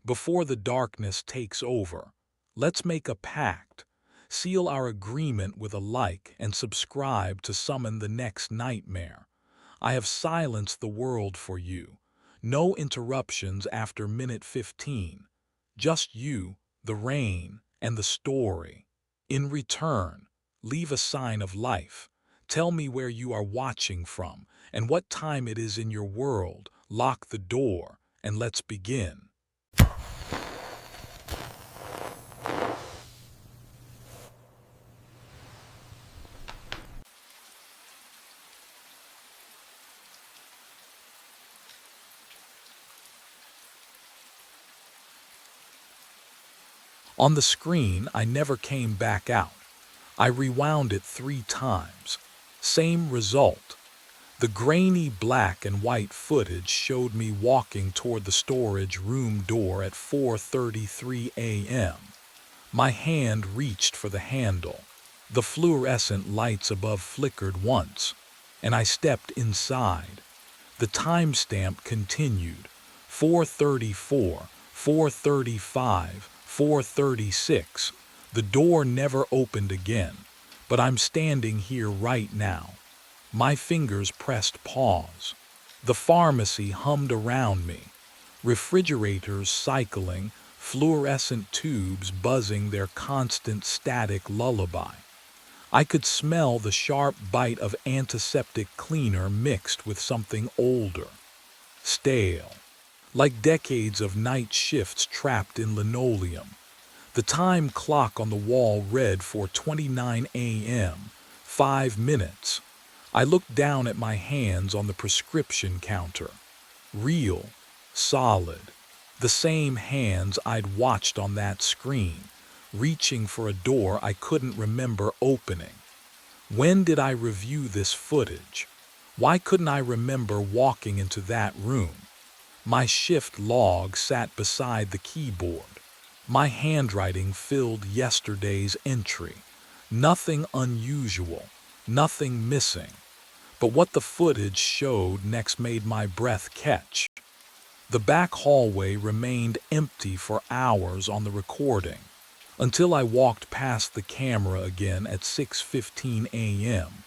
Before the darkness takes over, let's make a pact, seal our agreement with a like and subscribe to summon the next nightmare. I have silenced the world for you. No interruptions after minute 15. Just you, the rain, and the story. In return, leave a sign of life. Tell me where you are watching from and what time it is in your world. Lock the door and let's begin. On the screen, I never came back out. I rewound it 3 times. Same result. The grainy black and white footage showed me walking toward the storage room door at 4:33 a.m. My hand reached for the handle. The fluorescent lights above flickered once, and I stepped inside. The timestamp continued. 4:34, 4:35, 4:36. The door never opened again, but I'm standing here right now. My fingers pressed pause. The pharmacy hummed around me. Refrigerators cycling, fluorescent tubes buzzing their constant static lullaby. I could smell the sharp bite of antiseptic cleaner mixed with something older, stale, like decades of night shifts trapped in linoleum. The time clock on the wall read 4:29 a.m., 5 minutes. I looked down at my hands on the prescription counter. Real, solid, the same hands I'd watched on that screen, reaching for a door I couldn't remember opening. When did I review this footage? Why couldn't I remember walking into that room? My shift log sat beside the keyboard. My handwriting filled yesterday's entry. Nothing unusual, nothing missing. But what the footage showed next made my breath catch. The back hallway remained empty for hours on the recording, until I walked past the camera again at 6:15 a.m.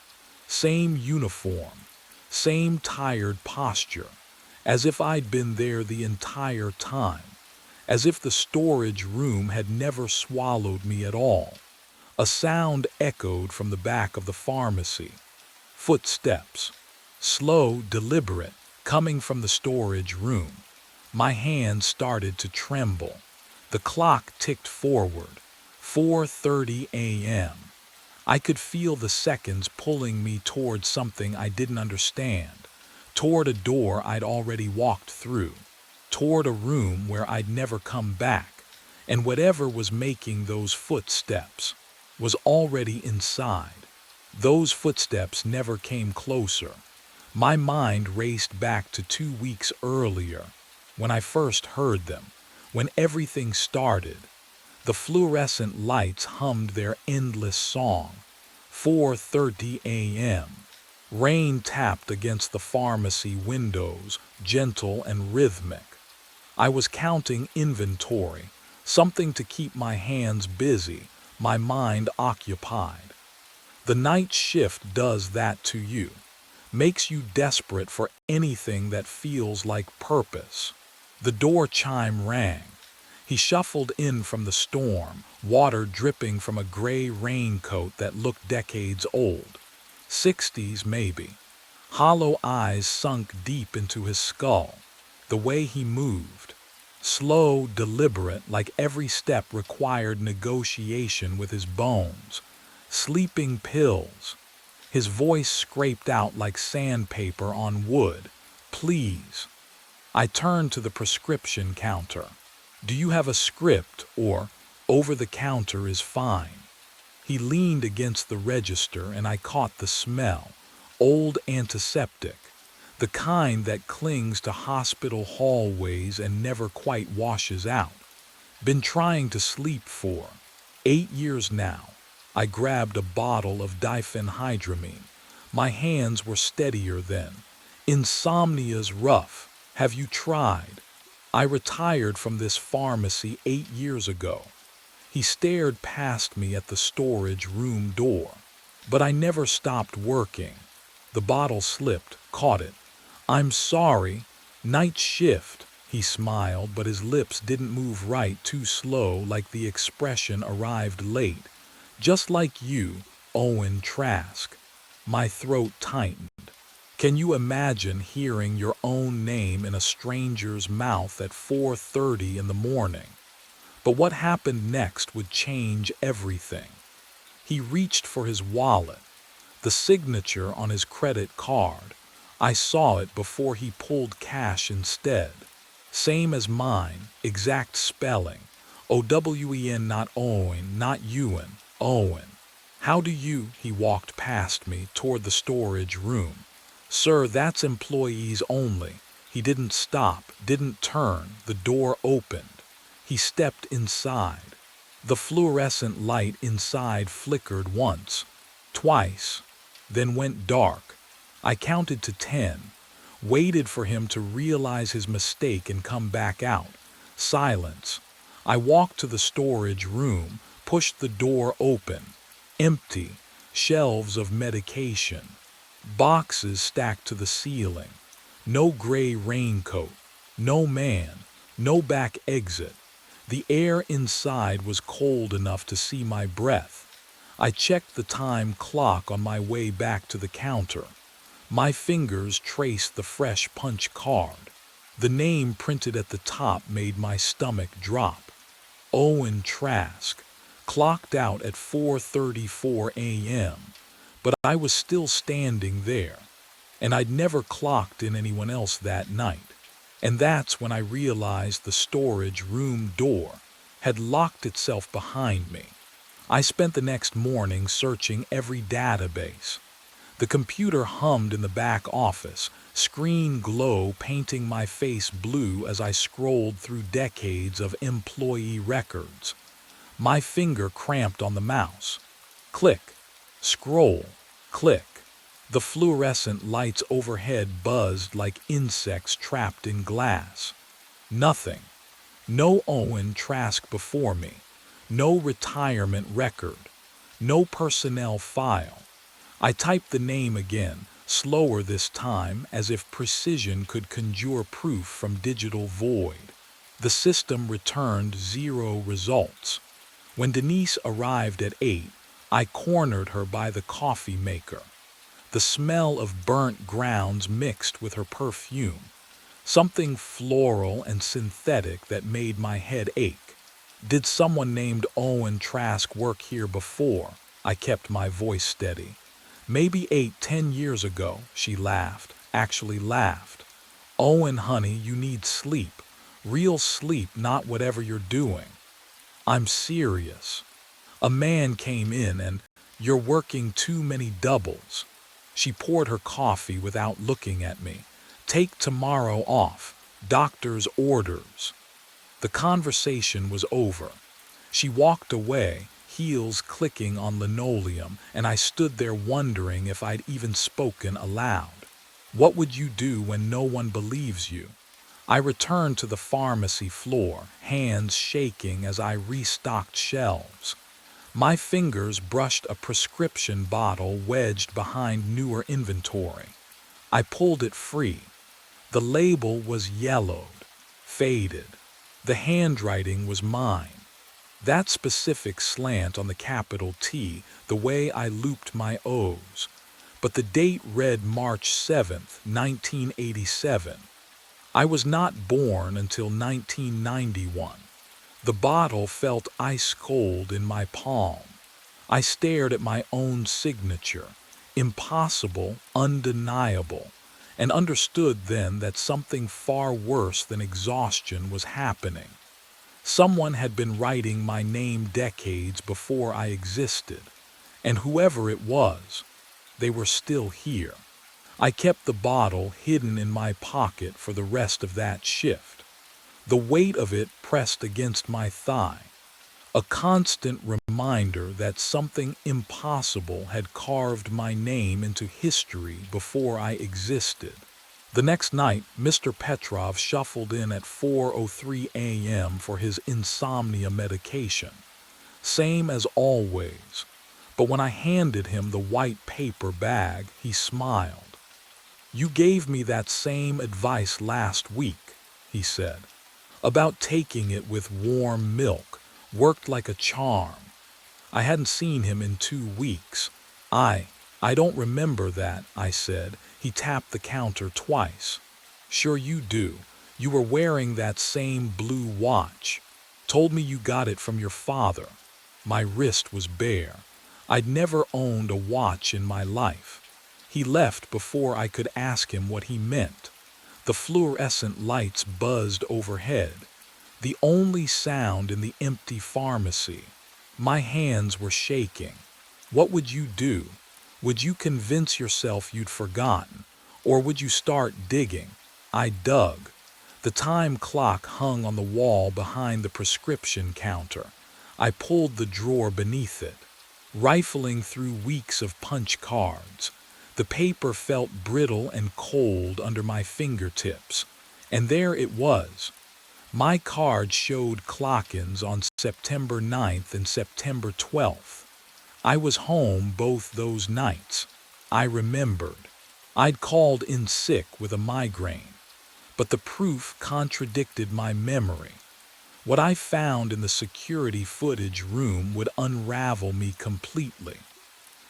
Same uniform, same tired posture, as if I'd been there the entire time, as if the storage room had never swallowed me at all. A sound echoed from the back of the pharmacy. Footsteps, slow, deliberate, coming from the storage room. My hands started to tremble. The clock ticked forward. 4:30 a.m. I could feel the seconds pulling me toward something I didn't understand, toward a door I'd already walked through, toward a room where I'd never come back, and whatever was making those footsteps was already inside. Those footsteps never came closer. My mind raced back to 2 weeks earlier, when I first heard them, when everything started. The fluorescent lights hummed their endless song. 4:30 a.m. Rain tapped against the pharmacy windows, gentle and rhythmic. I was counting inventory, something to keep my hands busy, my mind occupied. The night shift does that to you, makes you desperate for anything that feels like purpose. The door chime rang. He shuffled in from the storm, water dripping from a gray raincoat that looked decades old. 60s maybe. Hollow eyes sunk deep into his skull. The way he moved. Slow, deliberate, like every step required negotiation with his bones. Sleeping pills. His voice scraped out like sandpaper on wood. Please. I turned to the prescription counter. Do you have a script, or over the counter is fine? He leaned against the register and I caught the smell. Old antiseptic. The kind that clings to hospital hallways and never quite washes out. Been trying to sleep for 8 years now. I grabbed a bottle of diphenhydramine. My hands were steadier then. Insomnia's rough. Have you tried? I retired from this pharmacy 8 years ago. He stared past me at the storage room door. But I never stopped working. The bottle slipped, caught it. I'm sorry. Night shift. He smiled, but his lips didn't move right, too slow, like the expression arrived late. Just like you, Owen Trask. My throat tightened. Can you imagine hearing your own name in a stranger's mouth at 4:30 in the morning? But what happened next would change everything. He reached for his wallet, the signature on his credit card. I saw it before he pulled cash instead. Same as mine, exact spelling. Owen, not Owen, not Ewan, Owen. How do you? He walked past me toward the storage room. Sir, that's employees only. He didn't stop, didn't turn. The door opened. He stepped inside. The fluorescent light inside flickered once, twice, then went dark. I counted to 10, waited for him to realize his mistake and come back out. Silence. I walked to the storage room, pushed the door open. Empty. Shelves of medication. Boxes stacked to the ceiling. No gray raincoat. No man. No back exit. The air inside was cold enough to see my breath. I checked the time clock on my way back to the counter. My fingers traced the fresh punch card. The name printed at the top made my stomach drop. Owen Trask, clocked out at 4:34 a.m., but I was still standing there, and I'd never clocked in anyone else that night. And that's when I realized the storage room door had locked itself behind me. I spent the next morning searching every database. The computer hummed in the back office, screen glow painting my face blue as I scrolled through decades of employee records. My finger cramped on the mouse. Click, scroll, click. The fluorescent lights overhead buzzed like insects trapped in glass. Nothing. No Owen Trask before me. No retirement record. No personnel file. I typed the name again, slower this time, as if precision could conjure proof from digital void. The system returned 0 results. When Denise arrived at 8, I cornered her by the coffee maker. The smell of burnt grounds mixed with her perfume, something floral and synthetic that made my head ache. Did someone named Owen Trask work here before? I kept my voice steady. Maybe 8-10 years ago, she laughed, actually laughed. Owen, honey, you need sleep. Real sleep, not whatever you're doing. I'm serious. A man came in and, you're working too many doubles. She poured her coffee without looking at me. Take tomorrow off. Doctor's orders. The conversation was over. She walked away, heels clicking on linoleum, and I stood there wondering if I'd even spoken aloud. What would you do when no one believes you? I returned to the pharmacy floor, hands shaking as I restocked shelves. My fingers brushed a prescription bottle wedged behind newer inventory. I pulled it free. The label was yellowed, faded. The handwriting was mine. That specific slant on the capital T, the way I looped my O's. But the date read March 7th, 1987. I was not born until 1991. The bottle felt ice cold in my palm. I stared at my own signature, impossible, undeniable, and understood then that something far worse than exhaustion was happening. Someone had been writing my name decades before I existed, and whoever it was, they were still here. I kept the bottle hidden in my pocket for the rest of that shift. The weight of it pressed against my thigh, a constant reminder that something impossible had carved my name into history before I existed. The next night, Mr. Petrov shuffled in at 4:03 a.m. for his insomnia medication. Same as always. But when I handed him the white paper bag, he smiled. "You gave me that same advice last week," he said. "About taking it with warm milk. Worked like a charm." I hadn't seen him in 2 weeks. I don't remember that," I said. He tapped the counter twice. "Sure you do. You were wearing that same blue watch. Told me you got it from your father." My wrist was bare. I'd never owned a watch in my life. He left before I could ask him what he meant. The fluorescent lights buzzed overhead. The only sound in the empty pharmacy. My hands were shaking. What would you do? Would you convince yourself you'd forgotten? Or would you start digging? I dug. The time clock hung on the wall behind the prescription counter. I pulled the drawer beneath it, rifling through weeks of punch cards. The paper felt brittle and cold under my fingertips. And there it was. My card showed clock-ins on September 9th and September 12th. I was home both those nights. I remembered. I'd called in sick with a migraine. But the proof contradicted my memory. What I found in the security footage room would unravel me completely.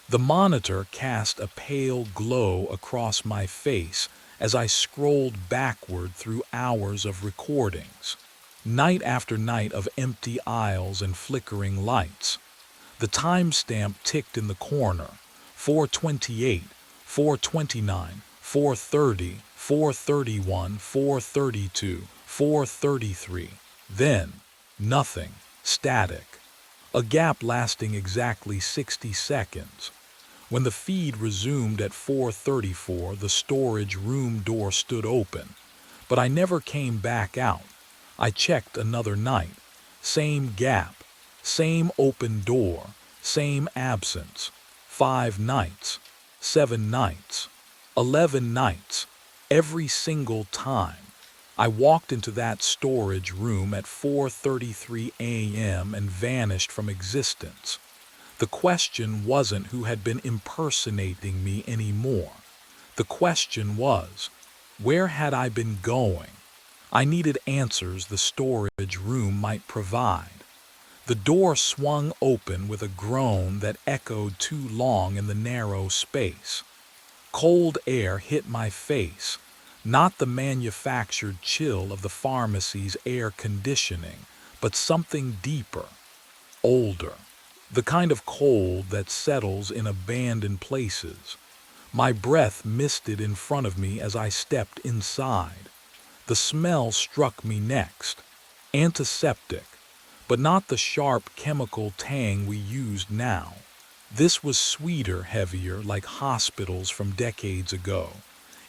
The monitor cast a pale glow across my face as I scrolled backward through hours of recordings. Night after night of empty aisles and flickering lights. The timestamp ticked in the corner. 4:28, 4:29, 4:30, 4:31, 4:32, 4:33. Then, nothing. Static. A gap lasting exactly 60 seconds. When the feed resumed at 4:34, the storage room door stood open. But I never came back out. I checked another night. Same gap. Same open door, same absence. 5 nights, 7 nights, 11 nights, every single time. I walked into that storage room at 4:33 a.m. and vanished from existence. The question wasn't who had been impersonating me anymore. The question was, where had I been going? I needed answers the storage room might provide. The door swung open with a groan that echoed too long in the narrow space. Cold air hit my face, not the manufactured chill of the pharmacy's air conditioning, but something deeper, older, the kind of cold that settles in abandoned places. My breath misted in front of me as I stepped inside. The smell struck me next. Antiseptic. But not the sharp chemical tang we used now. This was sweeter, heavier, like hospitals from decades ago.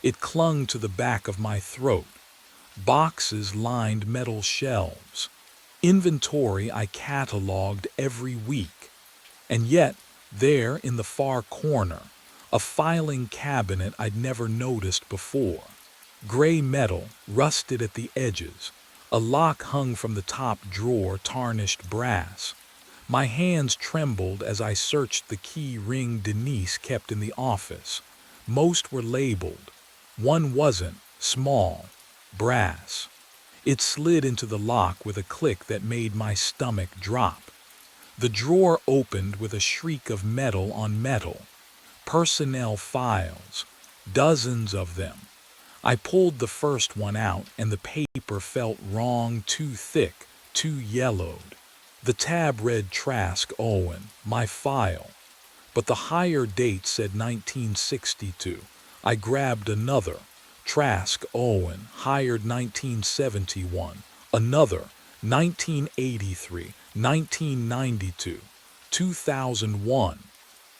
It clung to the back of my throat. Boxes lined metal shelves. Inventory I cataloged every week. And yet, there in the far corner, a filing cabinet I'd never noticed before. Gray metal, rusted at the edges. A lock hung from the top drawer, tarnished brass. My hands trembled as I searched the key ring Denise kept in the office. Most were labeled. One wasn't, small, brass. It slid into the lock with a click that made my stomach drop. The drawer opened with a shriek of metal on metal. Personnel files, dozens of them. I pulled the first one out, and the paper felt wrong, too thick, too yellowed. The tab read Trask Owen, my file. But the higher date said 1962. I grabbed another. Trask Owen, hired 1971. Another, 1983, 1992, 2001,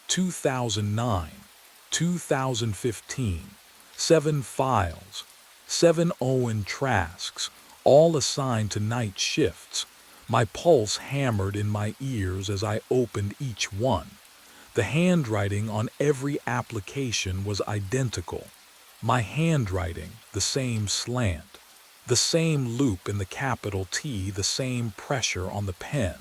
2009, 2015. 7 files, 7 Owen Trasks, all assigned to night shifts. My pulse hammered in my ears as I opened each one. The handwriting on every application was identical. My handwriting, the same slant, the same loop in the capital T, the same pressure on the pen.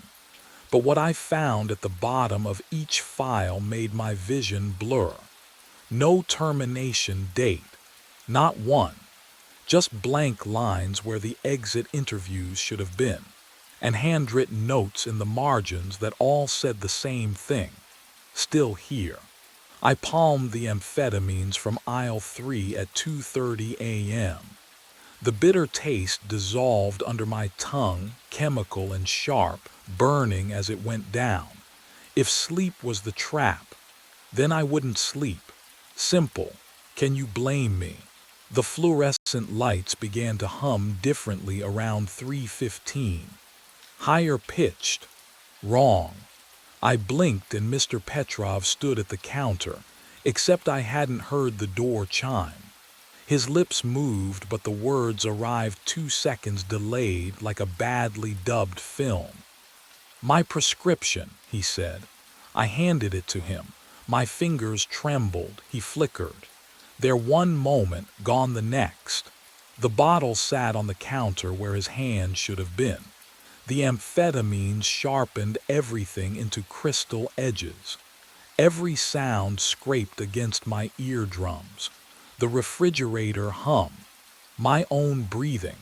But what I found at the bottom of each file made my vision blur. No termination date, not one, just blank lines where the exit interviews should have been, and handwritten notes in the margins that all said the same thing: still here. I palmed the amphetamines from aisle 3 at 2:30 a.m. The bitter taste dissolved under my tongue, chemical and sharp, burning as it went down. If sleep was the trap, then I wouldn't sleep. Simple. Can you blame me? The fluorescent lights began to hum differently around 3:15. Higher pitched. Wrong. I blinked and Mr. Petrov stood at the counter, except I hadn't heard the door chime. His lips moved, but the words arrived 2 seconds delayed, like a badly dubbed film. "My prescription," he said. I handed it to him. My fingers trembled. He flickered. There one moment, gone the next. The bottle sat on the counter where his hand should have been. The amphetamines sharpened everything into crystal edges. Every sound scraped against my eardrums. The refrigerator hum. My own breathing.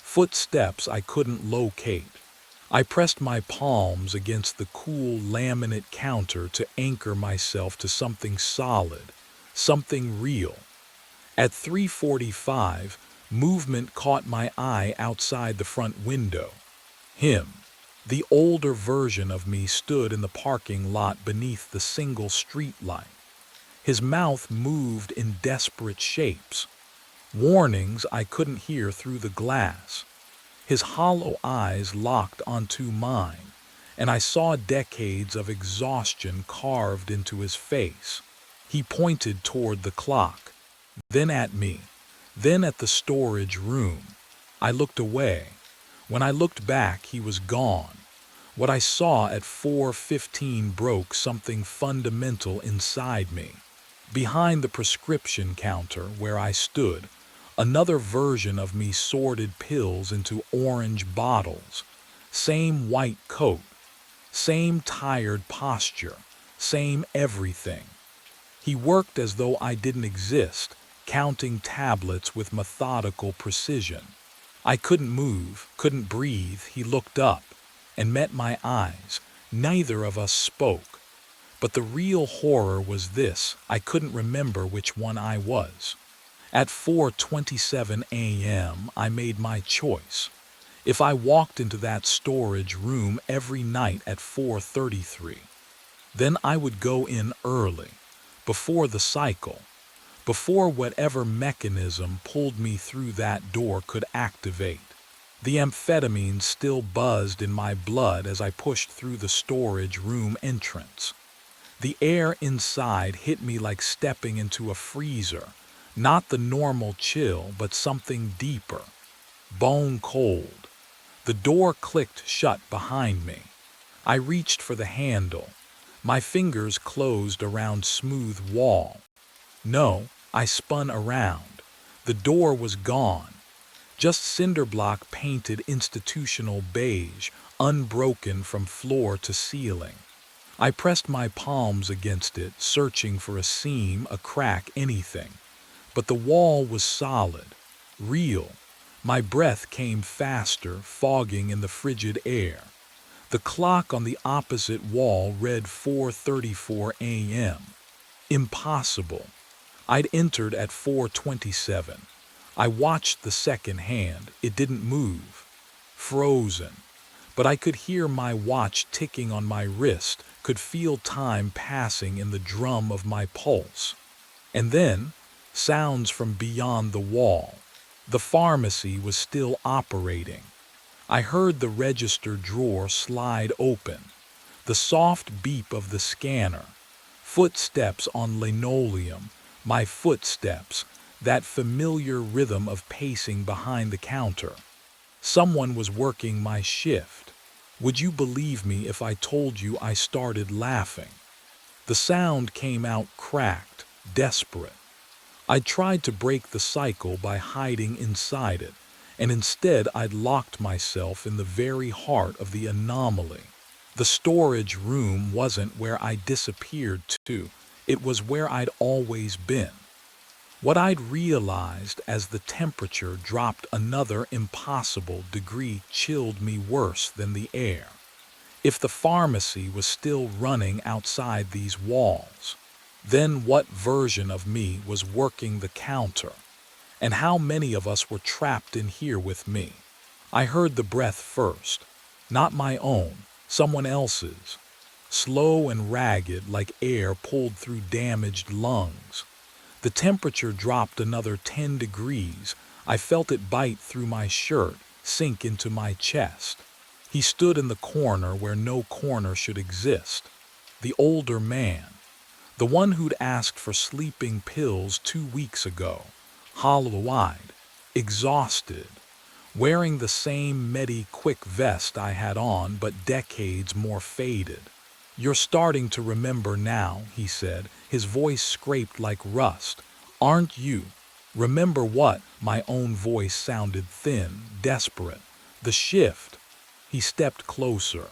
Footsteps I couldn't locate. I pressed my palms against the cool laminate counter to anchor myself to something solid, something real. At 3:45, movement caught my eye outside the front window. Him, the older version of me, stood in the parking lot beneath the single street light. His mouth moved in desperate shapes. Warnings I couldn't hear through the glass. His hollow eyes locked onto mine, and I saw decades of exhaustion carved into his face. He pointed toward the clock, then at me, then at the storage room. I looked away. When I looked back, he was gone. What I saw at 4:15 broke something fundamental inside me. Behind the prescription counter where I stood, another version of me sorted pills into orange bottles. Same white coat, same tired posture, same everything. He worked as though I didn't exist, counting tablets with methodical precision. I couldn't move, couldn't breathe. He looked up and met my eyes. Neither of us spoke. But the real horror was this: I couldn't remember which one I was. At 4:27 a.m., I made my choice. If I walked into that storage room every night at 4:33, then I would go in early, before the cycle, before whatever mechanism pulled me through that door could activate. The amphetamine still buzzed in my blood as I pushed through the storage room entrance. The air inside hit me like stepping into a freezer, not the normal chill, but something deeper, bone cold. The door clicked shut behind me. I reached for the handle. My fingers closed around smooth wall. No, I spun around. The door was gone. Just cinderblock painted institutional beige, unbroken from floor to ceiling. I pressed my palms against it, searching for a seam, a crack, anything. But the wall was solid, real. My breath came faster, fogging in the frigid air. The clock on the opposite wall read 4:34 a.m. Impossible. I'd entered at 4:27. I watched the second hand. It didn't move. Frozen. But I could hear my watch ticking on my wrist, could feel time passing in the drum of my pulse. And then, sounds from beyond the wall. The pharmacy was still operating. I heard the register drawer slide open, the soft beep of the scanner, footsteps on linoleum, my footsteps, that familiar rhythm of pacing behind the counter. Someone was working my shift. Would you believe me if I told you I started laughing? The sound came out cracked, desperate. I'd tried to break the cycle by hiding inside it, and instead I'd locked myself in the very heart of the anomaly. The storage room wasn't where I disappeared to, it was where I'd always been. What I'd realized as the temperature dropped another impossible degree chilled me worse than the air. If the pharmacy was still running outside these walls, then what version of me was working the counter? And how many of us were trapped in here with me? I heard the breath first, not my own, someone else's. Slow and ragged like air pulled through damaged lungs. The temperature dropped another 10 degrees. I felt it bite through my shirt, sink into my chest. He stood in the corner where no corner should exist. The older man, the one who'd asked for sleeping pills 2 weeks ago, hollow-eyed, exhausted, wearing the same Medi-Quick vest I had on but decades more faded. "You're starting to remember now," he said, his voice scraped like rust. "Aren't you?" "Remember what?" My own voice sounded thin, desperate. "The shift." He stepped closer.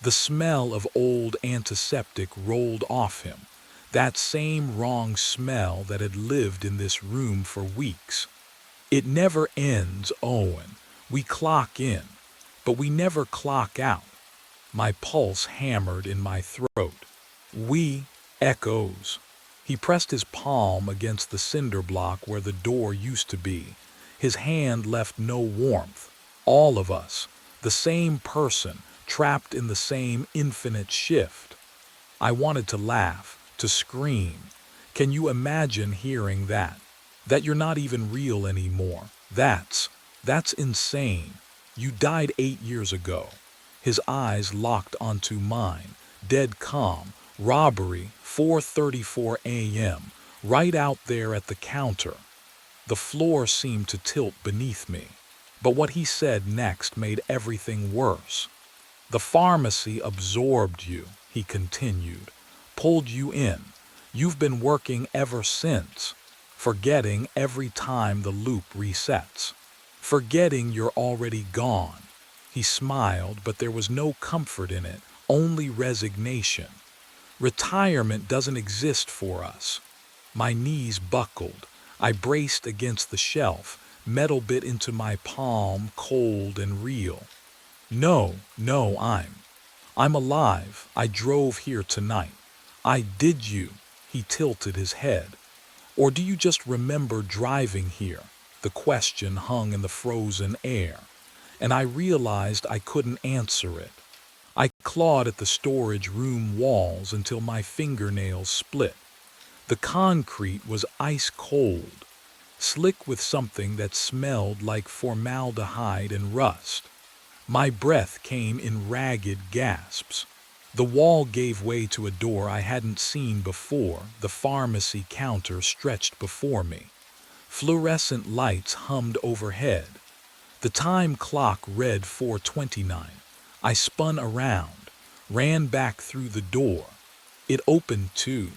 The smell of old antiseptic rolled off him, that same wrong smell that had lived in this room for weeks. "It never ends, Owen. We clock in, but we never clock out." My pulse hammered in my throat. "We," echoes. He pressed his palm against the cinder block where the door used to be. His hand left no warmth. All of us, the same person, trapped in the same infinite shift. I wanted to laugh, to scream. Can you imagine hearing that? That you're not even real anymore. That's insane. You died 8 years ago. His eyes locked onto mine, dead calm. Robbery, 4:34 a.m., right out there at the counter. The floor seemed to tilt beneath me. But what he said next made everything worse. "The pharmacy absorbed you," he continued, "pulled you in. You've been working ever since, forgetting every time the loop resets. Forgetting you're already gone." He smiled, but there was no comfort in it, only resignation. "Retirement doesn't exist for us." My knees buckled. I braced against the shelf, metal bit into my palm, cold and real. No, I'm alive. I drove here tonight. Did you?" He tilted his head. "Or do you just remember driving here?" The question hung in the frozen air, and I realized I couldn't answer it. I clawed at the storage room walls until my fingernails split. The concrete was ice cold, slick with something that smelled like formaldehyde and rust. My breath came in ragged gasps. The wall gave way to a door I hadn't seen before. The pharmacy counter stretched before me. Fluorescent lights hummed overhead. The time clock read 4:29. I spun around, ran back through the door. It opened too.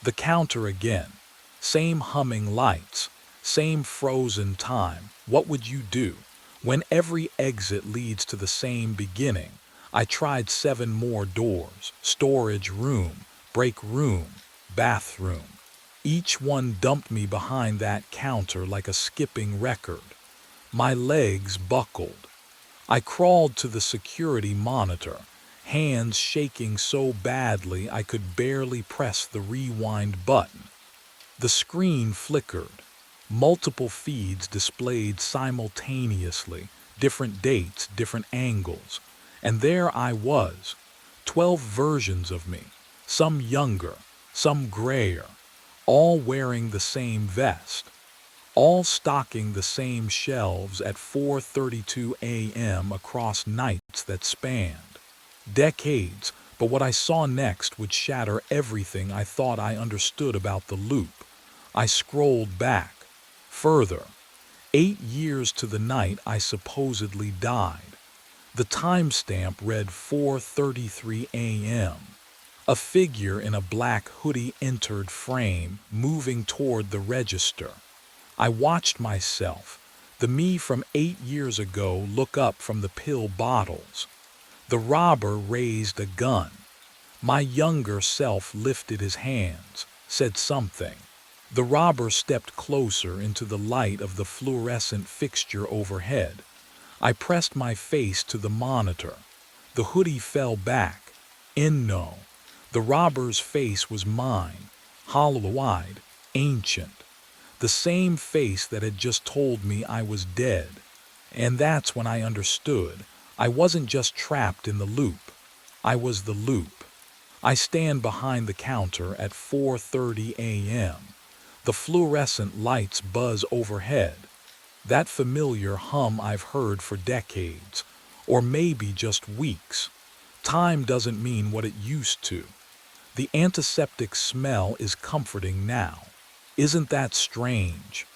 The counter again. Same humming lights, same frozen time. What would you do? When every exit leads to the same beginning. I tried 7 more doors: storage room, break room, bathroom. Each one dumped me behind that counter like a skipping record. My legs buckled. I crawled to the security monitor, hands shaking so badly I could barely press the rewind button. The screen flickered. Multiple feeds displayed simultaneously, different dates, different angles. And there I was, 12 versions of me, some younger, some grayer, all wearing the same vest, all stocking the same shelves at 4:32 a.m. across nights that spanned decades. But what I saw next would shatter everything I thought I understood about the loop. I scrolled back, further, 8 years to the night I supposedly died. The timestamp read 4:33 a.m. A figure in a black hoodie entered frame, moving toward the register. I watched myself, the me from 8 years ago, look up from the pill bottles. The robber raised a gun. My younger self lifted his hands, said something. The robber stepped closer into the light of the fluorescent fixture overhead. I pressed my face to the monitor. The hoodie fell back. No. The robber's face was mine, hollow-eyed, ancient. The same face that had just told me I was dead. And that's when I understood. I wasn't just trapped in the loop. I was the loop. I stand behind the counter at 4:30 a.m. The fluorescent lights buzz overhead. That familiar hum I've heard for decades, or maybe just weeks. Time doesn't mean what it used to. The antiseptic smell is comforting now. Isn't that strange?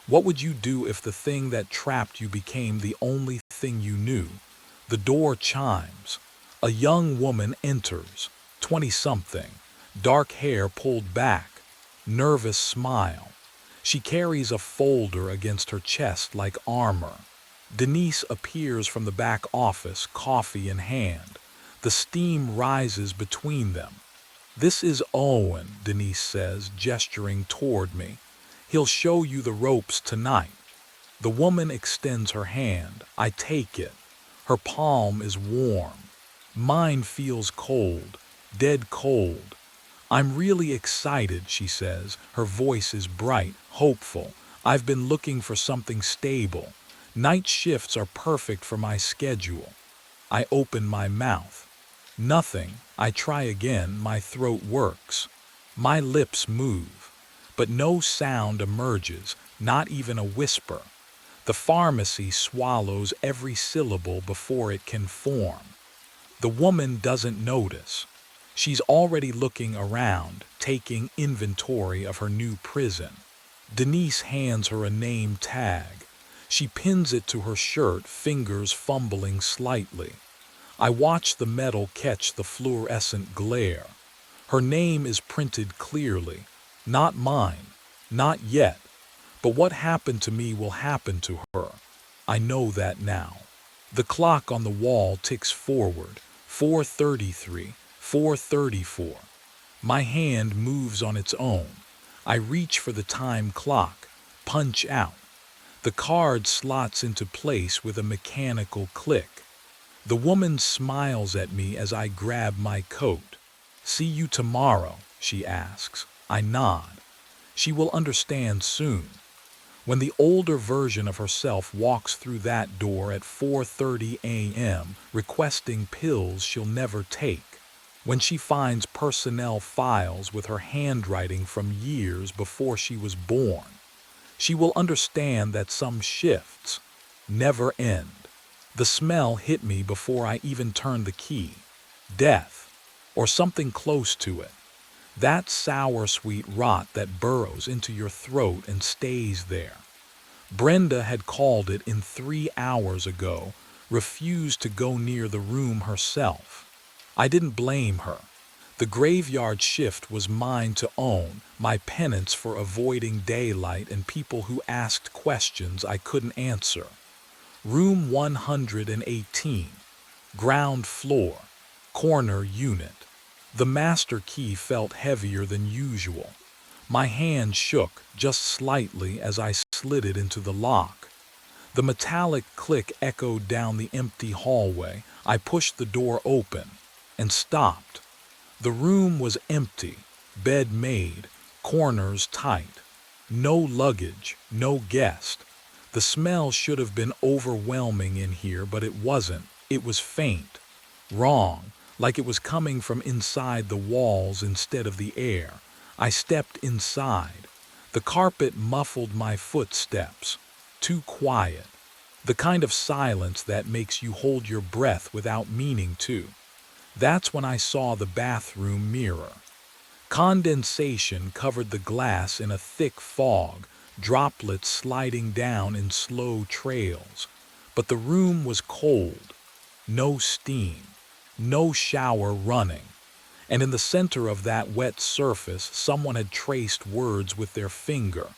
What would you do if the thing that trapped you became the only thing you knew? The door chimes. A young woman enters, 20-something, dark hair pulled back, nervous smile. She carries a folder against her chest like armor. Denise appears from the back office, coffee in hand. The steam rises between them. "This is Owen," Denise says, gesturing toward me. "He'll show you the ropes tonight." The woman extends her hand. I take it. Her palm is warm. Mine feels cold, dead cold. "I'm really excited," she says. Her voice is bright, hopeful. "I've been looking for something stable. Night shifts are perfect for my schedule." I open my mouth. Nothing. I try again. My throat works. My lips move. But no sound emerges, not even a whisper. The pharmacy swallows every syllable before it can form. The woman doesn't notice. She's already looking around, taking inventory of her new prison. Denise hands her a name tag. She pins it to her shirt, fingers fumbling slightly. I watch the metal catch the fluorescent glare. Her name is printed clearly. Not mine. Not yet. But what happened to me will happen to her. I know that now. The clock on the wall ticks forward. 4:33, 4:34. My hand moves on its own. I reach for the time clock. Punch out. The card slots into place with a mechanical click. The woman smiles at me as I grab my coat. "See you tomorrow," she asks. I nod. She will understand soon. When the older version of herself walks through that door at 4:30 a.m., requesting pills she'll never take. When she finds personnel files with her handwriting from years before she was born. She will understand that some shifts never end. The smell hit me before I even turned the key. Death, or something close to it. That sour sweet rot that burrows into your throat and stays there. Brenda had called it in 3 hours ago, refused to go near the room herself. I didn't blame her. The graveyard shift was mine to own, my penance for avoiding daylight and people who asked questions I couldn't answer. Room 118, ground floor, corner unit. The master key felt heavier than usual. My hand shook just slightly as I slid it into the lock. The metallic click echoed down the empty hallway. I pushed the door open and stopped. The room was empty, bed made, corners tight. No luggage, no guest. The smell should have been overwhelming in here, but it wasn't. It was faint, wrong, like it was coming from inside the walls instead of the air. I stepped inside. The carpet muffled my footsteps. Too quiet. The kind of silence that makes you hold your breath without meaning to. That's when I saw the bathroom mirror. Condensation covered the glass in a thick fog, droplets sliding down in slow trails. But the room was cold. No steam. No shower running. And in the center of that wet surface, someone had traced words with their finger.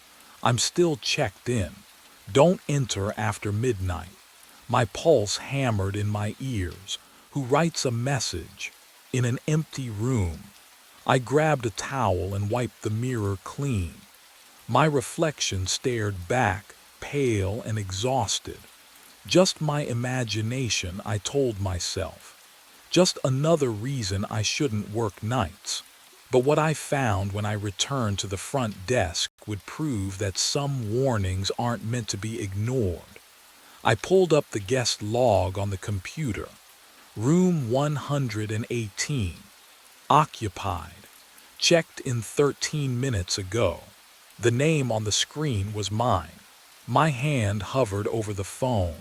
I'm still checked in. Don't enter after midnight. My pulse hammered in my ears. Who writes a message? In an empty room. I grabbed a towel and wiped the mirror clean. My reflection stared back, pale and exhausted. Just my imagination, I told myself. Just another reason I shouldn't work nights. But what I found when I returned to the front desk would prove that some warnings aren't meant to be ignored. I pulled up the guest log on the computer. Room 118. Occupied. Checked in 13 minutes ago. The name on the screen was mine. My hand hovered over the phone.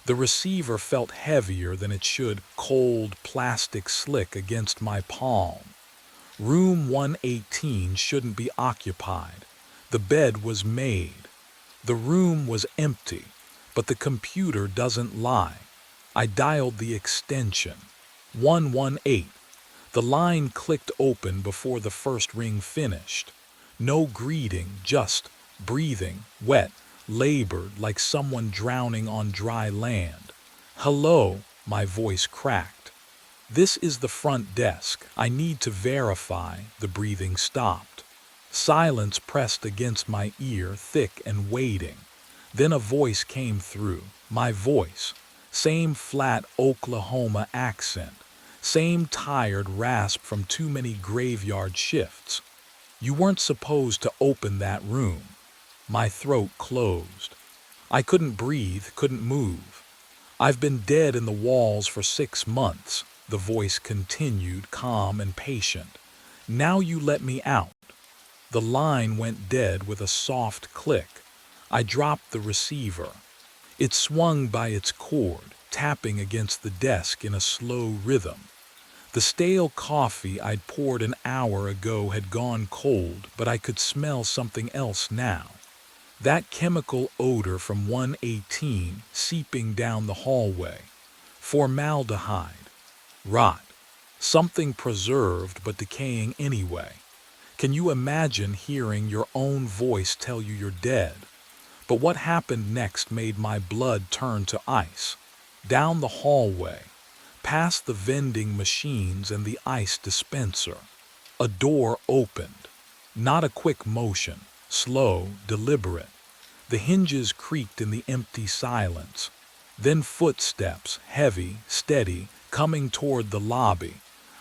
The receiver felt heavier than it should, cold plastic slick against my palm. Room 118 shouldn't be occupied. The bed was made. The room was empty, but the computer doesn't lie. I dialed the extension. 118. The line clicked open before the first ring finished. No greeting, just breathing, wet, labored like someone drowning on dry land. Hello, my voice cracked. This is the front desk. I need to verify. The breathing stopped. Silence pressed against my ear, thick and waiting. Then a voice came through. My voice. Same flat Oklahoma accent. Same tired rasp from too many graveyard shifts. You weren't supposed to open that room. My throat closed. I couldn't breathe, couldn't move. I've been dead in the walls for 6 months, the voice continued, calm and patient. Now you let me out. The line went dead with a soft click. I dropped the receiver. It swung by its cord, tapping against the desk in a slow rhythm. The stale coffee I'd poured an hour ago had gone cold, but I could smell something else now. That chemical odor from 118 seeping down the hallway. Formaldehyde. Rot. Something preserved but decaying anyway. Can you imagine hearing your own voice tell you you're dead? But what happened next made my blood turn to ice. Down the hallway, past the vending machines and the ice dispenser. A door opened. Not a quick motion, slow, deliberate. The hinges creaked in the empty silence. Then footsteps, heavy, steady, coming toward the lobby.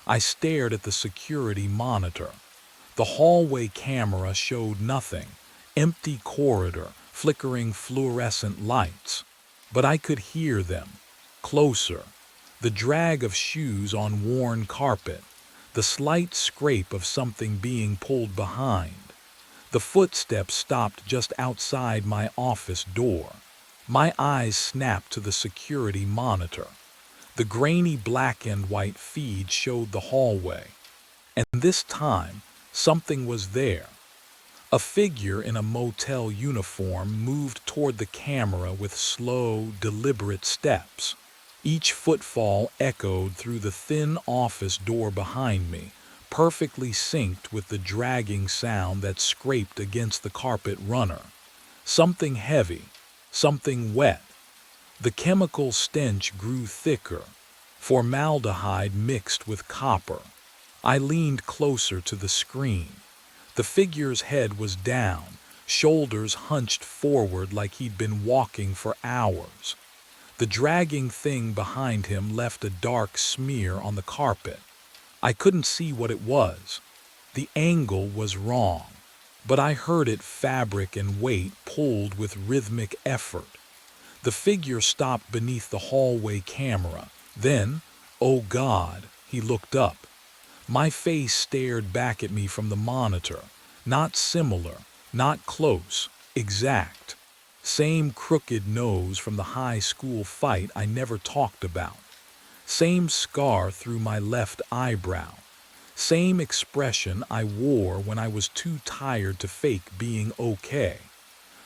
I stared at the security monitor. The hallway camera showed nothing. Empty corridor, flickering fluorescent lights. But I could hear them. Closer. The drag of shoes on worn carpet. The slight scrape of something being pulled behind. The footsteps stopped just outside my office door. My eyes snapped to the security monitor. The grainy black and white feed showed the hallway. And this time, something was there. A figure in a motel uniform moved toward the camera with slow, deliberate steps. Each footfall echoed through the thin office door behind me, perfectly synced with the dragging sound that scraped against the carpet runner. Something heavy, something wet. The chemical stench grew thicker, formaldehyde mixed with copper. I leaned closer to the screen. The figure's head was down, shoulders hunched forward like he'd been walking for hours. The dragging thing behind him left a dark smear on the carpet. I couldn't see what it was. The angle was wrong, but I heard it fabric and weight pulled with rhythmic effort. The figure stopped beneath the hallway camera. Then, oh God, he looked up. My face stared back at me from the monitor. Not similar, not close, exact. Same crooked nose from the high school fight I never talked about. Same scar through my left eyebrow. Same expression I wore when I was too tired to fake being okay.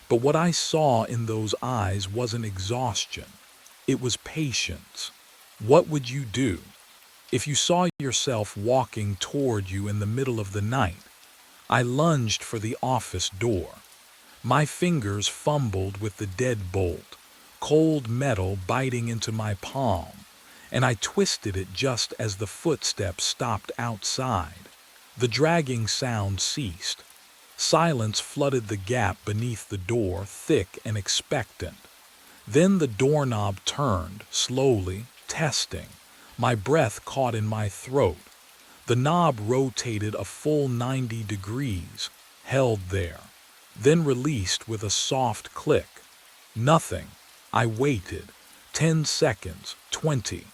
But what I saw in those eyes wasn't exhaustion. It was patience. What would you do? If you saw yourself walking toward you in the middle of the night, I lunged for the office door. My fingers fumbled with the deadbolt, cold metal biting into my palm, and I twisted it just as the footsteps stopped outside. The dragging sound ceased. Silence flooded the gap beneath the door, thick and expectant. Then the doorknob turned, slowly, testing. My breath caught in my throat. The knob rotated a full 90 degrees, held there, then released with a soft click. Nothing. I waited. 10 seconds, 20.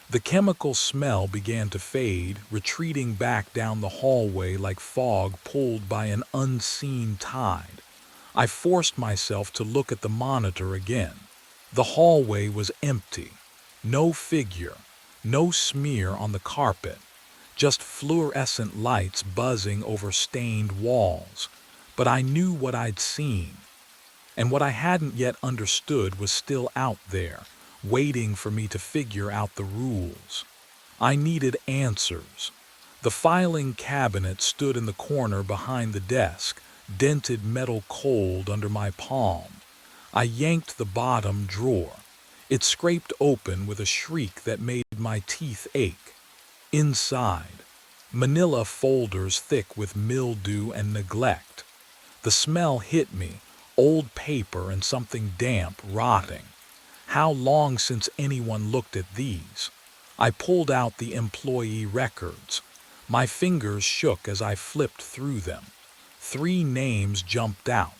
The chemical smell began to fade, retreating back down the hallway like fog pulled by an unseen tide. I forced myself to look at the monitor again. The hallway was empty. No figure, no smear on the carpet, just fluorescent lights buzzing over stained walls. But I knew what I'd seen, and what I hadn't yet understood was still out there, waiting for me to figure out the rules. I needed answers. The filing cabinet stood in the corner behind the desk, dented metal cold under my palm. I yanked the bottom drawer. It scraped open with a shriek that made my teeth ache. Inside, manila folders thick with mildew and neglect. The smell hit me, old paper and something damp rotting. How long since anyone looked at these? I pulled out the employee records. My fingers shook as I flipped through them. 3 names jumped out.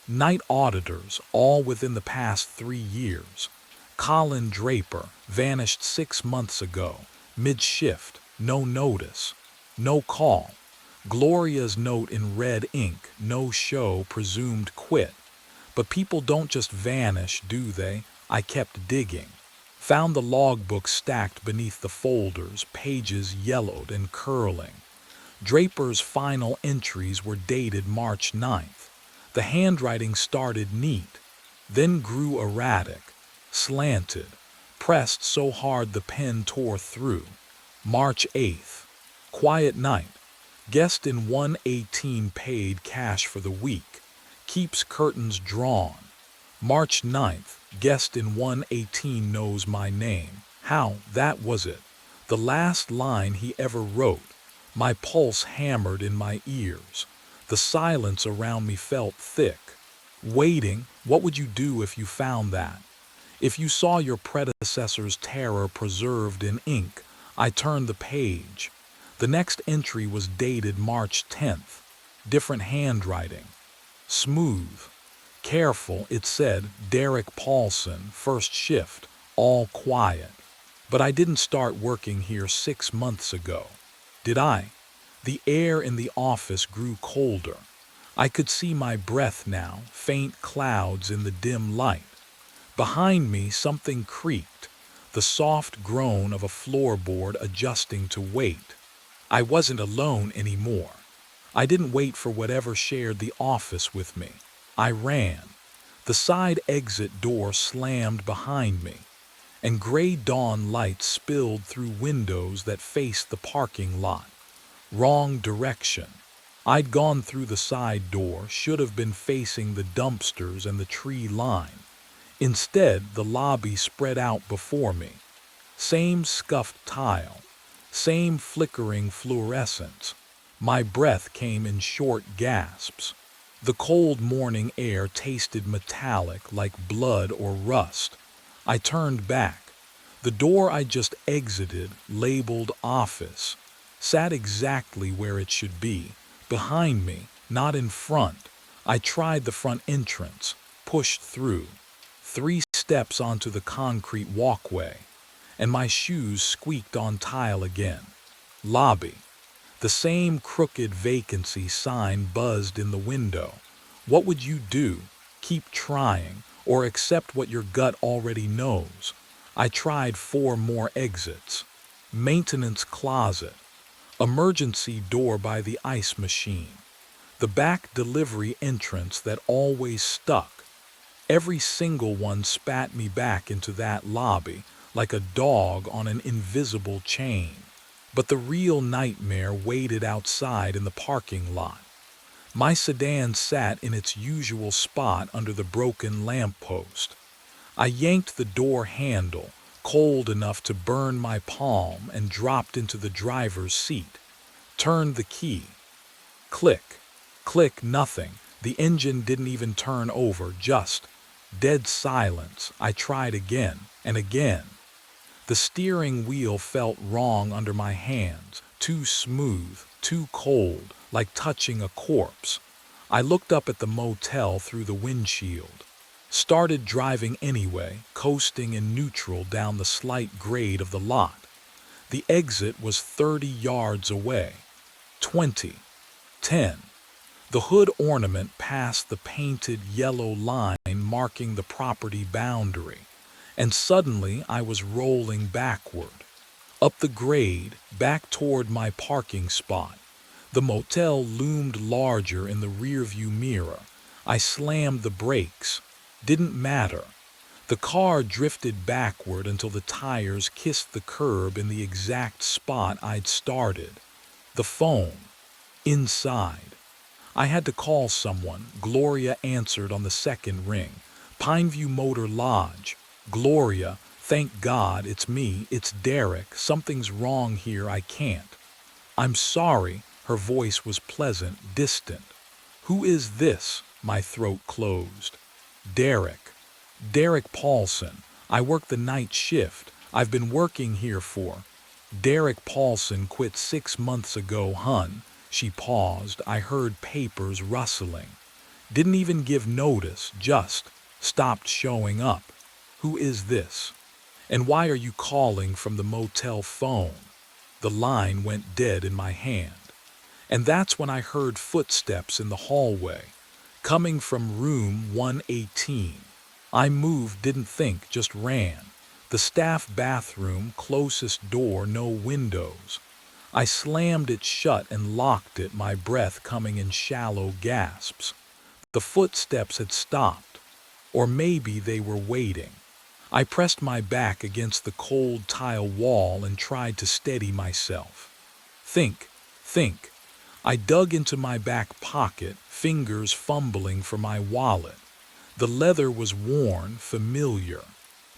Night auditors, all within the past 3 years. Colin Draper, vanished 6 months ago. Mid-shift, no notice, no call. Gloria's note in red ink, no show, presumed quit. But people don't just vanish, do they? I kept digging. Found the logbook stacked beneath the folders, pages yellowed and curling. Draper's final entries were dated March 9th. The handwriting started neat, then grew erratic, slanted, pressed so hard the pen tore through. March 8th. Quiet night. Guest in 118 paid cash for the week. Keeps curtains drawn. March 9th. Guest in 118 knows my name. How, that was it. The last line he ever wrote. My pulse hammered in my ears. The silence around me felt thick. Waiting, what would you do if you found that? If you saw your predecessor's terror preserved in ink, I turned the page. The next entry was dated March 10th. Different handwriting. Smooth. Careful, it said, Derek Paulson, first shift, all quiet. But I didn't start working here 6 months ago. Did I? The air in the office grew colder. I could see my breath now, faint clouds in the dim light. Behind me, something creaked, the soft groan of a floorboard adjusting to weight. I wasn't alone anymore. I didn't wait for whatever shared the office with me. I ran. The side exit door slammed behind me, and gray dawn light spilled through windows that faced the parking lot. Wrong direction. I'd gone through the side door, should have been facing the dumpsters and the tree line. Instead, the lobby spread out before me. Same scuffed tile, same flickering fluorescence. My breath came in short gasps. The cold morning air tasted metallic like blood or rust. I turned back. The door I just exited, labeled office, sat exactly where it should be, behind me, not in front. I tried the front entrance, pushed through. 3 steps onto the concrete walkway, and my shoes squeaked on tile again. Lobby. The same crooked vacancy sign buzzed in the window. What would you do? Keep trying, or accept what your gut already knows? I tried 4 more exits. Maintenance closet. Emergency door by the ice machine. The back delivery entrance that always stuck. Every single one spat me back into that lobby, like a dog on an invisible chain. But the real nightmare waited outside in the parking lot. My sedan sat in its usual spot under the broken lamppost. I yanked the door handle, cold enough to burn my palm, and dropped into the driver's seat. Turned the key. Click. Click, nothing. The engine didn't even turn over, just dead silence. I tried again and again. The steering wheel felt wrong under my hands, too smooth, too cold, like touching a corpse. I looked up at the motel through the windshield. Started driving anyway, coasting in neutral down the slight grade of the lot. The exit was 30 yards away. 20. 10. The hood ornament passed the painted yellow line marking the property boundary, and suddenly I was rolling backward. Up the grade, back toward my parking spot. The motel loomed larger in the rearview mirror. I slammed the brakes. Didn't matter. The car drifted backward until the tires kissed the curb in the exact spot I'd started. The phone. Inside. I had to call someone. Gloria answered on the second ring. Pineview Motor Lodge. Gloria, thank God, it's me, it's Derek. Something's wrong here, I can't. I'm sorry. Her voice was pleasant, distant. Who is this? My throat closed. Derek. Derek Paulson. I work the night shift. I've been working here for. Derek Paulson quit 6 months ago, hun. She paused. I heard papers rustling. Didn't even give notice, just stopped showing up. Who is this? And why are you calling from the motel phone? The line went dead in my hand. And that's when I heard footsteps in the hallway, coming from room 118. I moved, didn't think, just ran. The staff bathroom, closest door, no windows. I slammed it shut and locked it, my breath coming in shallow gasps. The footsteps had stopped, or maybe they were waiting. I pressed my back against the cold tile wall and tried to steady myself. Think. I dug into my back pocket, fingers fumbling for my wallet. The leather was worn, familiar.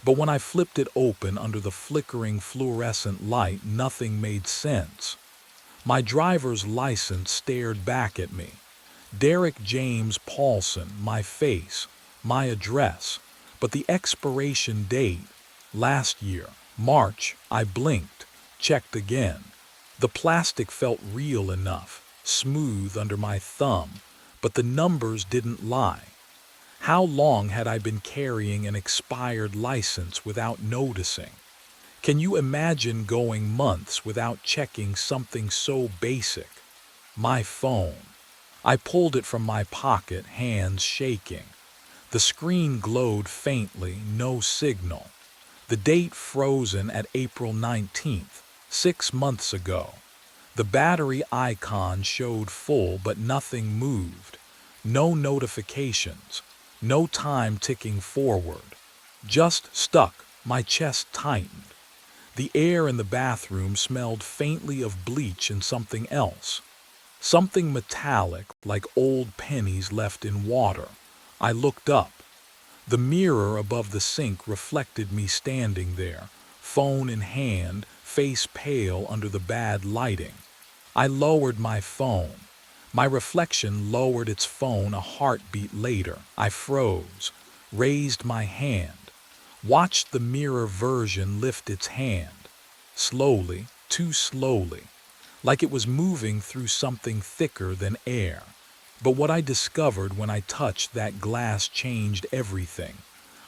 But when I flipped it open under the flickering fluorescent light, nothing made sense. My driver's license stared back at me. Derek James Paulson, my face, my address, but the expiration date, last year, March. I blinked, checked again. The plastic felt real enough, smooth under my thumb, but the numbers didn't lie. How long had I been carrying an expired license without noticing? Can you imagine going months without checking something so basic? My phone. I pulled it from my pocket, hands shaking. The screen glowed faintly, no signal. The date frozen at April 19th, 6 months ago. The battery icon showed full, but nothing moved. No notifications. No time ticking forward. Just stuck. My chest tightened. The air in the bathroom smelled faintly of bleach and something else. Something metallic, like old pennies left in water. I looked up. The mirror above the sink reflected me standing there, phone in hand, face pale under the bad lighting. I lowered my phone. My reflection lowered its phone a heartbeat later. I froze, raised my hand, watched the mirror version lift its hand. Slowly, too slowly, like it was moving through something thicker than air. But what I discovered when I touched that glass changed everything.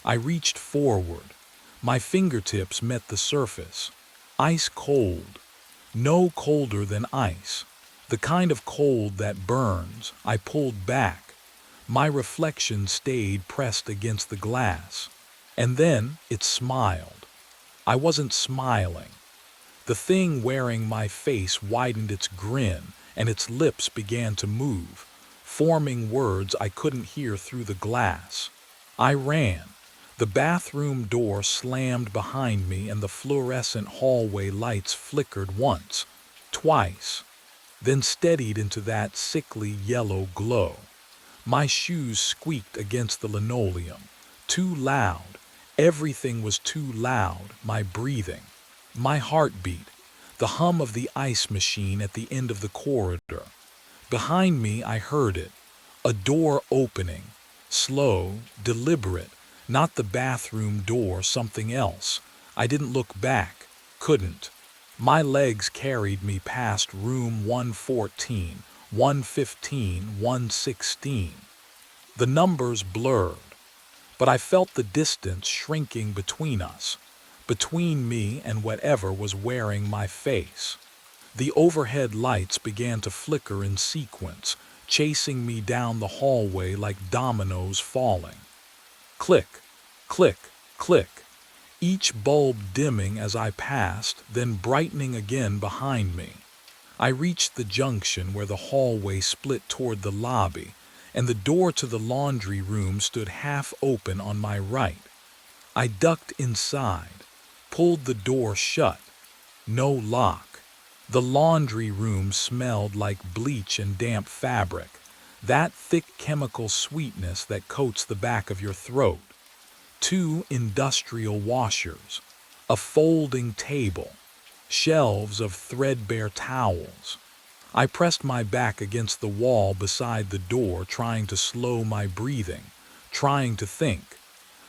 I reached forward. My fingertips met the surface. Ice cold. No colder than ice. The kind of cold that burns. I pulled back. My reflection stayed pressed against the glass. And then it smiled. I wasn't smiling. The thing wearing my face widened its grin, and its lips began to move, forming words I couldn't hear through the glass. I ran. The bathroom door slammed behind me and the fluorescent hallway lights flickered once, twice, then steadied into that sickly yellow glow. My shoes squeaked against the linoleum. Too loud. Everything was too loud. My breathing. My heartbeat. The hum of the ice machine at the end of the corridor. Behind me, I heard it. A door opening. Slow, deliberate. Not the bathroom door, something else. I didn't look back. Couldn't. My legs carried me past room 114, 115, 116. The numbers blurred, but I felt the distance shrinking between us, between me and whatever was wearing my face. The overhead lights began to flicker in sequence, chasing me down the hallway like dominoes falling. Click, click, click. Each bulb dimming as I passed, then brightening again behind me. I reached the junction where the hallway split toward the lobby, and the door to the laundry room stood half open on my right. I ducked inside, pulled the door shut. No lock. The laundry room smelled like bleach and damp fabric, that thick chemical sweetness that coats the back of your throat. 2 industrial washers, a folding table, shelves of threadbare towels. I pressed my back against the wall beside the door, trying to slow my breathing, trying to think.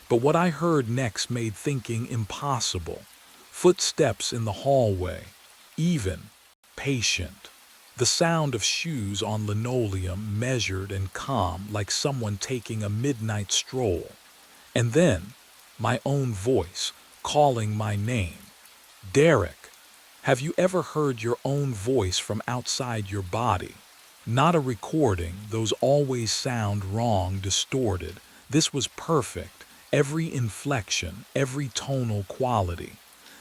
But what I heard next made thinking impossible. Footsteps in the hallway, even, patient. The sound of shoes on linoleum, measured and calm, like someone taking a midnight stroll. And then, my own voice, calling my name. Derek. Have you ever heard your own voice from outside your body? Not a recording, those always sound wrong, distorted. This was perfect, every inflection, every tonal quality.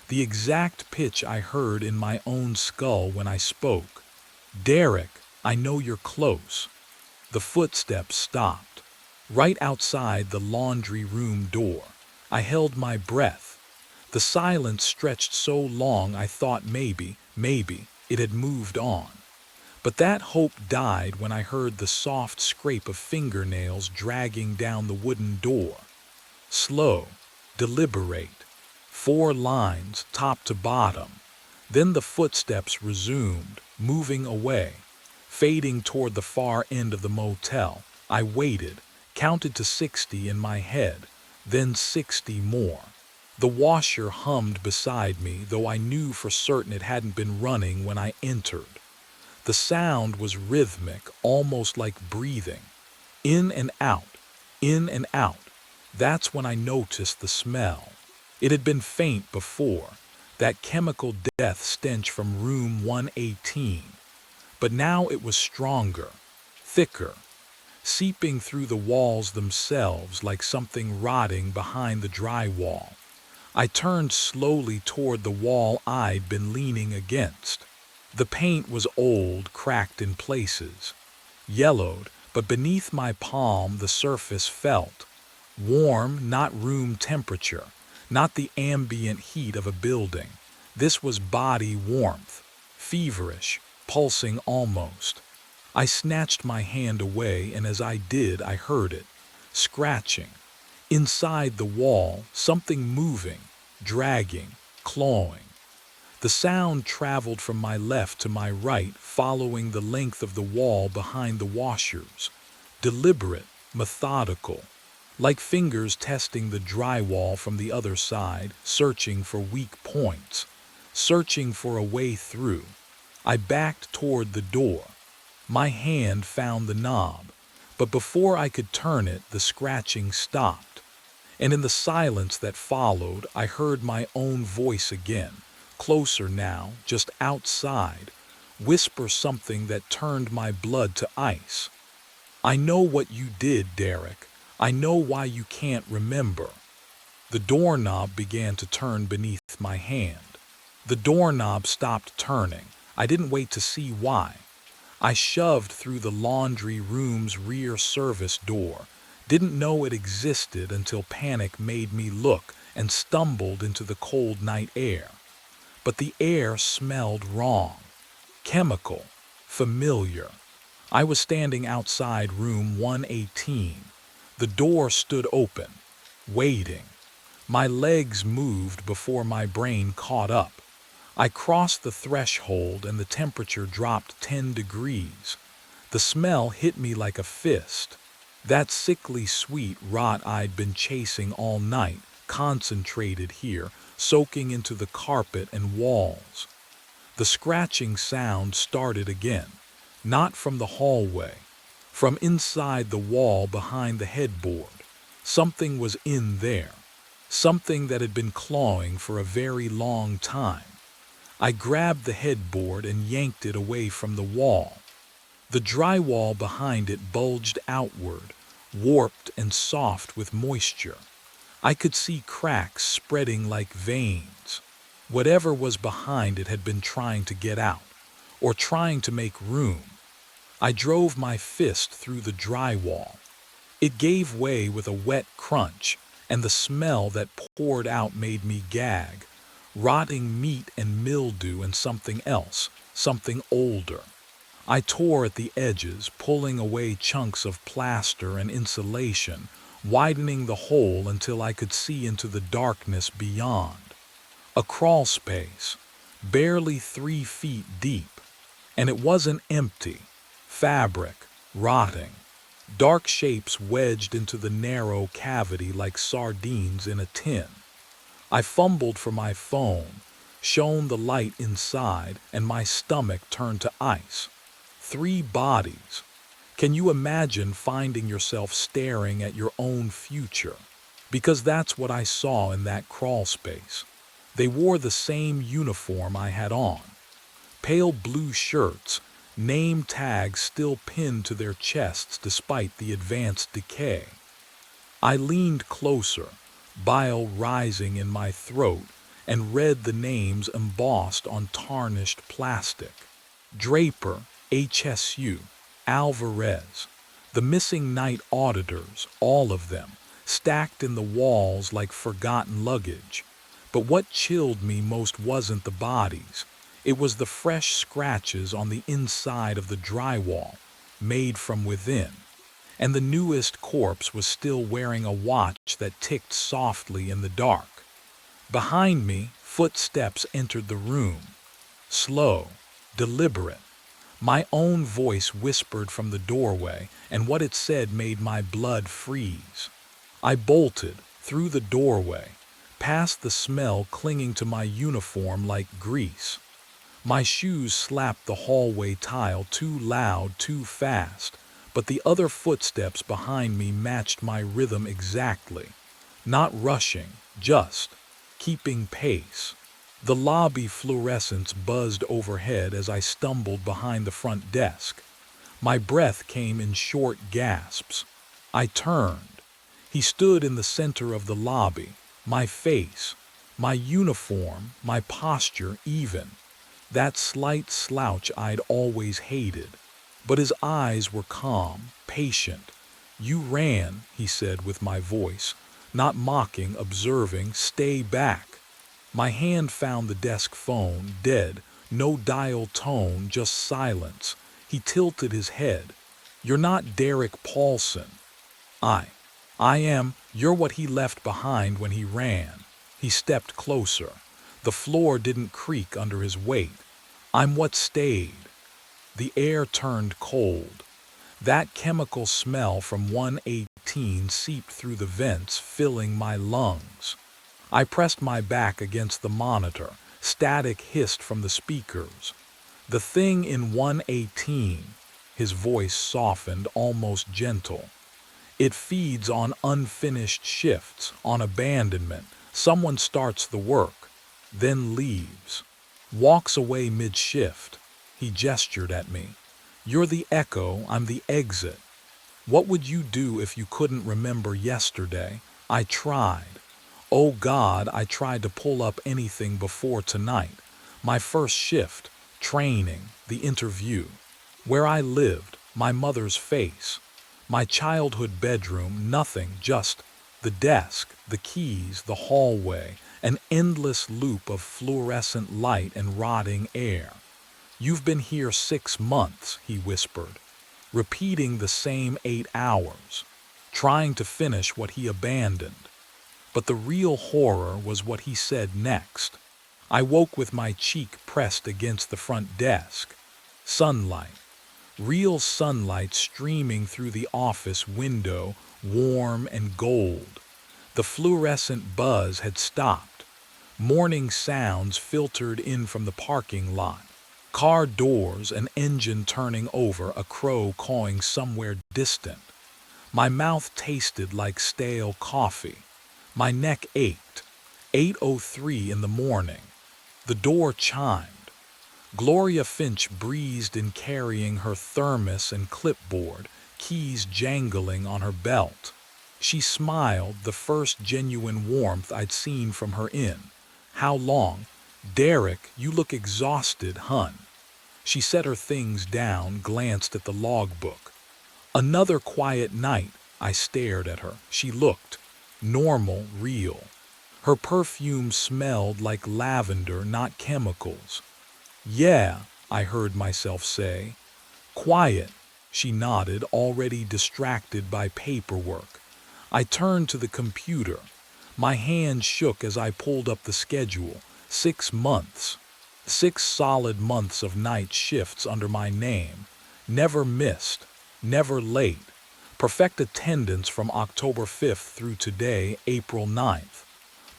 The exact pitch I heard in my own skull when I spoke. Derek, I know you're close. The footsteps stopped. Right outside the laundry room door. I held my breath. The silence stretched so long I thought maybe it had moved on. But that hope died when I heard the soft scrape of fingernails dragging down the wooden door. Slow, deliberate. 4 lines, top to bottom. Then the footsteps resumed, moving away, fading toward the far end of the motel. I waited. Counted to 60 in my head, then 60 more. The washer hummed beside me, though I knew for certain it hadn't been running when I entered. The sound was rhythmic, almost like breathing. In and out, in and out. That's when I noticed the smell. It had been faint before, that chemical death stench from room 118. But now it was stronger, thicker, seeping through the walls themselves like something rotting behind the drywall. I turned slowly toward the wall I'd been leaning against. The paint was old, cracked in places, yellowed, but beneath my palm the surface felt warm, not room temperature, not the ambient heat of a building. This was body warmth, feverish, pulsing almost. I snatched my hand away, and as I did, I heard it, scratching. Inside the wall, something moving, dragging, clawing. The sound traveled from my left to my right, following the length of the wall behind the washers. Deliberate, methodical, like fingers testing the drywall from the other side, searching for weak points, searching for a way through. I backed toward the door. My hand found the knob, but before I could turn it, the scratching stopped. And in the silence that followed, I heard my own voice again, closer now, just outside, whisper something that turned my blood to ice. I know what you did, Derek. I know why you can't remember. The doorknob began to turn beneath my hand. The doorknob stopped turning. I didn't wait to see why. I shoved through the laundry room's rear service door, Didn't know it existed until panic made me look and stumbled into the cold night air. But the air smelled wrong. Chemical. Familiar. I was standing outside room 118. The door stood open. Waiting. My legs moved before my brain caught up. I crossed the threshold and the temperature dropped 10 degrees. The smell hit me like a fist. That sickly sweet rot I'd been chasing all night, concentrated here, soaking into the carpet and walls. The scratching sound started again, not from the hallway, from inside the wall behind the headboard. Something was in there, something that had been clawing for a very long time. I grabbed the headboard and yanked it away from the wall. The drywall behind it bulged outward, warped and soft with moisture. I could see cracks spreading like veins. Whatever was behind it had been trying to get out, or trying to make room. I drove my fist through the drywall. It gave way with a wet crunch, and the smell that poured out made me gag. Rotting meat and mildew and something else, something older. I tore at the edges, pulling away chunks of plaster and insulation, widening the hole until I could see into the darkness beyond. A crawl space, barely 3 feet deep, and it wasn't empty. Fabric, rotting. Dark shapes wedged into the narrow cavity like sardines in a tin. I fumbled for my phone, shone the light inside, and my stomach turned to ice. 3 bodies. Can you imagine finding yourself staring at your own future? Because that's what I saw in that crawl space. They wore the same uniform I had on. Pale blue shirts, name tags still pinned to their chests despite the advanced decay. I leaned closer, bile rising in my throat, and read the names embossed on tarnished plastic. Draper, HSU, Alvarez. The missing night auditors, all of them, stacked in the walls like forgotten luggage. But what chilled me most wasn't the bodies. It was the fresh scratches on the inside of the drywall, made from within. And the newest corpse was still wearing a watch that ticked softly in the dark. Behind me, footsteps entered the room. Slow, deliberate. My own voice whispered from the doorway, and what it said made my blood freeze. I bolted, through the doorway, past the smell clinging to my uniform like grease. My shoes slapped the hallway tile too loud, too fast, but the other footsteps behind me matched my rhythm exactly. Not rushing, just keeping pace. The lobby fluorescents buzzed overhead as I stumbled behind the front desk. My breath came in short gasps. I turned. He stood in the center of the lobby, my face, my uniform, my posture even. That slight slouch I'd always hated. But his eyes were calm, patient. "You ran," he said with my voice, not mocking, observing. "Stay back." My hand found the desk phone, dead, no dial tone, just silence. He tilted his head. "You're not Derek Paulson." I am. You're what he left behind when he ran." He stepped closer. The floor didn't creak under his weight. "I'm what stayed." The air turned cold. That chemical smell from 118 seeped through the vents, filling my lungs. I pressed my back against the monitor. Static hissed from the speakers. "The thing in 118, his voice softened, almost gentle. "It feeds on unfinished shifts, on abandonment. Someone starts the work, then leaves. Walks away mid-shift." He gestured at me. "You're the echo, I'm the exit. What would you do if you couldn't remember yesterday?" I tried. Oh God, I tried to pull up anything before tonight. My first shift, training, the interview. Where I lived, my mother's face. My childhood bedroom, nothing, just the desk, the keys, the hallway, an endless loop of fluorescent light and rotting air. "You've been here 6 months," he whispered, repeating the same 8 hours, trying to finish what he abandoned. But the real horror was what he said next. I woke with my cheek pressed against the front desk. Sunlight. Real sunlight streaming through the office window, warm and gold. The fluorescent buzz had stopped. Morning sounds filtered in from the parking lot. Car doors, an engine turning over, a crow cawing somewhere distant. My mouth tasted like stale coffee. My neck ached. 8:03 in the morning. The door chimed. Gloria Finch breezed in carrying her thermos and clipboard, keys jangling on her belt. She smiled, the first genuine warmth I'd seen from her in. "How long?" "Derek, you look exhausted, hun." She set her things down, glanced at the logbook. "Another quiet night." I stared at her. She looked normal, real. Her perfume smelled like lavender, not chemicals. "Yeah," I heard myself say. "Quiet." She nodded, already distracted by paperwork. I turned to the computer. My hand shook as I pulled up the schedule. 6 months. 6 solid months of night shifts under my name. Never missed. Never late. Perfect attendance from October 5th through today, April 9th.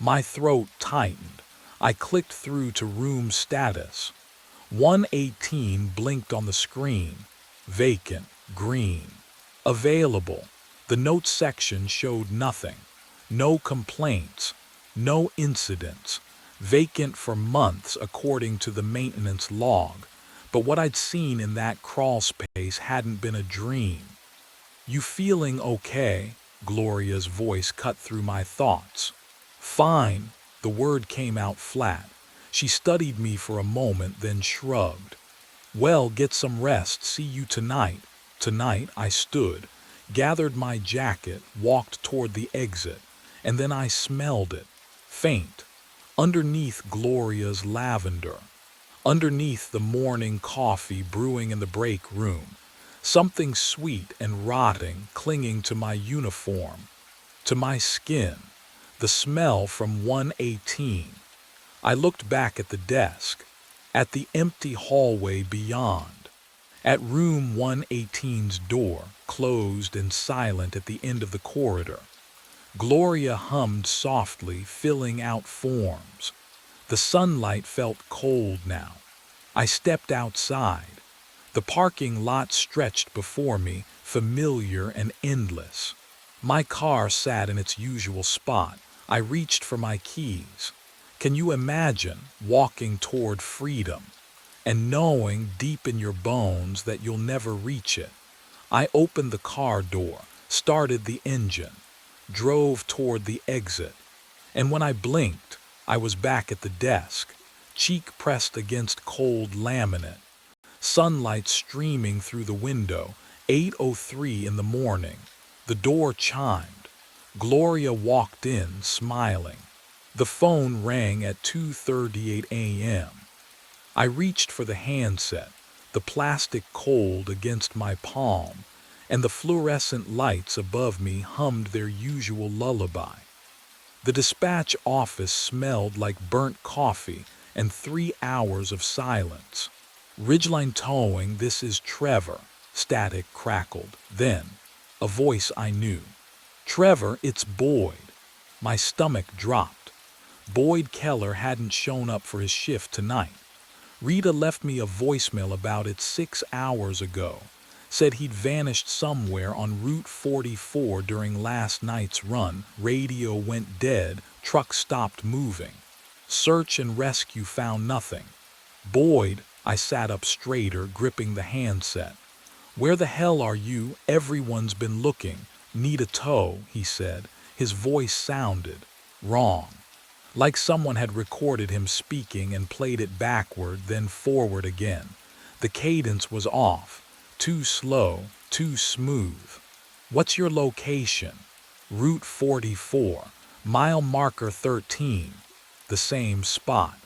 My throat tightened. I clicked through to room status. 118 blinked on the screen. Vacant, green. Available. The notes section showed nothing. No complaints. No incidents. Vacant for months according to the maintenance log. But what I'd seen in that crawl space hadn't been a dream. "You feeling okay?" Gloria's voice cut through my thoughts. "Fine." The word came out flat. She studied me for a moment, then shrugged. "Well, get some rest. See you tonight." Tonight, I stood, gathered my jacket, walked toward the exit, and then I smelled it. Faint. Underneath Gloria's lavender. Underneath the morning coffee brewing in the break room. Something sweet and rotting clinging to my uniform, to my skin. The smell from 118. I looked back at the desk, at the empty hallway beyond, at room 118's door, closed and silent at the end of the corridor. Gloria hummed softly, filling out forms. The sunlight felt cold now. I stepped outside. The parking lot stretched before me, familiar and endless. My car sat in its usual spot. I reached for my keys. Can you imagine walking toward freedom and knowing deep in your bones that you'll never reach it? I opened the car door, started the engine, drove toward the exit, and when I blinked, I was back at the desk, cheek pressed against cold laminate, sunlight streaming through the window. 8:03 in the morning. The door chimed. Gloria walked in, smiling. The phone rang at 2:38 a.m. I reached for the handset, the plastic cold against my palm, and the fluorescent lights above me hummed their usual lullaby. The dispatch office smelled like burnt coffee and 3 hours of silence. Ridgeline Towing, this is Trevor. Static crackled. Then, a voice I knew. Trevor, it's Boyd. My stomach dropped. Boyd Keller hadn't shown up for his shift tonight. Rita left me a voicemail about it 6 hours ago. Said he'd vanished somewhere on Route 44 during last night's run. Radio went dead, truck stopped moving. Search and rescue found nothing. Boyd, I sat up straighter, gripping the handset. Where the hell are you? Everyone's been looking. Need a tow, he said. His voice sounded wrong. Like someone had recorded him speaking and played it backward, then forward again. The cadence was off. Too slow, too smooth. What's your location? Route 44, mile marker 13. The same spot.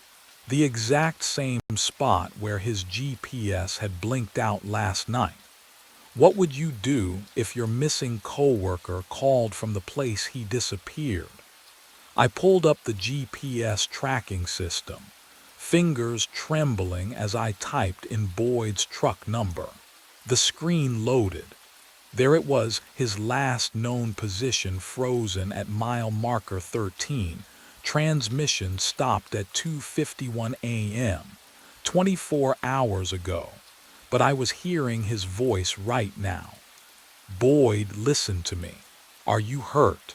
The exact same spot where his GPS had blinked out last night. What would you do if your missing coworker called from the place he disappeared? I pulled up the GPS tracking system, fingers trembling as I typed in Boyd's truck number. The screen loaded. There it was, his last known position frozen at mile marker 13. Transmission stopped at 2:51 a.m., 24 hours ago. But I was hearing his voice right now. Boyd, listen to me. Are you hurt?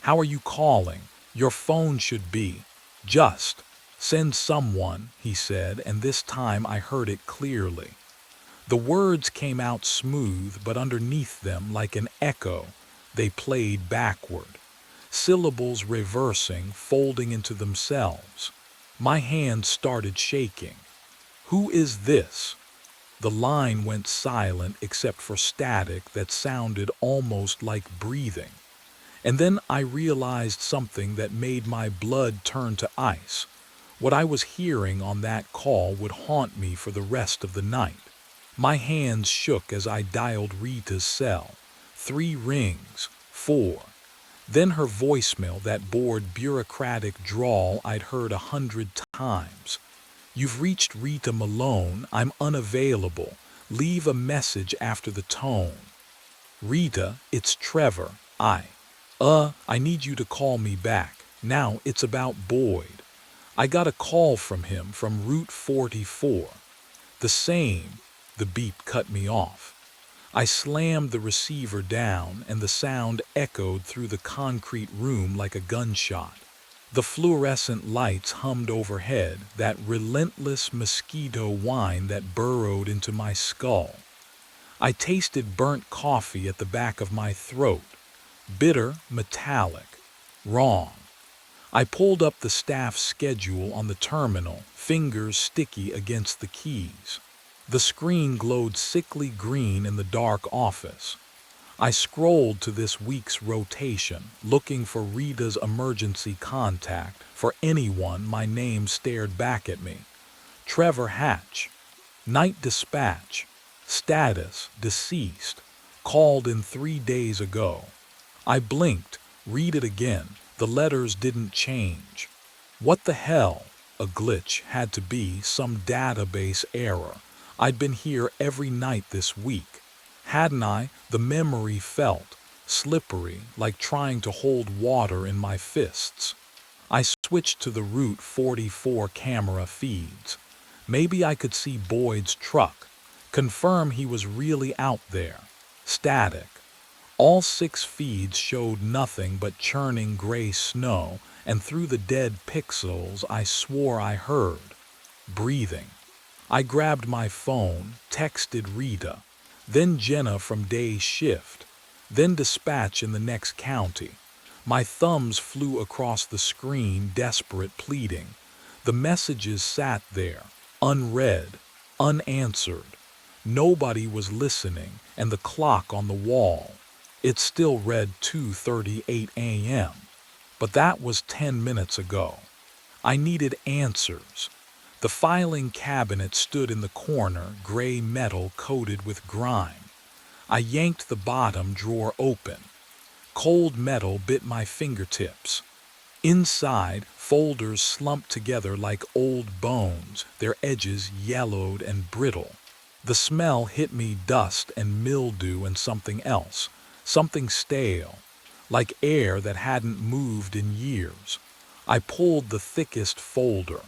How are you calling? Your phone should be. Just send someone, he said, and this time I heard it clearly. The words came out smooth, but underneath them, like an echo, they played backward. Syllables reversing, folding into themselves. My hands started shaking. Who is this? The line went silent except for static that sounded almost like breathing. And then I realized something that made my blood turn to ice. What I was hearing on that call would haunt me for the rest of the night. My hands shook as I dialed Rita's cell. 3 rings, 4. Then her voicemail, that bored bureaucratic drawl I'd heard 100 times. You've reached Rita Malone. I'm unavailable. Leave a message after the tone. Rita, it's Trevor. I need you to call me back. Now it's about Boyd. I got a call from him from Route 44. The same. The beep cut me off. I slammed the receiver down and the sound echoed through the concrete room like a gunshot. The fluorescent lights hummed overhead, that relentless mosquito whine that burrowed into my skull. I tasted burnt coffee at the back of my throat. Bitter, metallic, wrong. I pulled up the staff schedule on the terminal, fingers sticky against the keys. The screen glowed sickly green in the dark office. I scrolled to this week's rotation, looking for Rita's emergency contact. For anyone, my name stared back at me. Trevor Hatch. Night dispatch. Status, deceased. Called in 3 days ago. I blinked, read it again. The letters didn't change. What the hell? A glitch, had to be, some database error. I'd been here every night this week. Hadn't I? The memory felt slippery, like trying to hold water in my fists. I switched to the Route 44 camera feeds. Maybe I could see Boyd's truck. Confirm he was really out there. Static. All 6 feeds showed nothing but churning gray snow, and through the dead pixels I swore I heard breathing. I grabbed my phone, texted Rita, then Jenna from day shift, then dispatch in the next county. My thumbs flew across the screen, desperate pleading. The messages sat there, unread, unanswered. Nobody was listening, and the clock on the wall. It still read 2:38 a.m., but that was 10 minutes ago. I needed answers. The filing cabinet stood in the corner, gray metal coated with grime. I yanked the bottom drawer open. Cold metal bit my fingertips. Inside, folders slumped together like old bones, their edges yellowed and brittle. The smell hit me, dust and mildew and something else. Something stale, like air that hadn't moved in years. I pulled the thickest folder,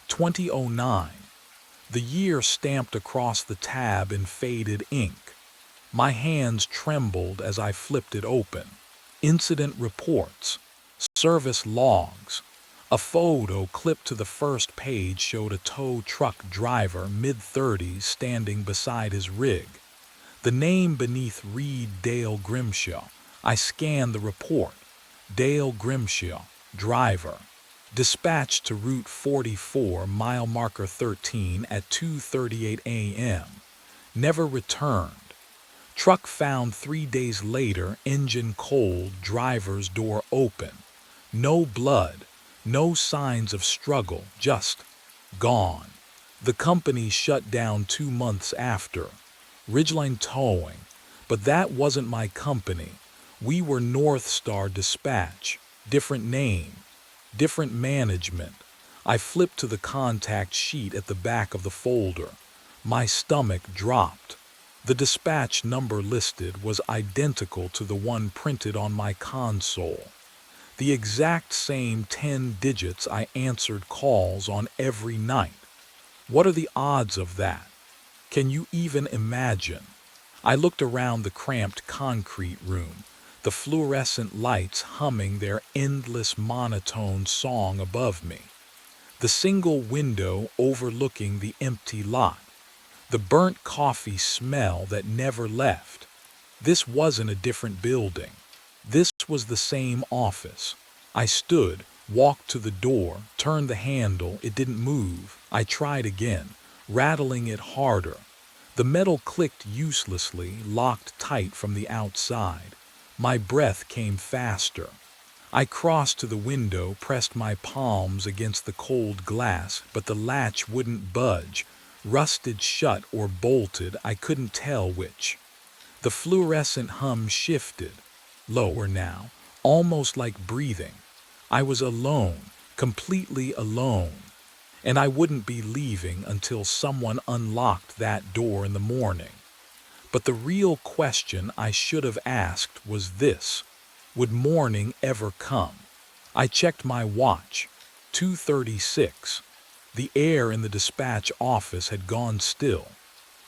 2009. The year stamped across the tab in faded ink. My hands trembled as I flipped it open. Incident reports, service logs. A photo clipped to the first page showed a tow truck driver, mid-30s, standing beside his rig. The name beneath read Dale Grimshaw. I scanned the report. Dale Grimshaw, driver. Dispatched to Route 44, mile marker 13 at 2:38 a.m. Never returned. Truck found 3 days later, engine cold, driver's door open. No blood, no signs of struggle, just gone. The company shut down 2 months after. Ridgeline Towing. But that wasn't my company. We were North Star Dispatch. Different name, different management. I flipped to the contact sheet at the back of the folder. My stomach dropped. The dispatch number listed was identical to the one printed on my console. The exact same 10 digits I answered calls on every night. What are the odds of that? Can you even imagine? I looked around the cramped concrete room, the fluorescent lights humming their endless monotone song above me, the single window overlooking the empty lot, the burnt coffee smell that never left. This wasn't a different building. This was the same office. I stood, walked to the door, turned the handle. It didn't move. I tried again, rattling it harder. The metal clicked uselessly, locked tight from the outside. My breath came faster. I crossed to the window, pressed my palms against the cold glass, but the latch wouldn't budge. Rusted shut or bolted, I couldn't tell which. The fluorescent hum shifted, lower now, almost like breathing. I was alone, completely alone. And I wouldn't be leaving until someone unlocked that door in the morning. But the real question I should have asked was this: would morning ever come? I checked my watch. 2:36. The air in the dispatch office had gone still,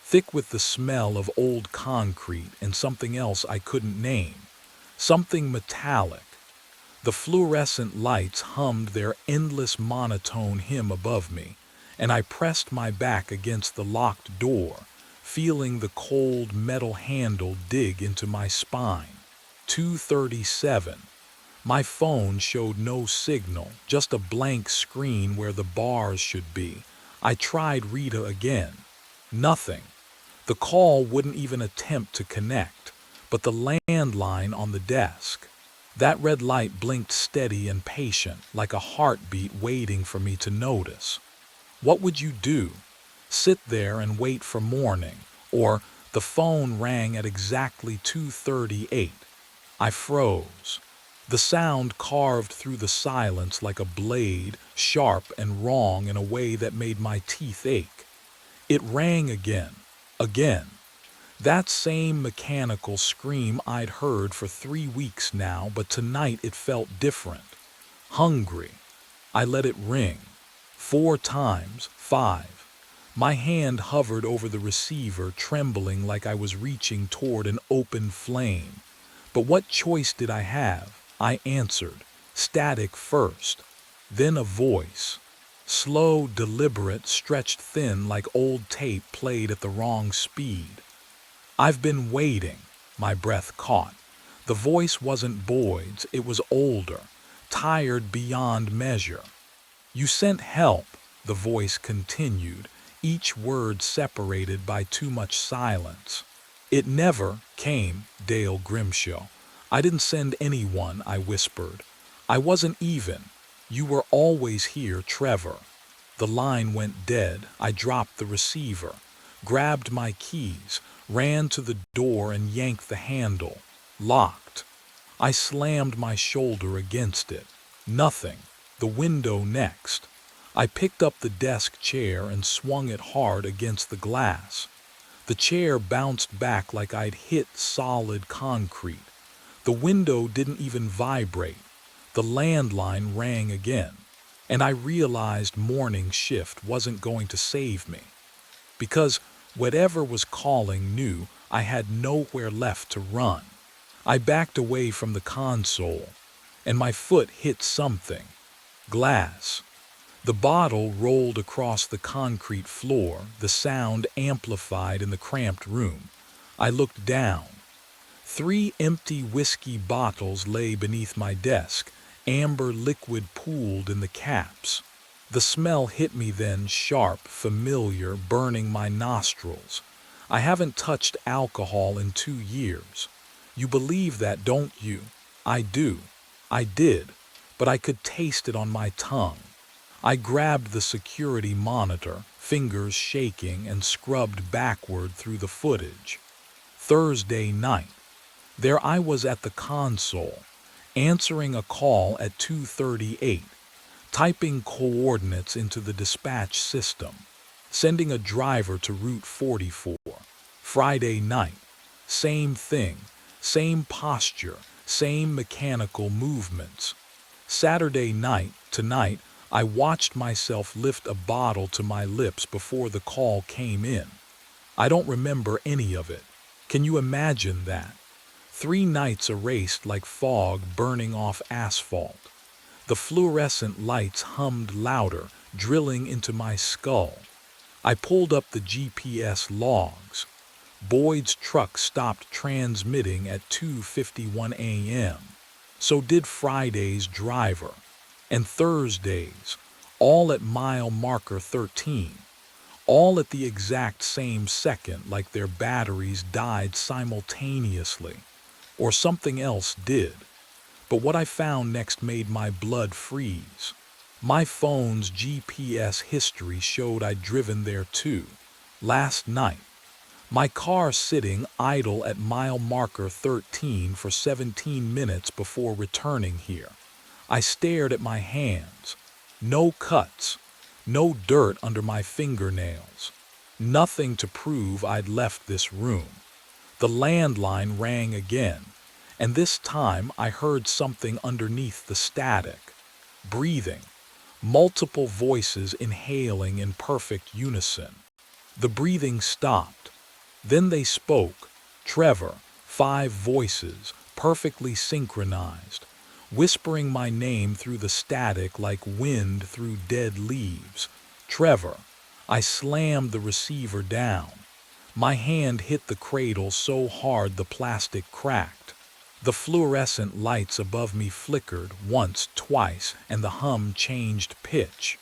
thick with the smell of old concrete and something else I couldn't name, something metallic. The fluorescent lights hummed their endless monotone hymn above me, and I pressed my back against the locked door, feeling the cold metal handle dig into my spine. 2:37. My phone showed no signal, just a blank screen where the bars should be. I tried Rita again. Nothing. The call wouldn't even attempt to connect, but the landline on the desk. That red light blinked steady and patient, like a heartbeat waiting for me to notice. What would you do? Sit there and wait for morning, or the phone rang at exactly 2:38. I froze. The sound carved through the silence like a blade, sharp and wrong in a way that made my teeth ache. It rang again, again. That same mechanical scream I'd heard for 3 weeks now, but tonight it felt different. Hungry. I let it ring. 4 times, 5. My hand hovered over the receiver, trembling like I was reaching toward an open flame. But what choice did I have? I answered, static first, then a voice. Slow, deliberate, stretched thin like old tape played at the wrong speed. I've been waiting, my breath caught. The voice wasn't Boyd's, it was older, tired beyond measure. You sent help, the voice continued, each word separated by too much silence. It never came, Dale Grimshaw. I didn't send anyone, I whispered. I wasn't even. You were always here, Trevor. The line went dead. I dropped the receiver, grabbed my keys, ran to the door and yanked the handle. Locked. I slammed my shoulder against it. Nothing. The window next. I picked up the desk chair and swung it hard against the glass. The chair bounced back like I'd hit solid concrete. The window didn't even vibrate. The landline rang again, and I realized morning shift wasn't going to save me. Because whatever was calling knew I had nowhere left to run. I backed away from the console, and my foot hit something. Glass. The bottle rolled across the concrete floor, the sound amplified in the cramped room. I looked down. 3 empty whiskey bottles lay beneath my desk, amber liquid pooled in the caps. The smell hit me then, sharp, familiar, burning my nostrils. I haven't touched alcohol in 2 years. You believe that, don't you? I do. I did, but I could taste it on my tongue. I grabbed the security monitor, fingers shaking, and scrubbed backward through the footage. Thursday night. There I was at the console, answering a call at 2:38, typing coordinates into the dispatch system, sending a driver to Route 44. Friday night. Same thing, same posture, same mechanical movements. Saturday night, tonight, I watched myself lift a bottle to my lips before the call came in. I don't remember any of it. Can you imagine that? 3 nights erased like fog burning off asphalt. The fluorescent lights hummed louder, drilling into my skull. I pulled up the GPS logs. Boyd's truck stopped transmitting at 2:51 a.m. So did Friday's driver. And Thursday's, all at mile marker 13. All at the exact same second, like their batteries died simultaneously. Or something else did. But what I found next made my blood freeze. My phone's GPS history showed I'd driven there too. Last night. My car sitting idle at mile marker 13 for 17 minutes before returning here. I stared at my hands. No cuts. No dirt under my fingernails. Nothing to prove I'd left this room. The landline rang again, and this time I heard something underneath the static. Breathing. Multiple voices inhaling in perfect unison. The breathing stopped. Then they spoke. Trevor, 5 voices, perfectly synchronized, whispering my name through the static like wind through dead leaves. Trevor. I slammed the receiver down. My hand hit the cradle so hard the plastic cracked. The fluorescent lights above me flickered once, twice, and the hum changed pitch.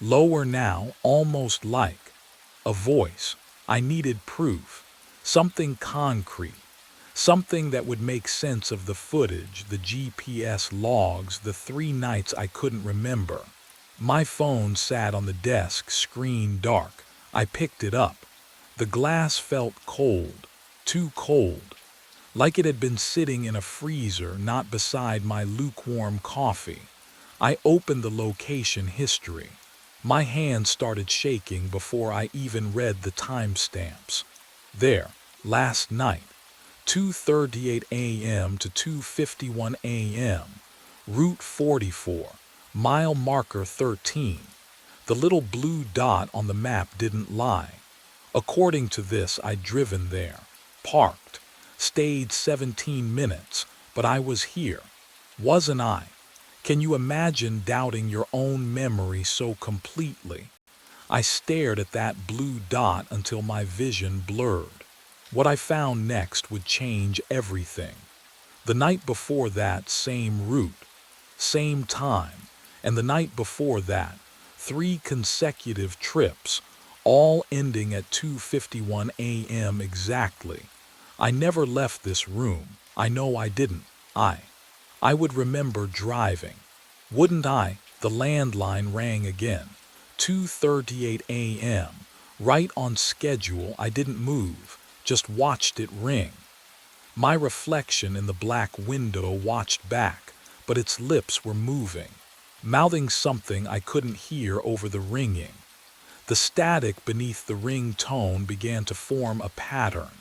Lower now, almost like a voice. I needed proof, something concrete, something that would make sense of the footage, the GPS logs, the 3 nights I couldn't remember. My phone sat on the desk, screen dark. I picked it up. The glass felt cold, too cold, like it had been sitting in a freezer, not beside my lukewarm coffee. I opened the location history. My hands started shaking before I even read the timestamps. There, last night, 2:38 a.m. to 2:51 a.m., Route 44, mile marker 13. The little blue dot on the map didn't lie. According to this, I'd driven there, parked, stayed 17 minutes, but I was here, wasn't I? Can you imagine doubting your own memory so completely? I stared at that blue dot until my vision blurred. What I found next would change everything. The night before that, same route, same time, and the night before that, 3 consecutive trips, all ending at 2:51 a.m. exactly. I never left this room. I know I didn't. I would remember driving. Wouldn't I? The landline rang again. 2:38 a.m. Right on schedule. I didn't move, just watched it ring. My reflection in the black window watched back, but its lips were moving, mouthing something I couldn't hear over the ringing. The static beneath the ring tone began to form a pattern,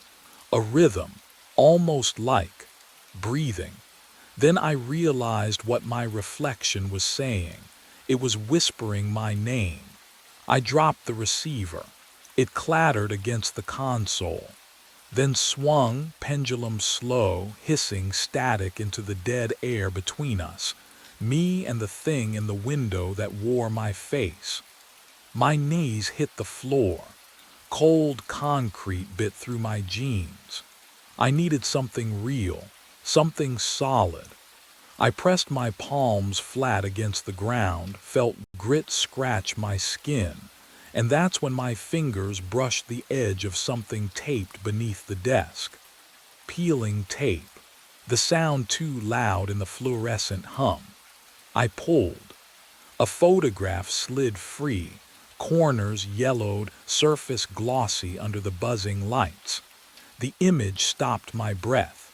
a rhythm, almost like breathing. Then I realized what my reflection was saying. It was whispering my name. I dropped the receiver. It clattered against the console, then swung, pendulum slow, hissing static into the dead air between us, me and the thing in the window that wore my face. My knees hit the floor. Cold concrete bit through my jeans. I needed something real, something solid. I pressed my palms flat against the ground, felt grit scratch my skin, And that's when my fingers brushed the edge of something taped beneath the desk. Peeling tape. The sound too loud in the fluorescent hum. I pulled. A photograph slid free, corners yellowed, surface glossy under the buzzing lights. The image stopped my breath.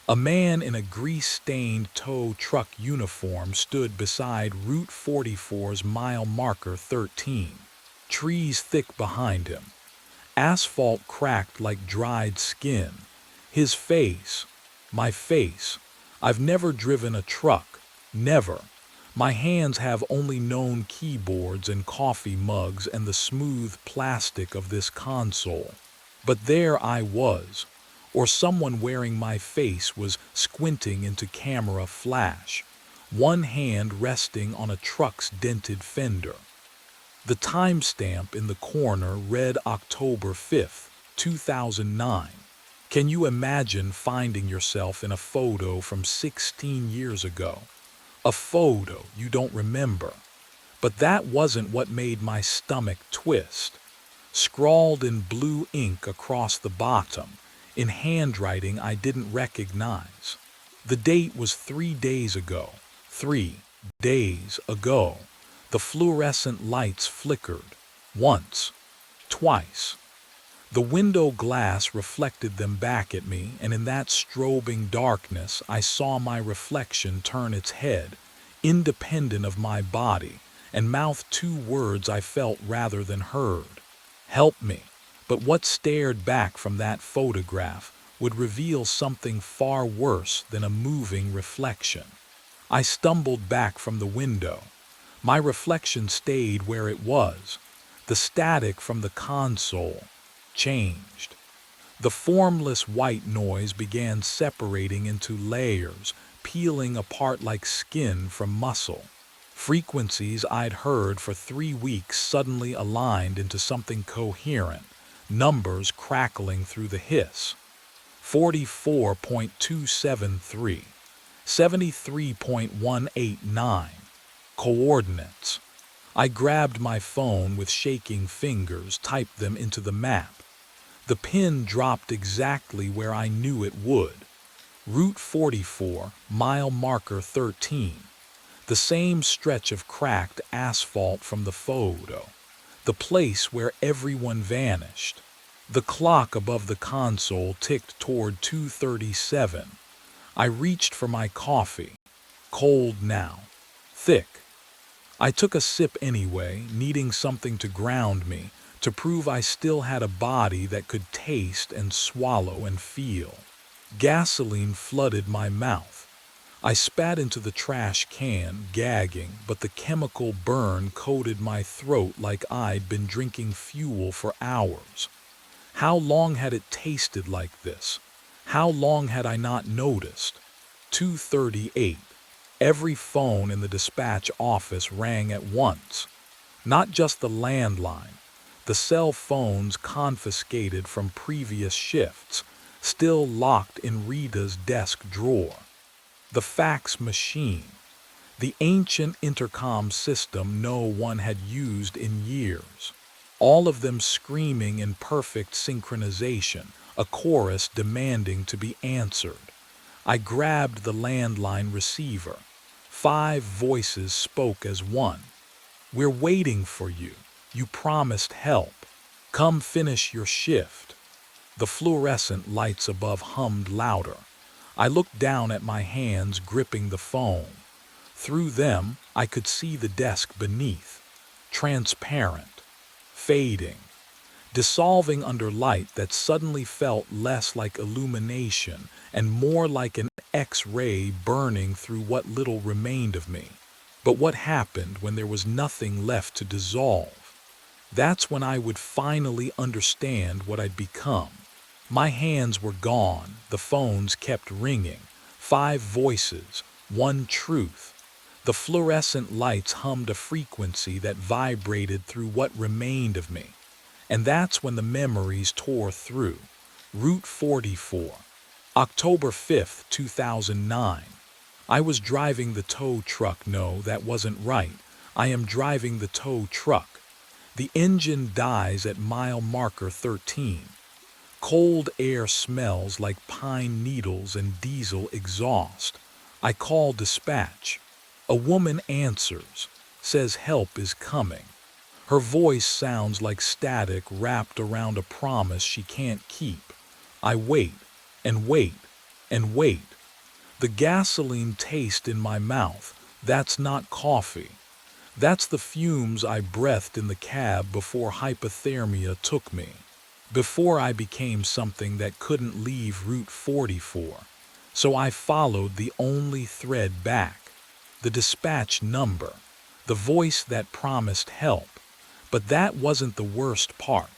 A man in a grease-stained tow truck uniform stood beside Route 44's mile marker 13. Trees thick behind him. Asphalt cracked like dried skin. His face, my face. I've never driven a truck, never. My hands have only known keyboards and coffee mugs and the smooth plastic of this console. But there I was, or someone wearing my face was squinting into camera flash, one hand resting on a truck's dented fender. The timestamp in the corner read October 5th, 2009. Can you imagine finding yourself in a photo from 16 years ago? A photo you don't remember. But that wasn't what made my stomach twist. Scrawled in blue ink across the bottom, in handwriting I didn't recognize. The date was 3 days ago. 3 days ago. The fluorescent lights flickered. Once. Twice. The window glass reflected them back at me, and in that strobing darkness I saw my reflection turn its head, independent of my body, and mouth 2 words I felt rather than heard. Help me. But what stared back from that photograph would reveal something far worse than a moving reflection. I stumbled back from the window. My reflection stayed where it was. The static from the console changed. The formless white noise began separating into layers, peeling apart like skin from muscle. Frequencies I'd heard for 3 weeks suddenly aligned into something coherent, numbers crackling through the hiss. 44.273, 73.189. Coordinates. I grabbed my phone with shaking fingers, typed them into the map. The pin dropped exactly where I knew it would. Route 44, mile marker 13. The same stretch of cracked asphalt from the photo. The place where everyone vanished. The clock above the console ticked toward 2:37. I reached for my coffee. Cold now. Thick. I took a sip anyway, needing something to ground me, to prove I still had a body that could taste and swallow and feel. Gasoline flooded my mouth. I spat into the trash can, gagging, but the chemical burn coated my throat like I'd been drinking fuel for hours. How long had it tasted like this? How long had I not noticed? 2:38. Every phone in the dispatch office rang at once. Not just the landline, the cell phones confiscated from previous shifts, still locked in Rita's desk drawer. The fax machine, the ancient intercom system no one had used in years. All of them screaming in perfect synchronization, a chorus demanding to be answered. I grabbed the landline receiver. 5 voices spoke as one. We're waiting for you. You promised help. Come finish your shift. The fluorescent lights above hummed louder. I looked down at my hands gripping the phone. Through them, I could see the desk beneath. Transparent. Fading. Dissolving under light that suddenly felt less like illumination and more like an X-ray burning through what little remained of me. But what happened when there was nothing left to dissolve? That's when I would finally understand what I'd become. My hands were gone, the phones kept ringing. 5 voices, 1 truth. The fluorescent lights hummed a frequency that vibrated through what remained of me. And that's when the memories tore through. Route 44. October 5th, 2009. I was driving the tow truck. No, that wasn't right. I am driving the tow truck. The engine dies at mile marker 13. Cold air smells like pine needles and diesel exhaust. I call dispatch. A woman answers, says help is coming. Her voice sounds like static wrapped around a promise she can't keep. I wait and wait and wait. The gasoline taste in my mouth, that's not coffee. That's the fumes I breathed in the cab before hypothermia took me. Before I became something that couldn't leave Route 44. So I followed the only thread back. The dispatch number. The voice that promised help. But that wasn't the worst part.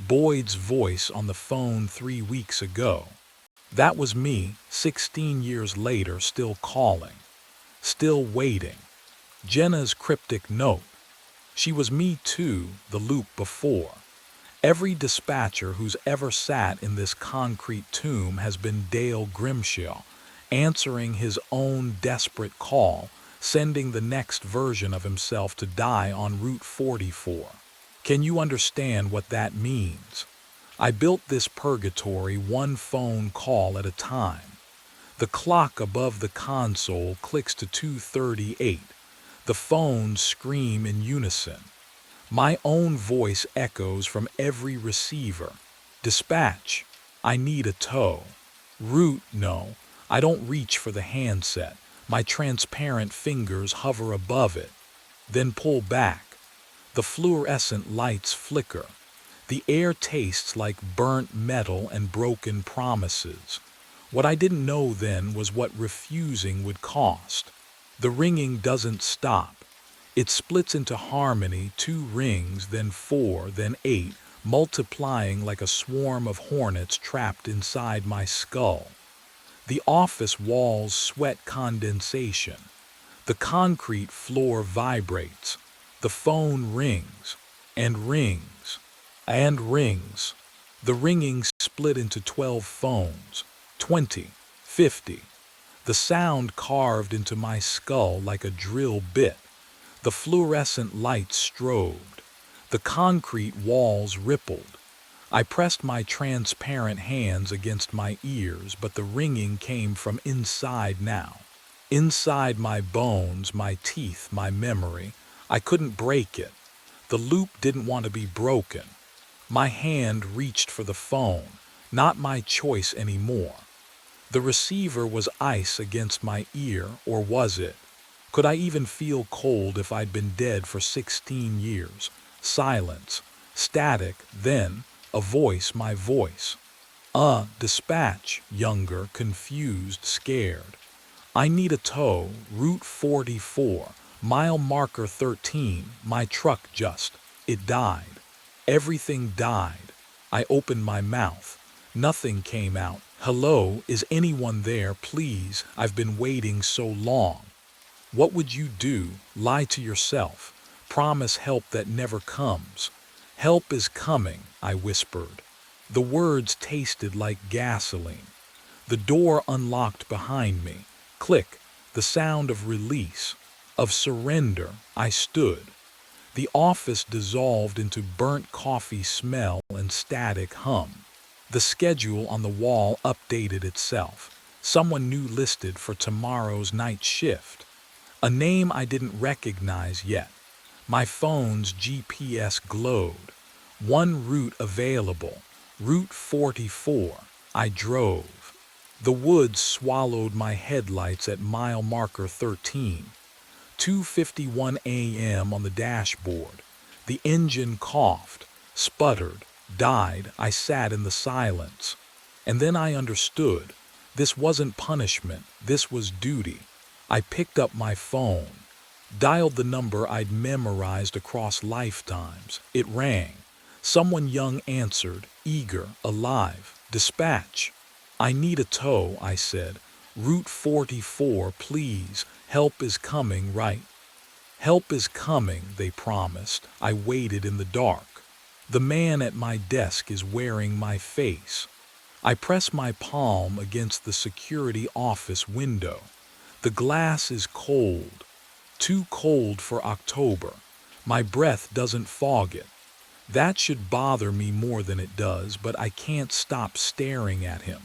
Boyd's voice on the phone 3 weeks ago. That was me, 16 years later, still calling. Still waiting. Jenna's cryptic note. She was me too, the loop before. Every dispatcher who's ever sat in this concrete tomb has been Dale Grimshaw, answering his own desperate call, sending the next version of himself to die on Route 44. Can you understand what that means? I built this purgatory one phone call at a time. The clock above the console clicks to 2:38. The phones scream in unison. My own voice echoes from every receiver. Dispatch, I need a tow. Route, no, I don't reach for the handset. My transparent fingers hover above it. Then pull back. The fluorescent lights flicker. The air tastes like burnt metal and broken promises. What I didn't know then was what refusing would cost. The ringing doesn't stop. It splits into harmony, 2 rings, then 4, then 8, multiplying like a swarm of hornets trapped inside my skull. The office walls sweat condensation. The concrete floor vibrates. The phone rings, and rings, and rings. The ringing split into 12 phones, 20, 50. The sound carved into my skull like a drill bit. The fluorescent lights strobed. The concrete walls rippled. I pressed my transparent hands against my ears, but the ringing came from inside now. Inside my bones, my teeth, my memory. I couldn't break it. The loop didn't want to be broken. My hand reached for the phone, not my choice anymore. The receiver was ice against my ear, or was it? Could I even feel cold if I'd been dead for 16 years? Silence, static, then a voice, my voice. Dispatch, younger, confused, scared. I need a tow, Route 44, mile marker 13, my truck it died. Everything died. I opened my mouth. Nothing came out. Hello, is anyone there, please? I've been waiting so long. What would you do? Lie to yourself. Promise help that never comes. Help is coming, I whispered. The words tasted like gasoline. The door unlocked behind me. Click, the sound of release, of surrender. I stood. The office dissolved into burnt coffee smell and static hum. The schedule on the wall updated itself. Someone new listed for tomorrow's night shift. A name I didn't recognize yet. My phone's GPS glowed. One route available, Route 44. I drove. The woods swallowed my headlights at mile marker 13. 2:51 a.m. on the dashboard. The engine coughed, sputtered, died. I sat in the silence. And then I understood. This wasn't punishment. This was duty. I picked up my phone, dialed the number I'd memorized across lifetimes. It rang. Someone young answered, eager, alive. Dispatch. I need a tow, I said. Route 44, please. Help is coming, right? Help is coming, they promised. I waited in the dark. The man at my desk is wearing my face. I press my palm against the security office window. The glass is cold. Too cold for October. My breath doesn't fog it. That should bother me more than it does, but I can't stop staring at him.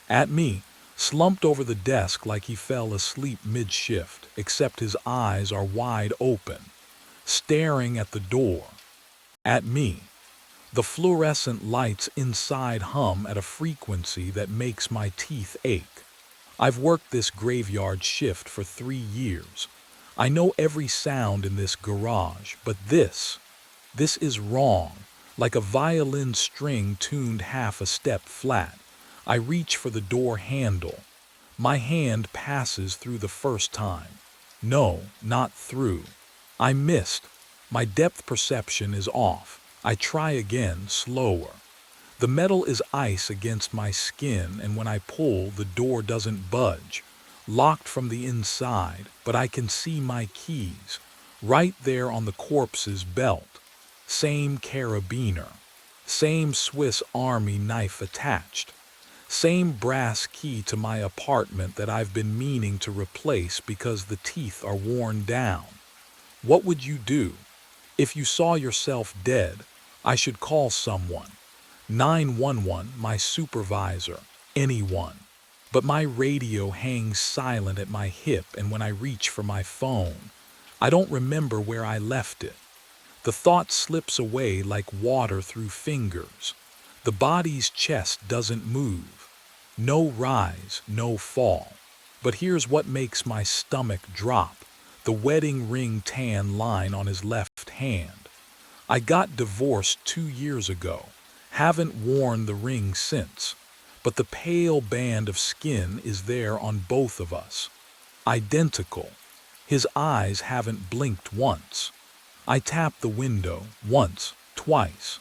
At me, slumped over the desk like he fell asleep mid-shift, except his eyes are wide open, staring at the door. At me. The fluorescent lights inside hum at a frequency that makes my teeth ache. I've worked this graveyard shift for 3 years. I know every sound in this garage, but this is wrong, like a violin string tuned half a step flat. I reach for the door handle. My hand passes through the first time. No, not through. I missed. My depth perception is off. I try again, slower. The metal is ice against my skin, and when I pull, the door doesn't budge. Locked from the inside, but I can see my keys, right there on the corpse's belt. Same carabiner. Same Swiss Army knife attached. Same brass key to my apartment that I've been meaning to replace because the teeth are worn down. What would you do? If you saw yourself dead, I should call someone. 911, my supervisor, anyone. But my radio hangs silent at my hip, and when I reach for my phone, I don't remember where I left it. The thought slips away like water through fingers. The body's chest doesn't move. No rise, no fall. But here's what makes my stomach drop: the wedding ring tan line on his left hand. I got divorced 2 years ago. Haven't worn the ring since. But the pale band of skin is there on both of us. Identical. His eyes haven't blinked once. I tap the window once, twice.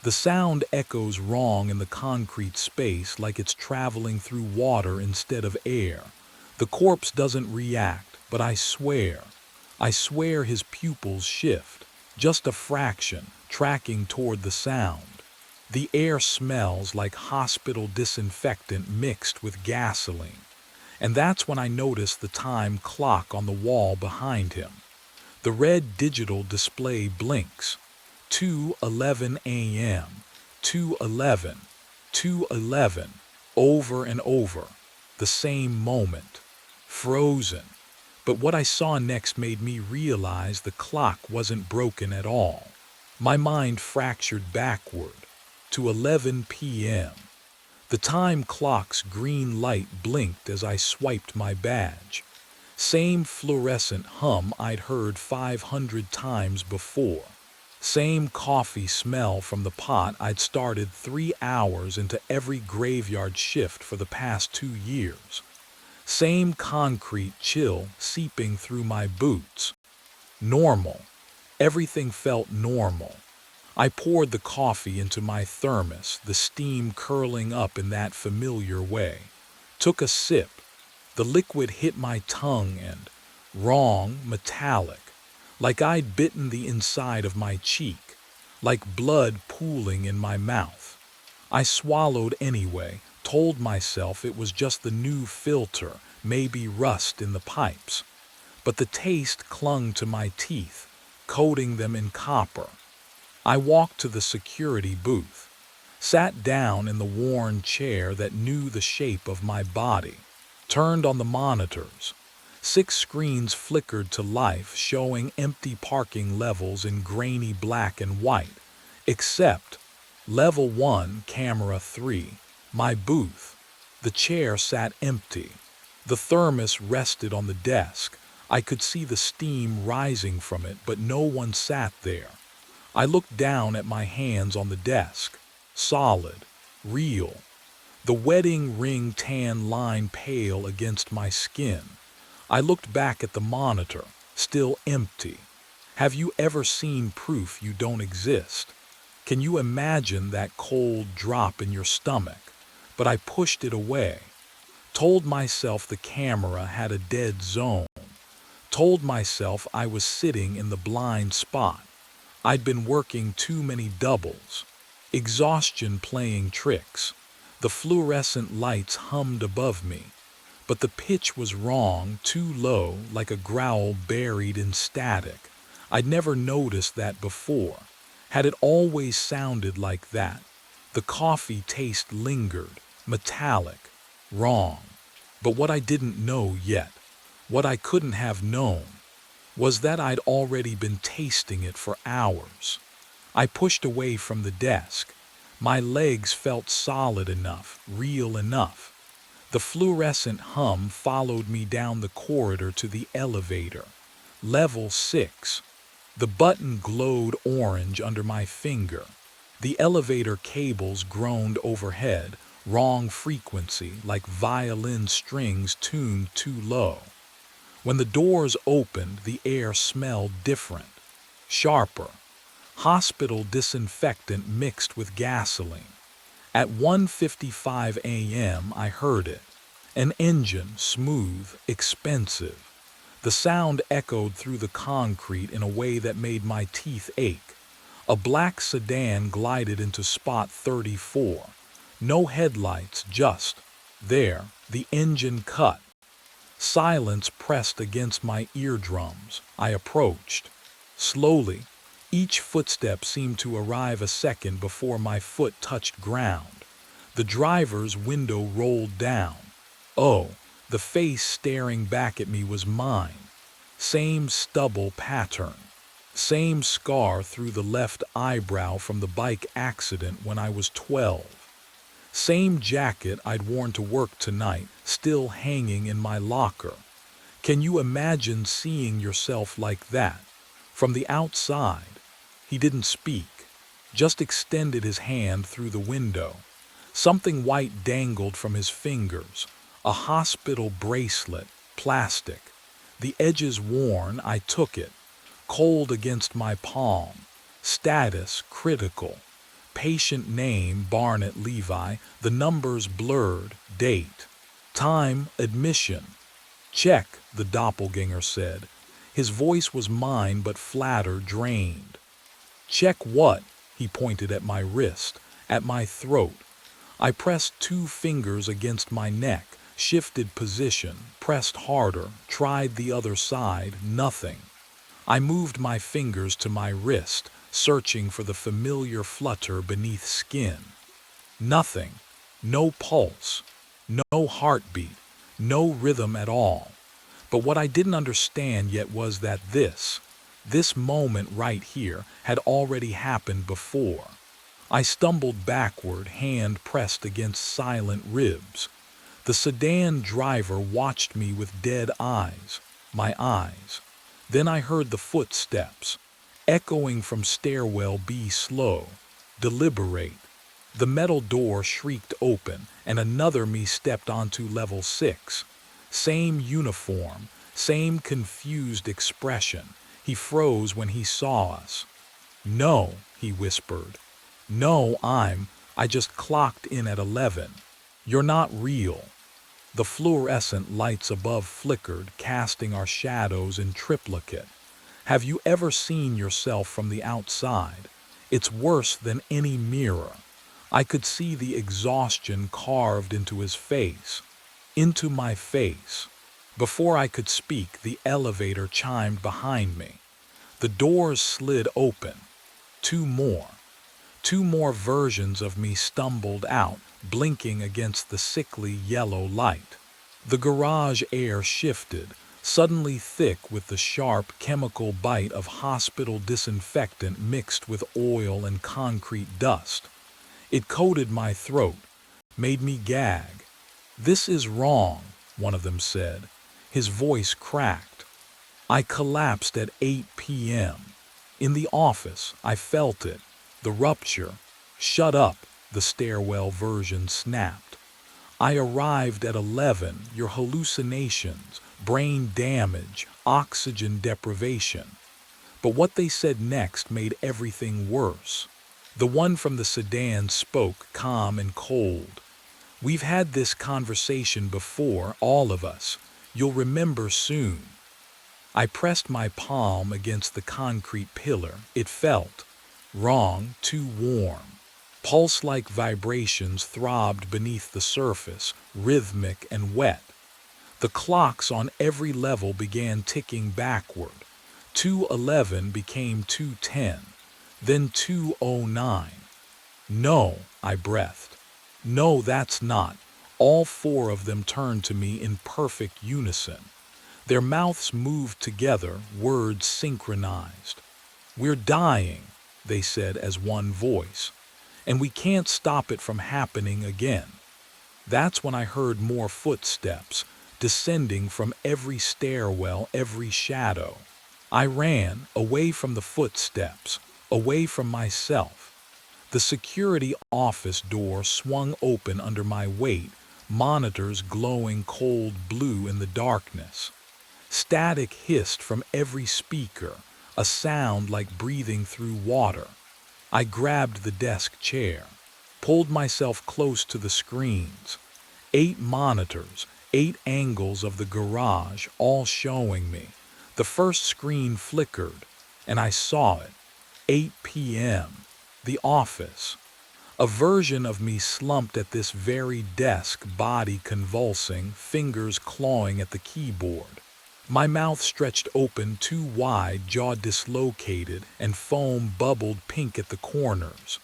The sound echoes wrong in the concrete space, like it's traveling through water instead of air. The corpse doesn't react, but I swear his pupils shift, just a fraction, tracking toward the sound. The air smells like hospital disinfectant mixed with gasoline. And that's when I notice the time clock on the wall behind him. The red digital display blinks. 2:11 a.m., 2:11, 2:11, over and over. The same moment. Frozen. But what I saw next made me realize the clock wasn't broken at all. My mind fractured backward to 11 p.m. The time clock's green light blinked as I swiped my badge. Same fluorescent hum I'd heard 500 times before. Same coffee smell from the pot I'd started 3 hours into every graveyard shift for the past 2 years. Same concrete chill seeping through my boots. Normal. Everything felt normal. I poured the coffee into my thermos, the steam curling up in that familiar way. Took a sip. The liquid hit my tongue and, wrong, metallic, like I'd bitten the inside of my cheek, like blood pooling in my mouth. I swallowed anyway, told myself it was just the new filter, maybe rust in the pipes. But the taste clung to my teeth, coating them in copper. I walked to the security booth, sat down in the worn chair that knew the shape of my body, turned on the monitors. 6 screens flickered to life, showing empty parking levels in grainy black and white, except Level 1, Camera 3, my booth. The chair sat empty. The thermos rested on the desk. I could see the steam rising from it, but no one sat there. I looked down at my hands on the desk. Solid. Real. The wedding ring tan line pale against my skin. I looked back at the monitor, still empty. Have you ever seen proof you don't exist? Can you imagine that cold drop in your stomach? But I pushed it away. Told myself the camera had a dead zone. Told myself I was sitting in the blind spot. I'd been working too many doubles. Exhaustion playing tricks. The fluorescent lights hummed above me. But the pitch was wrong, too low, like a growl buried in static. I'd never noticed that before. Had it always sounded like that? The coffee taste lingered, metallic, wrong. But what I didn't know yet, what I couldn't have known, was that I'd already been tasting it for hours. I pushed away from the desk. My legs felt solid enough, real enough. The fluorescent hum followed me down the corridor to the elevator. Level 6. The button glowed orange under my finger. The elevator cables groaned overhead, wrong frequency, like violin strings tuned too low. When the doors opened, the air smelled different, sharper. Hospital disinfectant mixed with gasoline. At 1:55 a.m. I heard it. An engine, smooth, expensive. The sound echoed through the concrete in a way that made my teeth ache. A black sedan glided into spot 34. No headlights, just there, the engine cut. Silence pressed against my eardrums. I approached. Slowly, each footstep seemed to arrive a second before my foot touched ground. The driver's window rolled down. Oh, the face staring back at me was mine. Same stubble pattern. Same scar through the left eyebrow from the bike accident when I was 12. Same jacket I'd worn to work tonight, still hanging in my locker. Can you imagine seeing yourself like that? From the outside. He didn't speak, just extended his hand through the window. Something white dangled from his fingers, a hospital bracelet, plastic. The edges worn, I took it. Cold against my palm. Status critical. Patient name Barnett Levi, the numbers blurred, date. Time, admission. Check, the doppelganger said. His voice was mine but flatter, drained. Check what? He pointed at my wrist, at my throat. I pressed 2 fingers against my neck, shifted position, pressed harder, tried the other side, nothing. I moved my fingers to my wrist, searching for the familiar flutter beneath skin. Nothing. No pulse. No heartbeat. No rhythm at all. But what I didn't understand yet was that this moment right here, had already happened before. I stumbled backward, hand pressed against silent ribs. The sedan driver watched me with dead eyes, my eyes. Then I heard the footsteps, echoing from stairwell B, slow, deliberate. The metal door shrieked open, and another me stepped onto level 6. Same uniform, same confused expression. He froze when he saw us. No, he whispered. No, I just clocked in at 11. You're not real. The fluorescent lights above flickered, casting our shadows in triplicate. Have you ever seen yourself from the outside? It's worse than any mirror. I could see the exhaustion carved into his face, into my face. Before I could speak, the elevator chimed behind me. The doors slid open. 2 more. 2 more versions of me stumbled out, blinking against the sickly yellow light. The garage air shifted, suddenly thick with the sharp chemical bite of hospital disinfectant mixed with oil and concrete dust. It coated my throat, made me gag. "This is wrong," one of them said. His voice cracked. I collapsed at 8 p.m. In the office, I felt it. The rupture. "Shut up," the stairwell version snapped. I arrived at 11, your hallucinations, brain damage, oxygen deprivation. But what they said next made everything worse. The one from the sedan spoke, calm and cold. "We've had this conversation before, all of us. You'll remember soon." I pressed my palm against the concrete pillar. It felt wrong, too warm. Pulse-like vibrations throbbed beneath the surface, rhythmic and wet. The clocks on every level began ticking backward. 211 became 210, then 209. No, I breathed. No, that's not. All four of them turned to me in perfect unison. Their mouths moved together, words synchronized. "We're dying," they said as one voice, "and we can't stop it from happening again." That's when I heard more footsteps, descending from every stairwell, every shadow. I ran, away from the footsteps, away from myself. The security office door swung open under my weight, monitors glowing cold blue in the darkness. Static hissed from every speaker, a sound like breathing through water. I grabbed the desk chair, pulled myself close to the screens. 8 monitors, 8 angles of the garage, all showing me. The first screen flickered, and I saw it. 8 p.m. The office. A version of me slumped at this very desk, body convulsing, fingers clawing at the keyboard. My mouth stretched open too wide, jaw dislocated, and foam bubbled pink at the corners.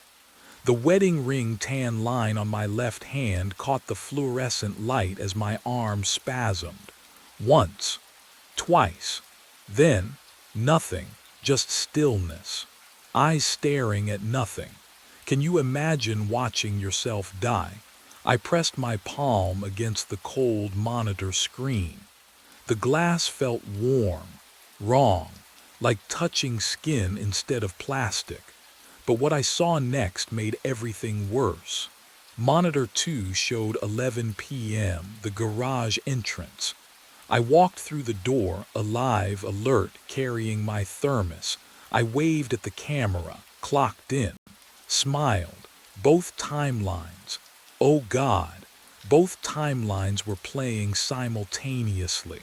The wedding ring tan line on my left hand caught the fluorescent light as my arm spasmed. Once, twice, then nothing, just stillness. Eyes staring at nothing. Can you imagine watching yourself die? I pressed my palm against the cold monitor screen. The glass felt warm, wrong, like touching skin instead of plastic. But what I saw next made everything worse. Monitor 2 showed 11 p.m., the garage entrance. I walked through the door, alive, alert, carrying my thermos. I waved at the camera, clocked in, smiled. Both timelines. Oh God, both timelines were playing simultaneously.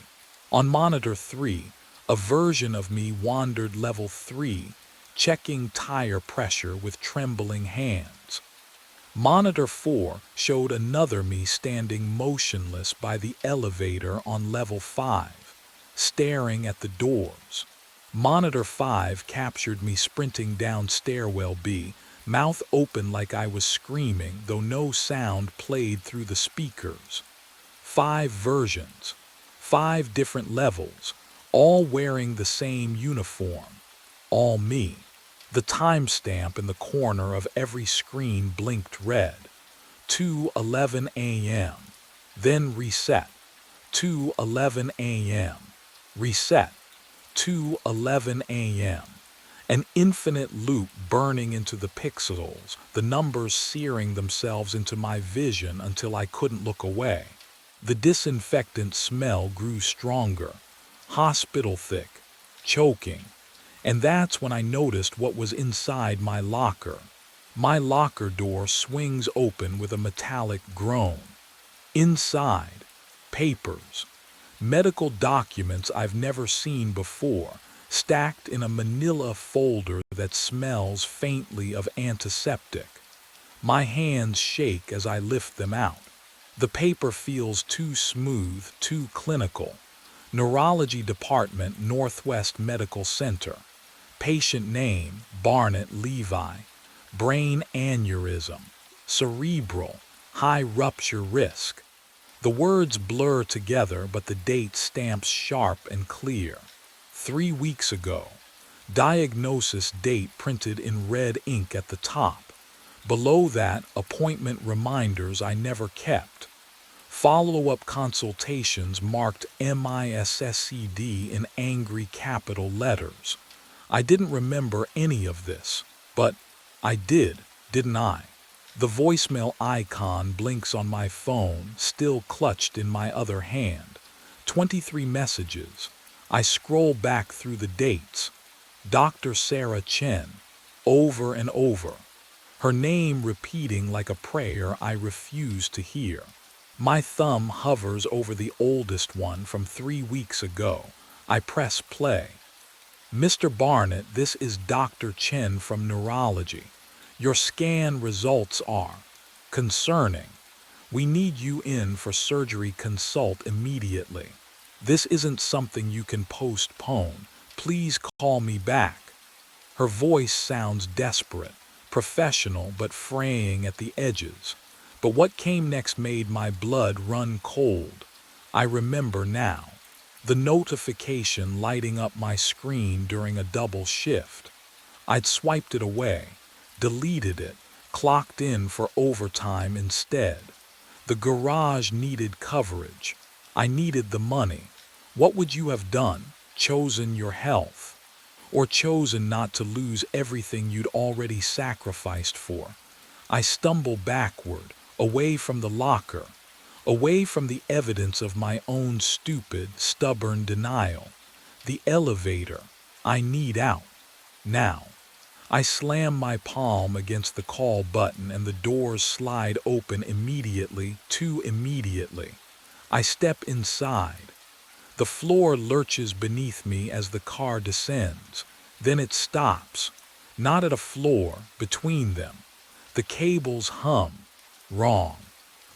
On monitor 3, a version of me wandered level 3, checking tire pressure with trembling hands. Monitor 4 showed another me standing motionless by the elevator on level 5, staring at the doors. Monitor 5 captured me sprinting down stairwell B, mouth open like I was screaming, though no sound played through the speakers. 5 versions, 5 different levels, all wearing the same uniform. All me. The timestamp in the corner of every screen blinked red. 2:11 a.m. Then reset. 2:11 a.m. Reset. 2:11 a.m. An infinite loop burning into the pixels, the numbers searing themselves into my vision until I couldn't look away. The disinfectant smell grew stronger, hospital thick, choking. And that's when I noticed what was inside my locker. My locker door swings open with a metallic groan. Inside, papers, medical documents I've never seen before, stacked in a manila folder that smells faintly of antiseptic. My hands shake as I lift them out. The paper feels too smooth, too clinical. Neurology Department, Northwest Medical Center. Patient name, Barnett Levi. Brain aneurysm. Cerebral. High rupture risk. The words blur together, but the date stamps sharp and clear. 3 weeks ago. Diagnosis date printed in red ink at the top. Below that, appointment reminders I never kept. Follow-up consultations marked MISSCD in angry capital letters. I didn't remember any of this, but I did, didn't I? The voicemail icon blinks on my phone, still clutched in my other hand. 23 messages. I scroll back through the dates. Dr. Sarah Chen, over and over. Her name repeating like a prayer I refuse to hear. My thumb hovers over the oldest one from 3 weeks ago. I press play. Mr. Barnett, this is Dr. Chen from Neurology. Your scan results are concerning. We need you in for surgery. Consult immediately. This isn't something you can postpone. Please call me back. Her voice sounds desperate, professional but fraying at the edges. But what came next made my blood run cold. I remember now. The notification lighting up my screen during a double shift. I'd swiped it away, deleted it, clocked in for overtime instead. The garage needed coverage. I needed the money. What would you have done? Chosen your health? Or chosen not to lose everything you'd already sacrificed for? I stumble backward, away from the locker, away from the evidence of my own stupid, stubborn denial. The elevator. I need out. Now. I slam my palm against the call button and the doors slide open immediately, too immediately. I step inside. The floor lurches beneath me as the car descends. Then it stops. Not at a floor, between them. The cables hum. Wrong.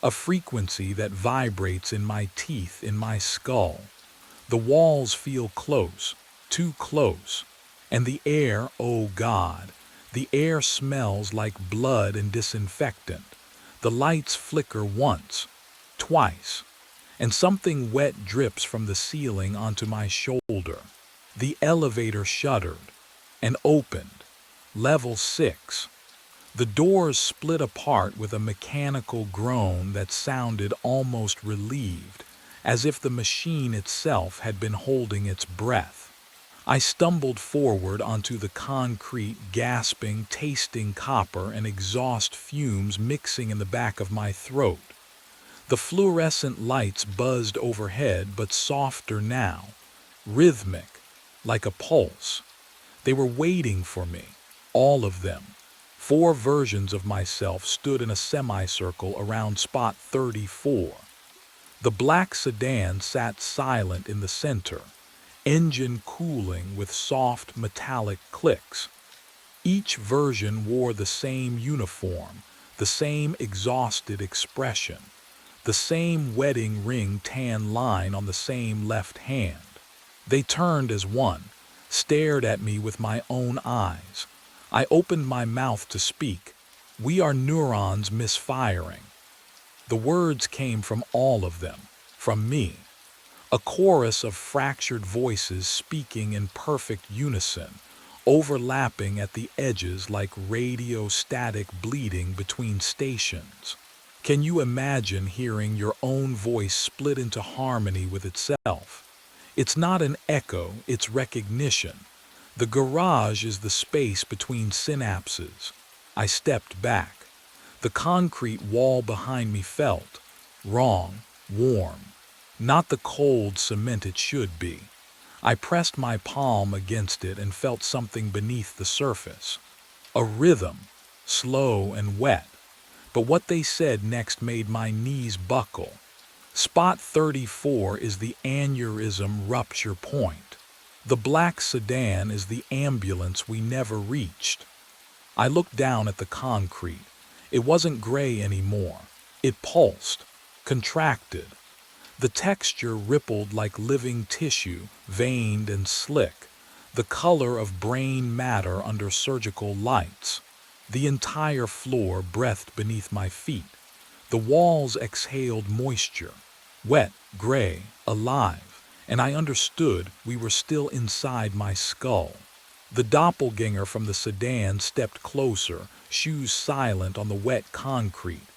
A frequency that vibrates in my teeth, in my skull. The walls feel close, too close. And the air, oh God, the air smells like blood and disinfectant. The lights flicker once, twice, and something wet drips from the ceiling onto my shoulder. The elevator shuddered and opened. Level 6. The doors split apart with a mechanical groan that sounded almost relieved, as if the machine itself had been holding its breath. I stumbled forward onto the concrete, gasping, tasting copper and exhaust fumes mixing in the back of my throat. The fluorescent lights buzzed overhead, but softer now, rhythmic, like a pulse. They were waiting for me, all of them. 4 versions of myself stood in a semicircle around spot 34. The black sedan sat silent in the center, engine cooling with soft metallic clicks. Each version wore the same uniform, the same exhausted expression, the same wedding ring tan line on the same left hand. They turned as one, stared at me with my own eyes. I opened my mouth to speak. We are neurons misfiring. The words came from all of them, from me. A chorus of fractured voices speaking in perfect unison, overlapping at the edges like radio static bleeding between stations. Can you imagine hearing your own voice split into harmony with itself? It's not an echo, it's recognition. The garage is the space between synapses. I stepped back. The concrete wall behind me felt wrong, warm. Not the cold cement it should be. I pressed my palm against it and felt something beneath the surface. A rhythm, slow and wet. But what they said next made my knees buckle. Spot 34 is the aneurysm rupture point. The black sedan is the ambulance we never reached. I looked down at the concrete. It wasn't gray anymore. It pulsed, contracted. The texture rippled like living tissue, veined and slick, the color of brain matter under surgical lights. The entire floor breathed beneath my feet. The walls exhaled moisture, wet, gray, alive, and I understood we were still inside my skull. The doppelganger from the sedan stepped closer, shoes silent on the wet concrete.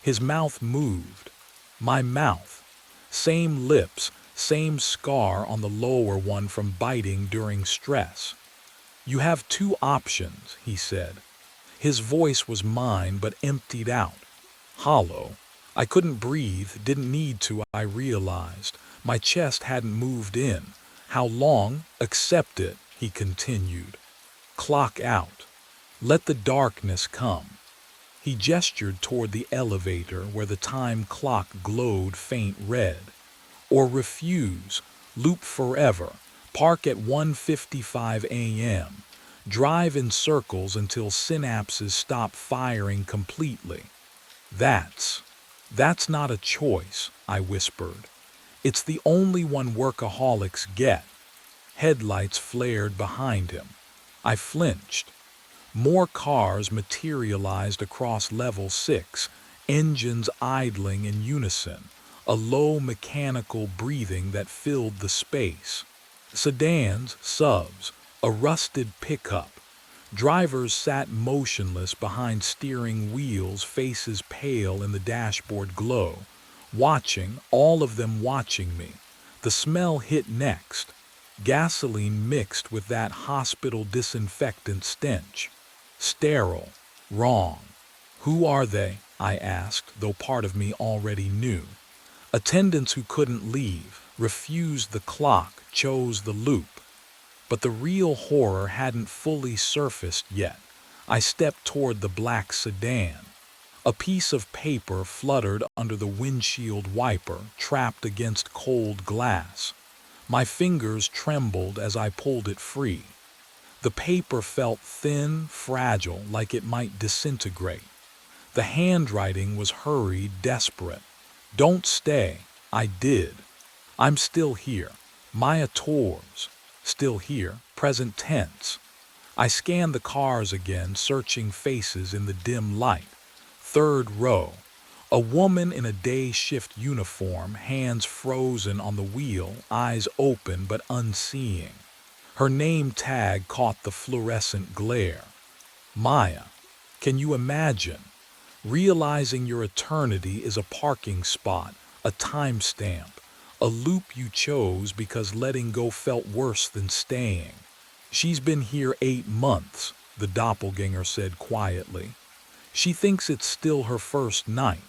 His mouth moved. My mouth. Same lips, same scar on the lower one from biting during stress. You have 2 options, he said. His voice was mine but emptied out. Hollow. I couldn't breathe, didn't need to, I realized. My chest hadn't moved in. How long? Accept it, he continued. Clock out. Let the darkness come. He gestured toward the elevator where the time clock glowed faint red. Or refuse, loop forever, park at 1:55 a.m., drive in circles until synapses stop firing completely. That's not a choice, I whispered. It's the only one workaholics get. Headlights flared behind him. I flinched. More cars materialized across level 6, engines idling in unison, a low mechanical breathing that filled the space. Sedans, subs, a rusted pickup. Drivers sat motionless behind steering wheels, faces pale in the dashboard glow, watching, all of them watching me. The smell hit next. Gasoline mixed with that hospital disinfectant stench. Sterile. Wrong. Who are they? I asked, though part of me already knew. Attendants who couldn't leave, refused the clock, chose the loop. But the real horror hadn't fully surfaced yet. I stepped toward the black sedan. A piece of paper fluttered under the windshield wiper, trapped against cold glass. My fingers trembled as I pulled it free. The paper felt thin, fragile, like it might disintegrate. The handwriting was hurried, desperate. "Don't stay." I did. "I'm still here. Maya Tors. Still here, present tense." I scanned the cars again, searching faces in the dim light. Third row. A woman in a day shift uniform, hands frozen on the wheel, eyes open but unseeing. Her name tag caught the fluorescent glare. Maya. Can you imagine? Realizing your eternity is a parking spot, a timestamp, a loop you chose because letting go felt worse than staying. "She's been here 8 months, the doppelganger said quietly. "She thinks it's still her first night."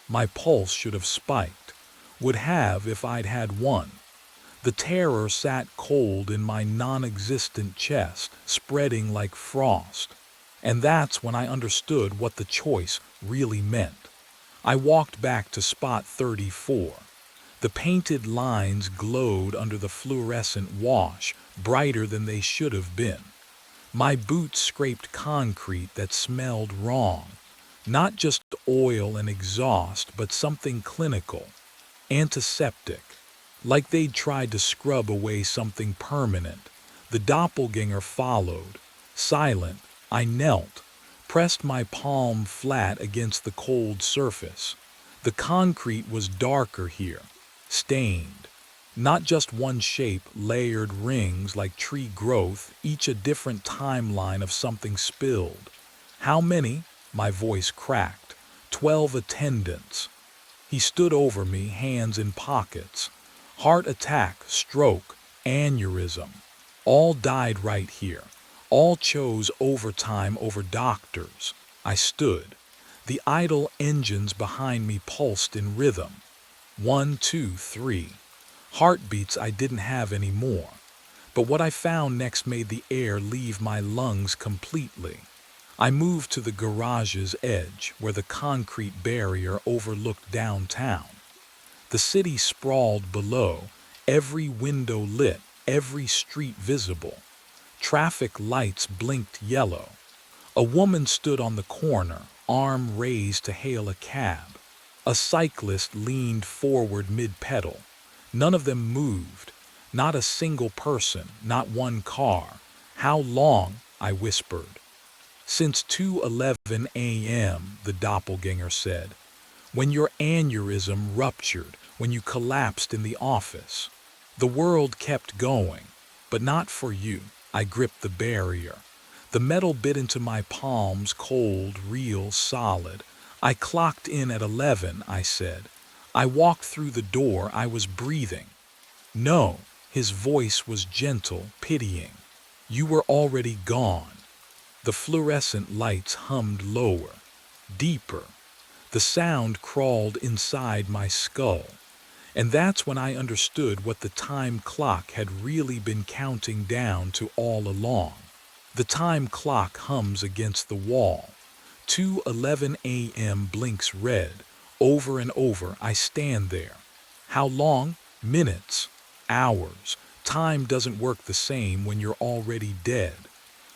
My pulse should have spiked. Would have if I'd had one. The terror sat cold in my non-existent chest, spreading like frost. And that's when I understood what the choice really meant. I walked back to spot 34. The painted lines glowed under the fluorescent wash, brighter than they should have been. My boots scraped concrete that smelled wrong. Not just oil and exhaust, but something clinical. Antiseptic. Like they'd tried to scrub away something permanent. The doppelganger followed. Silent, I knelt, pressed my palm flat against the cold surface. The concrete was darker here, stained. Not just one shape, layered rings like tree growth, each a different timeline of something spilled. "How many?" My voice cracked. 12 attendants. He stood over me, hands in pockets. Heart attack, stroke, aneurysm. All died right here. All chose overtime over doctors. I stood. The idle engines behind me pulsed in rhythm. 1, 2, 3. Heartbeats I didn't have anymore. But what I found next made the air leave my lungs completely. I moved to the garage's edge, where the concrete barrier overlooked downtown. The city sprawled below, every window lit, every street visible. Traffic lights blinked yellow. A woman stood on the corner, arm raised to hail a cab. A cyclist leaned forward mid-pedal. None of them moved. Not a single person, not one car. "How long?" I whispered. "Since 2:11 a.m., the doppelganger said. "When your aneurysm ruptured, when you collapsed in the office. The world kept going, but not for you." I gripped the barrier. The metal bit into my palms, cold, real, solid. "I clocked in at 11, I said. "I walked through the door, I was breathing." "No," his voice was gentle, pitying. "You were already gone." The fluorescent lights hummed lower, deeper. The sound crawled inside my skull. And that's when I understood what the time clock had really been counting down to all along. The time clock hums against the wall. 2:11 a.m. blinks red. Over and over I stand there. How long? Minutes. Hours. Time doesn't work the same when you're already dead.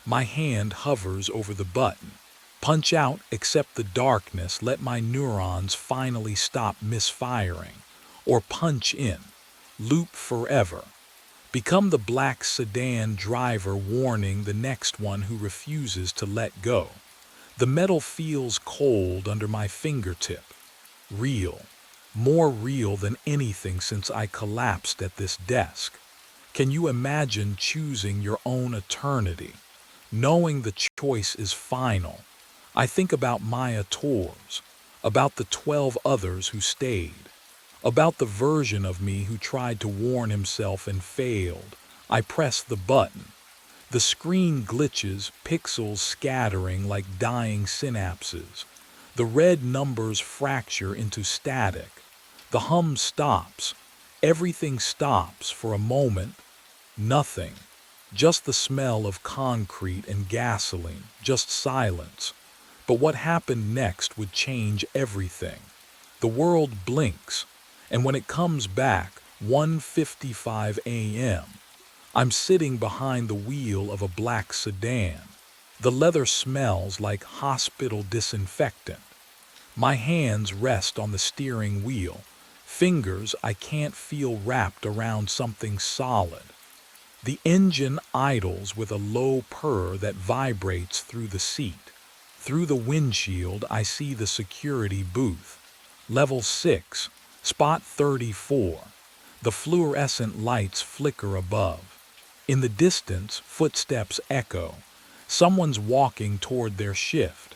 My hand hovers over the button. Punch out, accept the darkness, let my neurons finally stop misfiring. Or punch in. Loop forever. Become the black sedan driver warning the next one who refuses to let go. The metal feels cold under my fingertip. Real. More real than anything since I collapsed at this desk. Can you imagine choosing your own eternity, knowing the choice is final? I think about Maya Tours, about the 12 others who stayed, about the version of me who tried to warn himself and failed. I press the button. The screen glitches, pixels scattering like dying synapses. The red numbers fracture into static. The hum stops. Everything stops for a moment. Nothing. Just the smell of concrete and gasoline. Just silence. But what happened next would change everything. The world blinks, and when it comes back, 1:55 a.m., I'm sitting behind the wheel of a black sedan. The leather smells like hospital disinfectant. My hands rest on the steering wheel, fingers I can't feel wrapped around something solid. The engine idles with a low purr that vibrates through the seat. Through the windshield, I see the security booth. Level 6, spot 34. The fluorescent lights flicker above. In the distance, footsteps echo. Someone's walking toward their shift,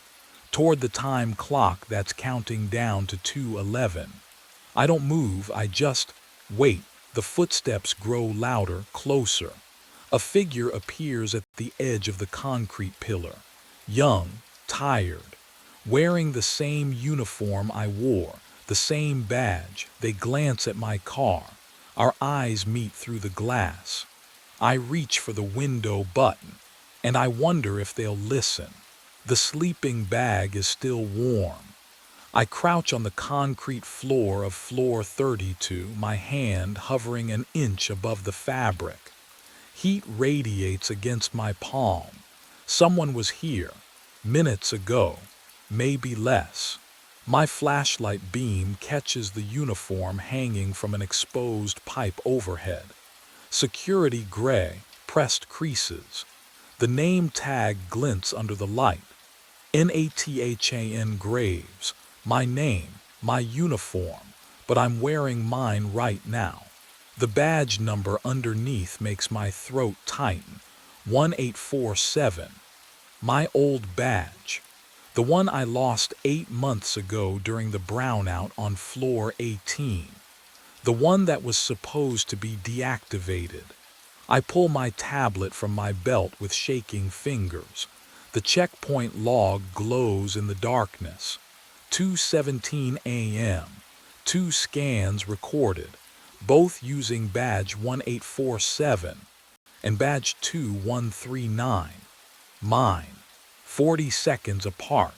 toward the time clock that's counting down to 2:11. I don't move, I just wait. The footsteps grow louder, closer. A figure appears at the edge of the concrete pillar. Young, tired, wearing the same uniform I wore, the same badge. They glance at my car. Our eyes meet through the glass. I reach for the window button, and I wonder if they'll listen. The sleeping bag is still warm. I crouch on the concrete floor of floor 32, my hand hovering an inch above the fabric. Heat radiates against my palm. Someone was here, minutes ago, maybe less. My flashlight beam catches the uniform hanging from an exposed pipe overhead. Security gray, pressed creases. The name tag glints under the light. Nathan Graves. My name, my uniform, but I'm wearing mine right now. The badge number underneath makes my throat tighten. 1847. My old badge. The one I lost 8 months ago during the brownout on floor 18. The one that was supposed to be deactivated. I pull my tablet from my belt with shaking fingers. The checkpoint log glows in the darkness. 2:17 a.m. 2 scans recorded, both using badge 1847 and badge 2139. Mine. 40 seconds apart.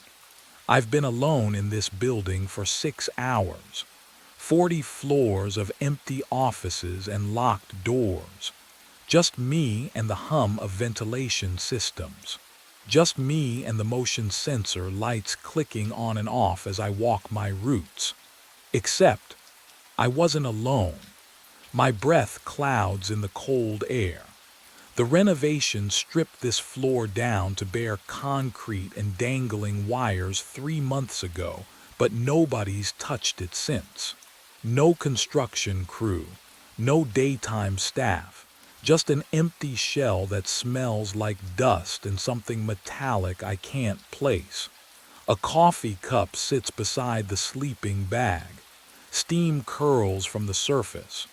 I've been alone in this building for 6 hours. 40 floors of empty offices and locked doors. Just me and the hum of ventilation systems. Just me and the motion sensor lights clicking on and off as I walk my routes. Except, I wasn't alone. My breath clouds in the cold air. The renovation stripped this floor down to bare concrete and dangling wires 3 months ago, but nobody's touched it since. No construction crew, no daytime staff, just an empty shell that smells like dust and something metallic I can't place. A coffee cup sits beside the sleeping bag. Steam curls from the surface.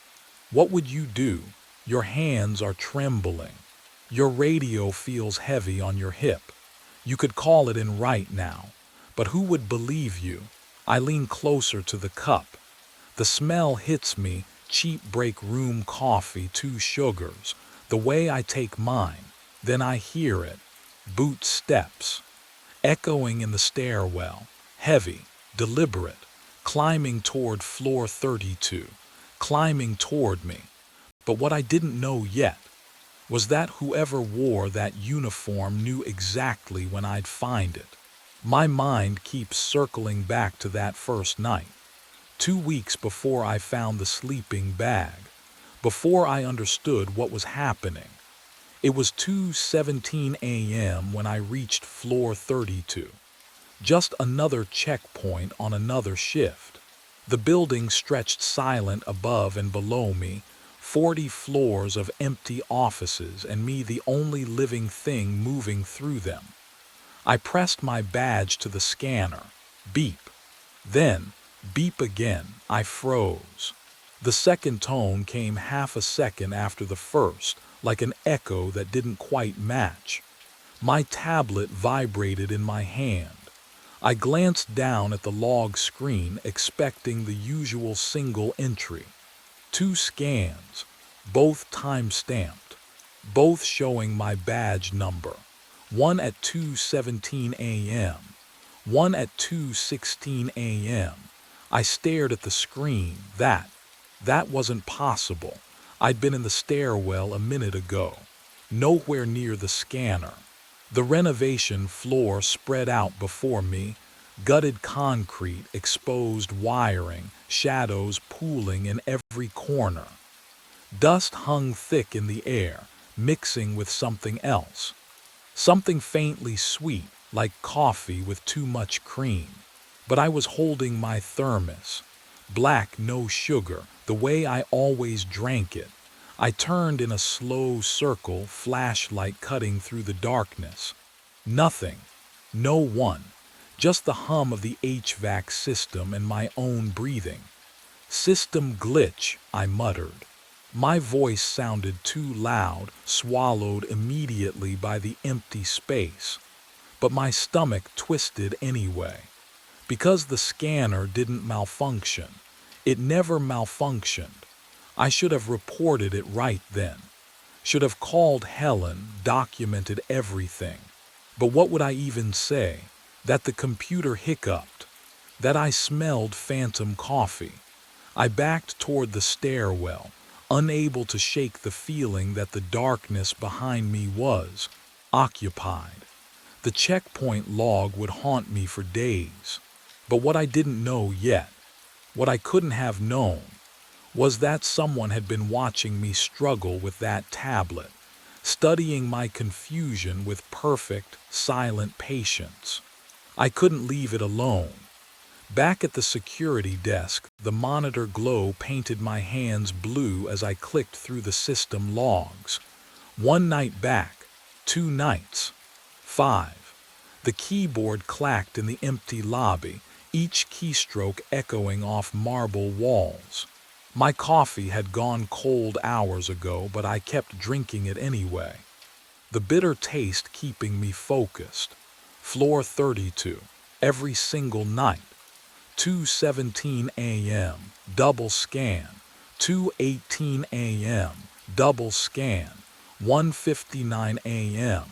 What would you do? Your hands are trembling. Your radio feels heavy on your hip. You could call it in right now, but who would believe you? I lean closer to the cup. The smell hits me, cheap break room coffee, 2 sugars, the way I take mine. Then I hear it. Boot steps. Echoing in the stairwell. Heavy, deliberate. Climbing toward floor 32. Climbing toward me. But what I didn't know yet was that whoever wore that uniform knew exactly when I'd find it. My mind keeps circling back to that first night. 2 weeks before I found the sleeping bag. before I understood what was happening. It was 2:17 a.m. when I reached floor 32. Just another checkpoint on another shift. The building stretched silent above and below me, 40 floors of empty offices and me the only living thing moving through them. I pressed my badge to the scanner. Beep. Then, beep again. I froze. The second tone came half a second after the first, like an echo that didn't quite match. My tablet vibrated in my hand. I glanced down at the log screen, expecting the usual single entry. 2 scans, both time-stamped, both showing my badge number. One at 2:17 a.m., one at 2:16 a.m. I stared at the screen. That wasn't possible. I'd been in the stairwell a minute ago, nowhere near the scanner. The renovation floor spread out before me, gutted concrete, exposed wiring, shadows pooling in every corner. Dust hung thick in the air, mixing with something else. Something faintly sweet, like coffee with too much cream. But I was holding my thermos. Black, no sugar, the way I always drank it. I turned in a slow circle, flashlight cutting through the darkness. Nothing. No one. Just the hum of the HVAC system and my own breathing. System glitch, I muttered. My voice sounded too loud, swallowed immediately by the empty space. But my stomach twisted anyway. Because the scanner didn't malfunction. It never malfunctioned. I should have reported it right then. Should have called Helen, documented everything. But what would I even say? That the computer hiccuped. That I smelled phantom coffee. I backed toward the stairwell, unable to shake the feeling that the darkness behind me was occupied. The checkpoint log would haunt me for days. But what I didn't know yet, what I couldn't have known, was that someone had been watching me struggle with that tablet, studying my confusion with perfect, silent patience. I couldn't leave it alone. Back at the security desk, the monitor glow painted my hands blue as I clicked through the system logs. 1 night back, 2 nights, 5. The keyboard clacked in the empty lobby, each keystroke echoing off marble walls. My coffee had gone cold hours ago, but I kept drinking it anyway. The bitter taste keeping me focused. Floor 32, every single night. 2:17 a.m., double scan. 2:18 a.m., double scan. 1:59 a.m.,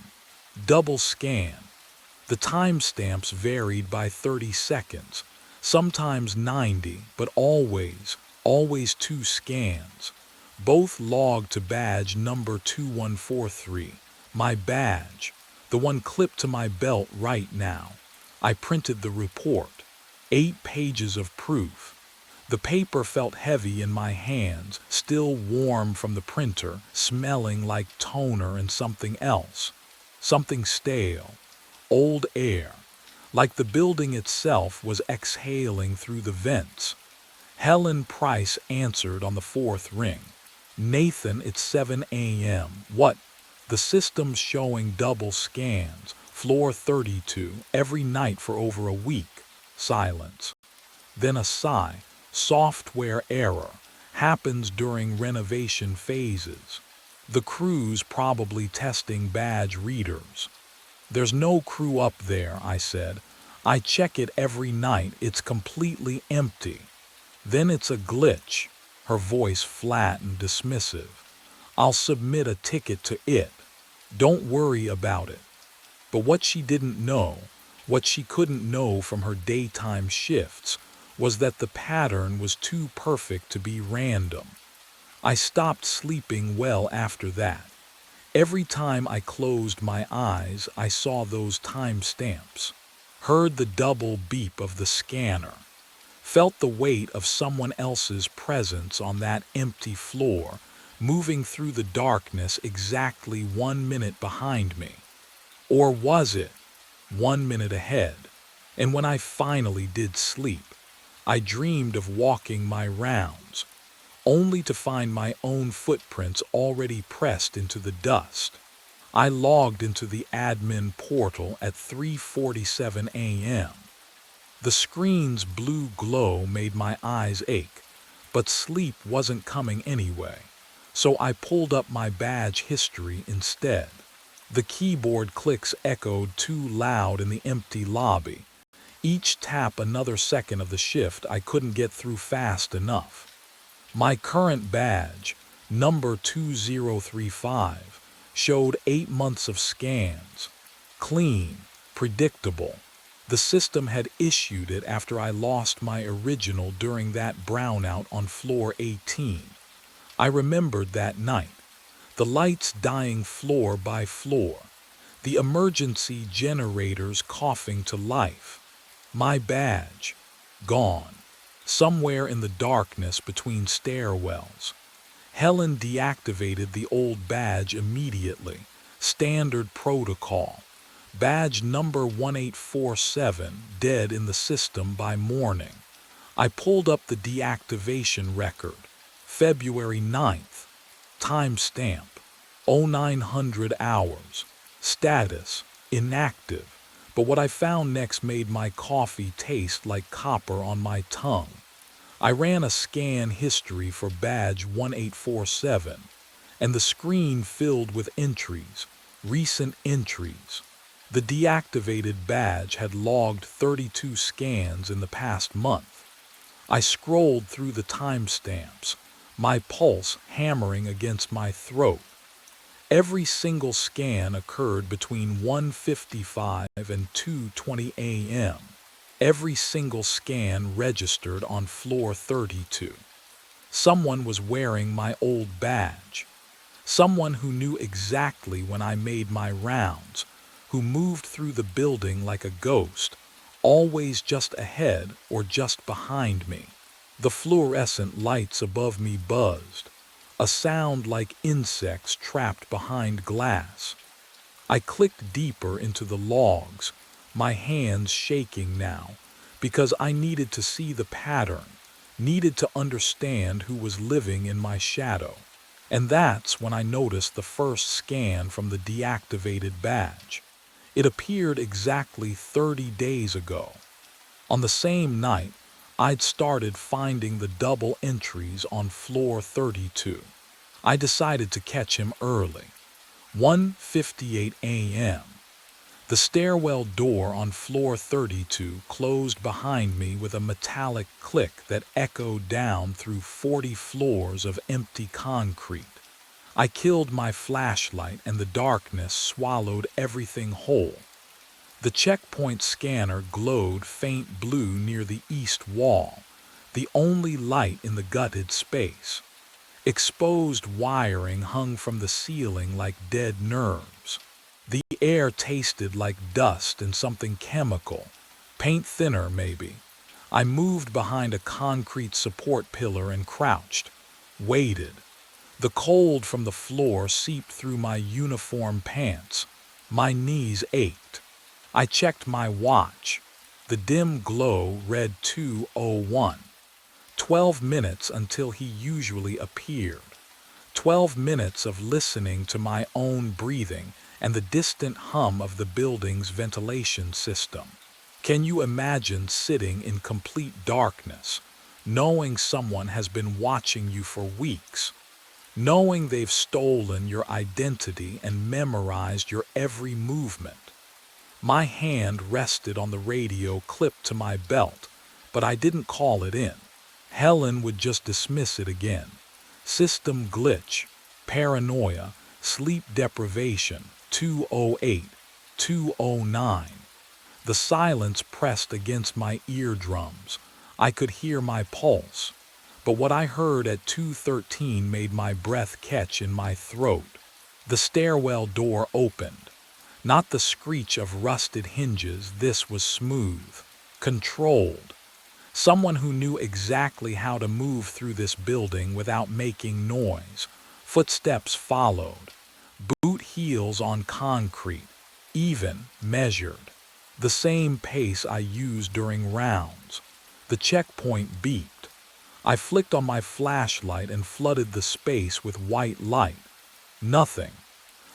double scan. The timestamps varied by 30 seconds, sometimes 90, but always 2 scans. Both logged to badge number 2143, my badge, the one clipped to my belt right now. I printed the report. 8 pages of proof. The paper felt heavy in my hands, still warm from the printer, smelling like toner and something else. Something stale. Old air. Like the building itself was exhaling through the vents. Helen Price answered on the 4th ring. Nathan, it's 7 a.m. What? The system's showing double scans. Floor 32, every night for over a week. Silence. Then a sigh. Software error. Happens during renovation phases. The crew's probably testing badge readers. There's no crew up there, I said. I check it every night. It's completely empty. Then it's a glitch. Her voice flat and dismissive. I'll submit a ticket to it. Don't worry about it. But what she didn't know, what she couldn't know from her daytime shifts, was that the pattern was too perfect to be random. I stopped sleeping well after that. Every time I closed my eyes, I saw those timestamps, heard the double beep of the scanner, felt the weight of someone else's presence on that empty floor, moving through the darkness exactly 1 minute behind me. Or was it 1 minute ahead? And when I finally did sleep, I dreamed of walking my rounds, only to find my own footprints already pressed into the dust. I logged into the admin portal at 3:47 a.m. The screen's blue glow made my eyes ache, but sleep wasn't coming anyway, so I pulled up my badge history instead. The keyboard clicks echoed too loud in the empty lobby. Each tap another second of the shift I couldn't get through fast enough. My current badge, number 2035, showed 8 months of scans. Clean, predictable. The system had issued it after I lost my original during that brownout on floor 18. I remembered that night. The lights dying floor by floor. The emergency generators coughing to life. My badge, gone. Somewhere in the darkness between stairwells. Helen deactivated the old badge immediately. Standard protocol. Badge number 1847 dead in the system by morning. I pulled up the deactivation record. February 9th. Timestamp 0900 hours. Status inactive. But what I found next made my coffee taste like copper on my tongue. I ran a scan history for badge 1847, and the screen filled with entries, recent entries. The deactivated badge had logged 32 scans in the past month. I scrolled through the timestamps, my pulse hammering against my throat. Every single scan occurred between 1:55 and 2:20 a.m. Every single scan registered on floor 32. Someone was wearing my old badge. Someone who knew exactly when I made my rounds, who moved through the building like a ghost, always just ahead or just behind me. The fluorescent lights above me buzzed, a sound like insects trapped behind glass. I clicked deeper into the logs, my hands shaking now, because I needed to see the pattern, needed to understand who was living in my shadow. And that's when I noticed the first scan from the deactivated badge. It appeared exactly 30 days ago. On the same night, I'd started finding the double entries on floor 32. I decided to catch him early. 1:58 a.m. The stairwell door on floor 32 closed behind me with a metallic click that echoed down through 40 floors of empty concrete. I killed my flashlight and the darkness swallowed everything whole. The checkpoint scanner glowed faint blue near the east wall, the only light in the gutted space. Exposed wiring hung from the ceiling like dead nerves. The air tasted like dust and something chemical, paint thinner maybe. I moved behind a concrete support pillar and crouched, waited. The cold from the floor seeped through my uniform pants. My knees ached. I checked my watch. The dim glow read 2:01. 12 minutes until he usually appeared. 12 minutes of listening to my own breathing and the distant hum of the building's ventilation system. Can you imagine sitting in complete darkness, knowing someone has been watching you for weeks, knowing they've stolen your identity and memorized your every movement? My hand rested on the radio clipped to my belt, but I didn't call it in. Helen would just dismiss it again. System glitch, paranoia, sleep deprivation, 2:08, 2:09. The silence pressed against my eardrums. I could hear my pulse. But what I heard at 2:13 made my breath catch in my throat. The stairwell door opened. Not the screech of rusted hinges, this was smooth, controlled. Someone who knew exactly how to move through this building without making noise, Footsteps followed, boot heels on concrete, even, measured. The same pace I used during rounds. The checkpoint beeped. I flicked on my flashlight and flooded the space with white light. Nothing.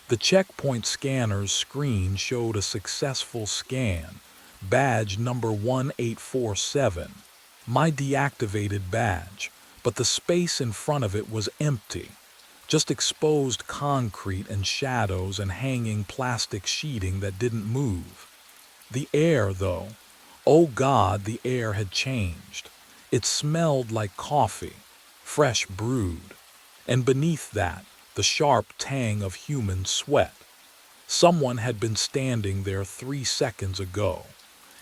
The checkpoint scanner's screen showed a successful scan. Badge number 1847. My deactivated badge, but the space in front of it was empty. Just exposed concrete and shadows and hanging plastic sheeting that didn't move. The air, though, oh God, the air had changed. It smelled like coffee, fresh brewed. And beneath that, the sharp tang of human sweat. Someone had been standing there 3 seconds ago.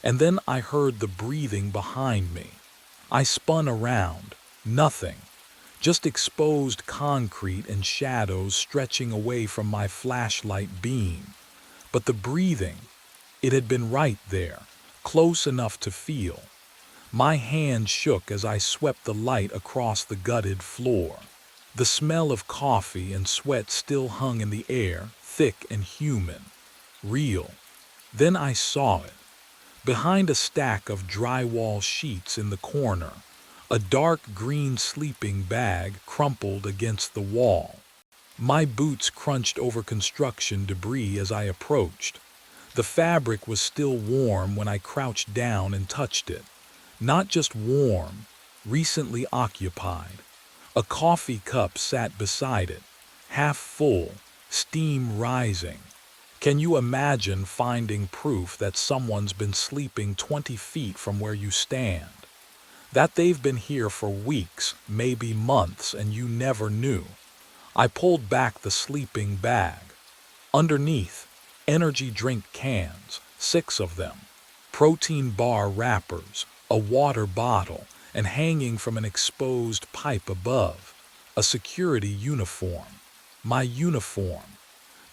And then I heard the breathing behind me. I spun around. Nothing. Just exposed concrete and shadows stretching away from my flashlight beam. But the breathing, it had been right there, close enough to feel. My hand shook as I swept the light across the gutted floor. The smell of coffee and sweat still hung in the air, thick and human. Real. Then I saw it. Behind a stack of drywall sheets in the corner, a dark green sleeping bag crumpled against the wall. My boots crunched over construction debris as I approached. The fabric was still warm when I crouched down and touched it. Not just warm, recently occupied. A coffee cup sat beside it, half full, steam rising. Can you imagine finding proof that someone's been sleeping 20 feet from where you stand? That they've been here for weeks, maybe months, and you never knew. I pulled back the sleeping bag. Underneath, energy drink cans, 6 of them, protein bar wrappers, a water bottle, and hanging from an exposed pipe above, a security uniform. My uniform.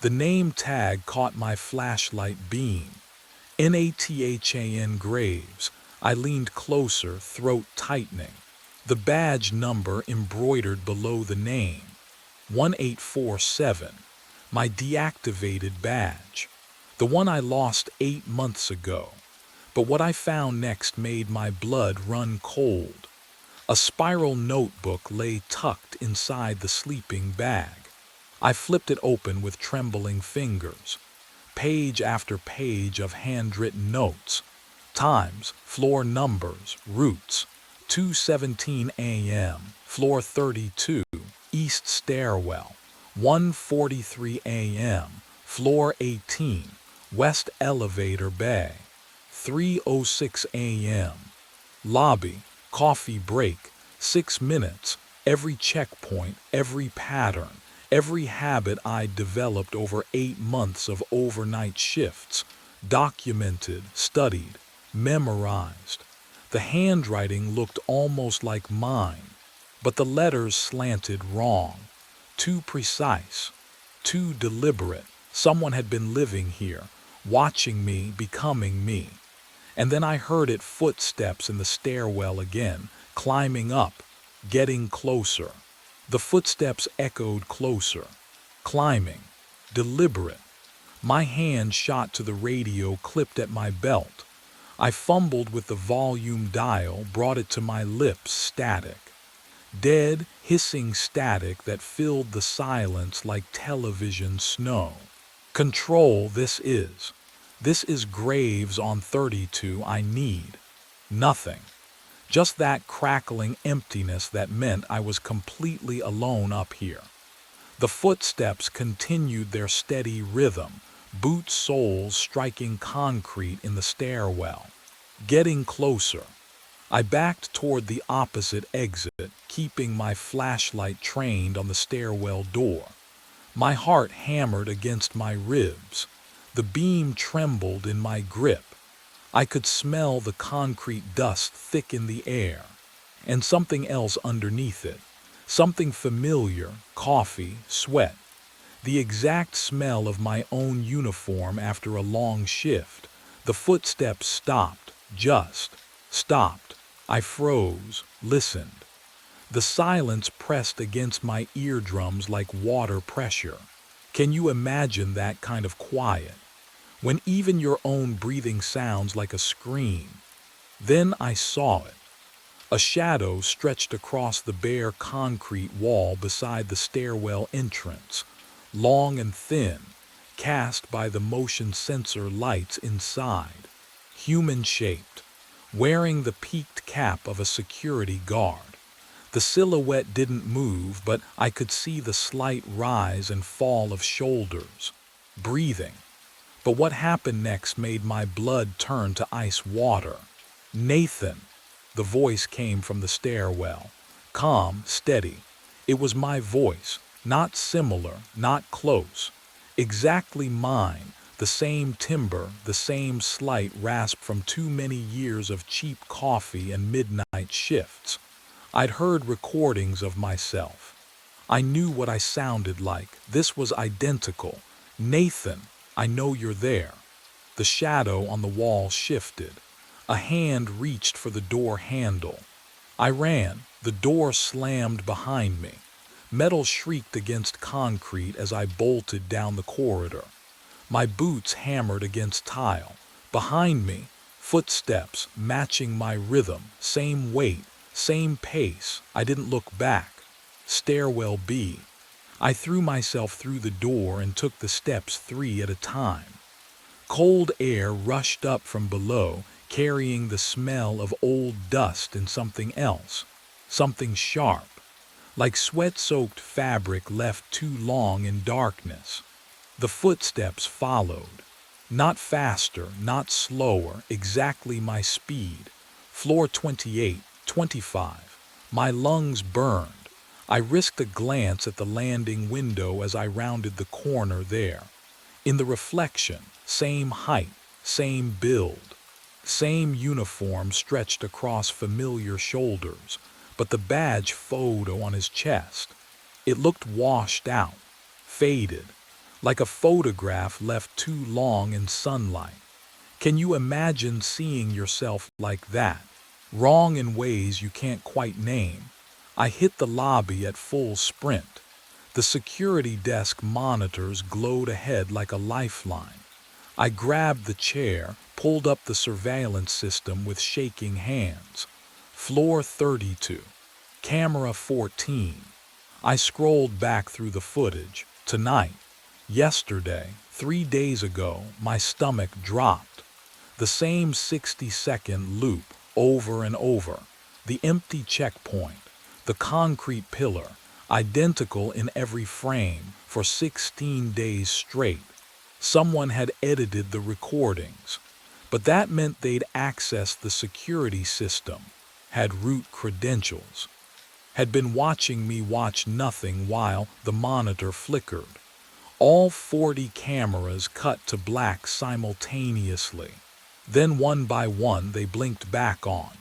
The name tag caught my flashlight beam. Nathan Graves. I leaned closer, throat tightening. The badge number embroidered below the name. 1847. My deactivated badge. The one I lost 8 months ago. But what I found next made my blood run cold. A spiral notebook lay tucked inside the sleeping bag. I flipped it open with trembling fingers. Page after page of handwritten notes. Times, floor numbers, routes. 2:17 a.m., floor 32, east stairwell. 1:43 a.m., floor 18, west elevator bay. 3:06 a.m., lobby, coffee break, 6 minutes, every checkpoint, every pattern, every habit I'd developed over 8 months of overnight shifts, documented, studied, memorized. The handwriting looked almost like mine, but the letters slanted wrong, too precise, too deliberate. Someone had been living here, watching me, becoming me. And then I heard it, footsteps in the stairwell again, climbing up, getting closer. The footsteps echoed closer, climbing, deliberate. My hand shot to the radio clipped at my belt. I fumbled with the volume dial, brought it to my lips, static. Dead, hissing static that filled the silence like television snow. Control, this is. This is Graves on 32. I need nothing. Just that crackling emptiness that meant I was completely alone up here. The footsteps continued their steady rhythm, boot soles striking concrete in the stairwell. Getting closer. I backed toward the opposite exit, keeping my flashlight trained on the stairwell door. My heart hammered against my ribs. The beam trembled in my grip. I could smell the concrete dust thick in the air, and something else underneath it. Something familiar, coffee, sweat. The exact smell of my own uniform after a long shift. The footsteps stopped, just stopped. I froze, listened. The silence pressed against my eardrums like water pressure. Can you imagine that kind of quiet, when even your own breathing sounds like a scream? Then I saw it. A shadow stretched across the bare concrete wall beside the stairwell entrance, long and thin, cast by the motion sensor lights inside. Human-shaped, wearing the peaked cap of a security guard. The silhouette didn't move, but I could see the slight rise and fall of shoulders. Breathing. But what happened next made my blood turn to ice water. "Nathan!" The voice came from the stairwell. Calm, steady. It was my voice, not similar, not close. Exactly mine, the same timbre, the same slight rasp from too many years of cheap coffee and midnight shifts. I'd heard recordings of myself. I knew what I sounded like. This was identical. "Nathan, I know you're there." The shadow on the wall shifted. A hand reached for the door handle. I ran. The door slammed behind me. Metal shrieked against concrete as I bolted down the corridor. My boots hammered against tile. Behind me, footsteps matching my rhythm, same weight, same pace. I didn't look back. Stairwell B. I threw myself through the door and took the steps 3 at a time. Cold air rushed up from below, carrying the smell of old dust and something else, something sharp, like sweat-soaked fabric left too long in darkness. The footsteps followed. Not faster, not slower, exactly my speed. Floor 28, 25. My lungs burned. I risked a glance at the landing window as I rounded the corner there. In the reflection, same height, same build, same uniform stretched across familiar shoulders, but the badge photo on his chest. It looked washed out, faded, like a photograph left too long in sunlight. Can you imagine seeing yourself like that? Wrong in ways you can't quite name. I hit the lobby at full sprint. The security desk monitors glowed ahead like a lifeline. I grabbed the chair, pulled up the surveillance system with shaking hands. Floor 32. Camera 14. I scrolled back through the footage. Tonight, yesterday, 3 days ago, my stomach dropped. The same 60-second loop, over and over. The empty checkpoint. The concrete pillar, identical in every frame, for 16 days straight. Someone had edited the recordings, but that meant they'd accessed the security system, had root credentials, had been watching me watch nothing while the monitor flickered. All 40 cameras cut to black simultaneously. Then one by one they blinked back on.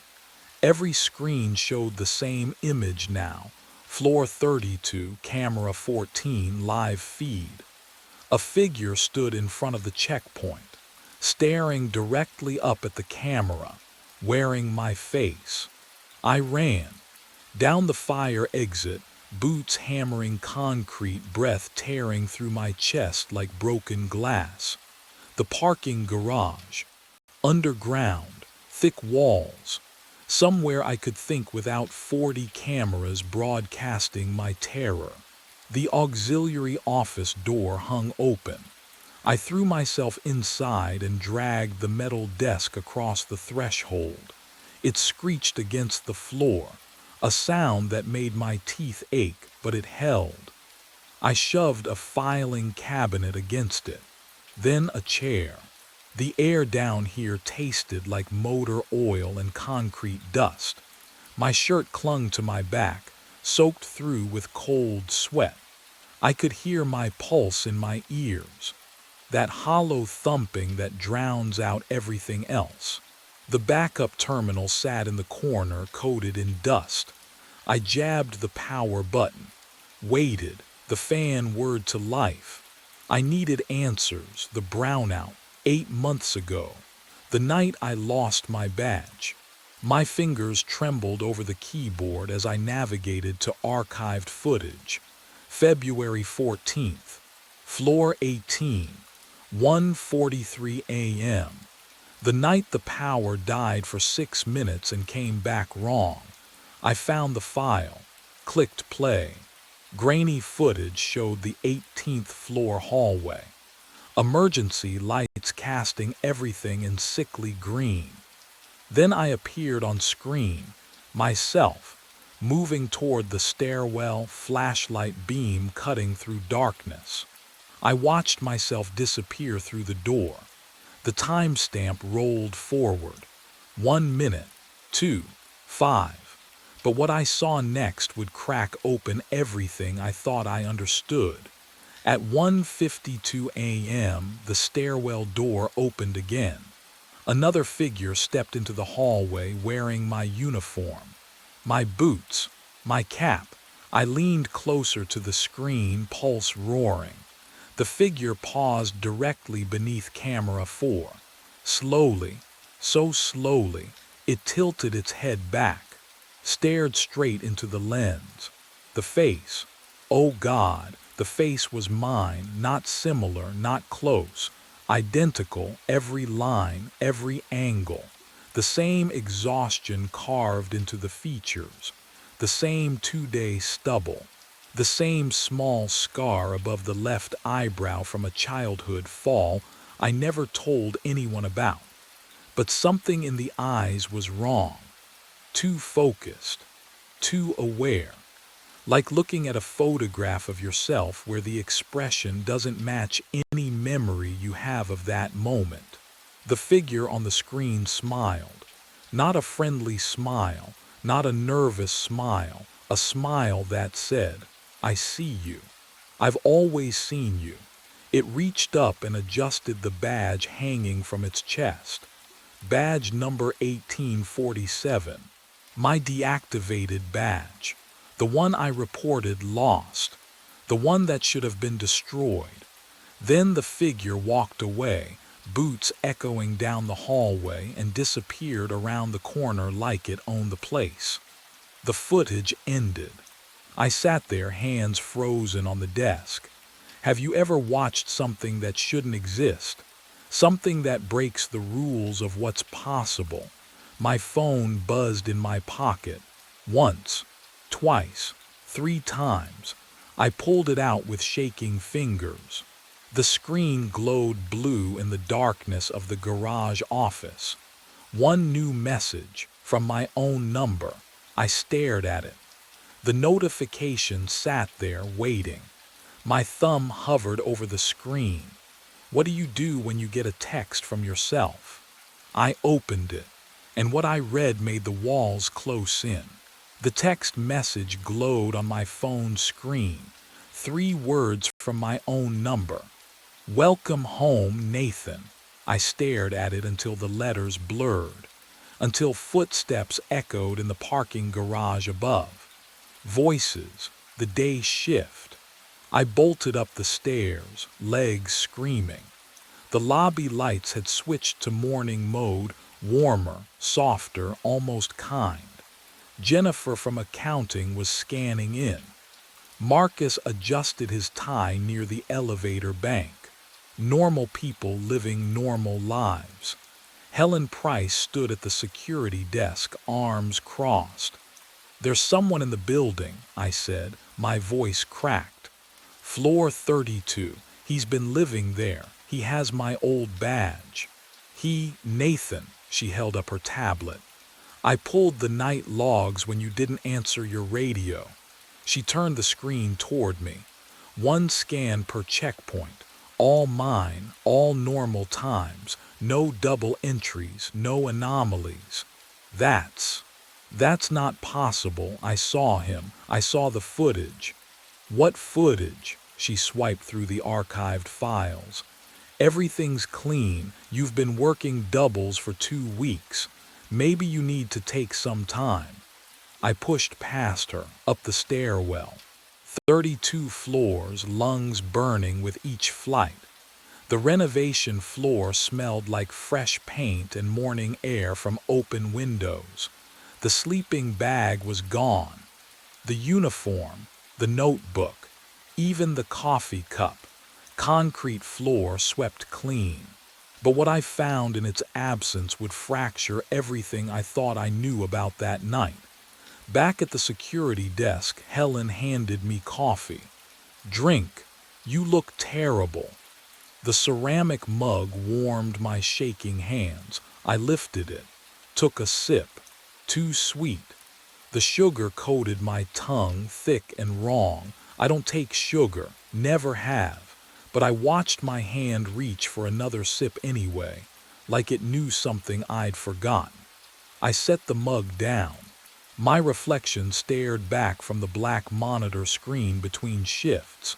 Every screen showed the same image now. Floor 32, camera 14, live feed. A figure stood in front of the checkpoint, staring directly up at the camera, wearing my face. I ran. Down the fire exit, boots hammering concrete, breath tearing through my chest like broken glass. The parking garage. Underground, thick walls. Somewhere I could think without 40 cameras broadcasting my terror. The auxiliary office door hung open. I threw myself inside and dragged the metal desk across the threshold. It screeched against the floor, a sound that made my teeth ache, but it held. I shoved a filing cabinet against it, then a chair. The air down here tasted like motor oil and concrete dust. My shirt clung to my back, soaked through with cold sweat. I could hear my pulse in my ears, that hollow thumping that drowns out everything else. The backup terminal sat in the corner, coated in dust. I jabbed the power button, waited, the fan whirred to life. I needed answers, the brownout, 8 months ago, the night I lost my badge. My fingers trembled over the keyboard as I navigated to archived footage. February 14th, floor 18, 1:43 a.m. The night the power died for 6 minutes and came back wrong. I found the file, clicked play. Grainy footage showed the 18th floor hallway. Emergency lights casting everything in sickly green. Then I appeared on screen, myself, moving toward the stairwell, flashlight beam cutting through darkness. I watched myself disappear through the door. The timestamp rolled forward. 1 minute, 2, 5. But what I saw next would crack open everything I thought I understood. At 1:52 a.m., the stairwell door opened again. Another figure stepped into the hallway wearing my uniform, my boots, my cap. I leaned closer to the screen, pulse roaring. The figure paused directly beneath camera 4. Slowly, so slowly, it tilted its head back, stared straight into the lens. The face, oh God, the face was mine, not similar, not close. Identical, every line, every angle. The same exhaustion carved into the features. The same 2-day stubble. The same small scar above the left eyebrow from a childhood fall I never told anyone about. But something in the eyes was wrong. Too focused. Too aware. Like looking at a photograph of yourself where the expression doesn't match any memory you have of that moment. The figure on the screen smiled. Not a friendly smile, not a nervous smile, a smile that said, "I see you. I've always seen you." It reached up and adjusted the badge hanging from its chest. Badge number 1847. My deactivated badge. The one I reported lost, the one that should have been destroyed. Then the figure walked away, boots echoing down the hallway, and disappeared around the corner like it owned the place. The footage ended. I sat there, hands frozen on the desk. Have you ever watched something that shouldn't exist? Something that breaks the rules of what's possible? My phone buzzed in my pocket. Once. Twice, 3 times. I pulled it out with shaking fingers. The screen glowed blue in the darkness of the garage office. One new message from my own number. I stared at it. The notification sat there waiting. My thumb hovered over the screen. What do you do when you get a text from yourself? I opened it, and what I read made the walls close in. The text message glowed on my phone screen. 3 words from my own number. "Welcome home, Nathan." I stared at it until the letters blurred, until footsteps echoed in the parking garage above. Voices, the day shift. I bolted up the stairs, legs screaming. The lobby lights had switched to morning mode, warmer, softer, almost kind. Jennifer from accounting was scanning in. Marcus adjusted his tie near the elevator bank. Normal people living normal lives. Helen Price stood at the security desk, arms crossed. "There's someone in the building," I said, my voice cracked. "Floor 32. He's been living there. He has my old badge." Nathan," she held up her tablet. "I pulled the night logs when you didn't answer your radio." She turned the screen toward me. 1 scan per checkpoint. All mine, all normal times. No double entries, no anomalies. That's not possible. I saw him. I saw the footage." "What footage?" She swiped through the archived files. "Everything's clean. You've been working doubles for 2 weeks. Maybe you need to take some time." I pushed past her, up the stairwell. 32 floors, lungs burning with each flight. The renovation floor smelled like fresh paint and morning air from open windows. The sleeping bag was gone. The uniform, the notebook, even the coffee cup. Concrete floor swept clean. But what I found in its absence would fracture everything I thought I knew about that night. Back at the security desk, Helen handed me coffee. "Drink. You look terrible." The ceramic mug warmed my shaking hands. I lifted it, took a sip. Too sweet. The sugar coated my tongue, thick and wrong. I don't take sugar, never have. But I watched my hand reach for another sip anyway, like it knew something I'd forgotten. I set the mug down. My reflection stared back from the black monitor screen between shifts.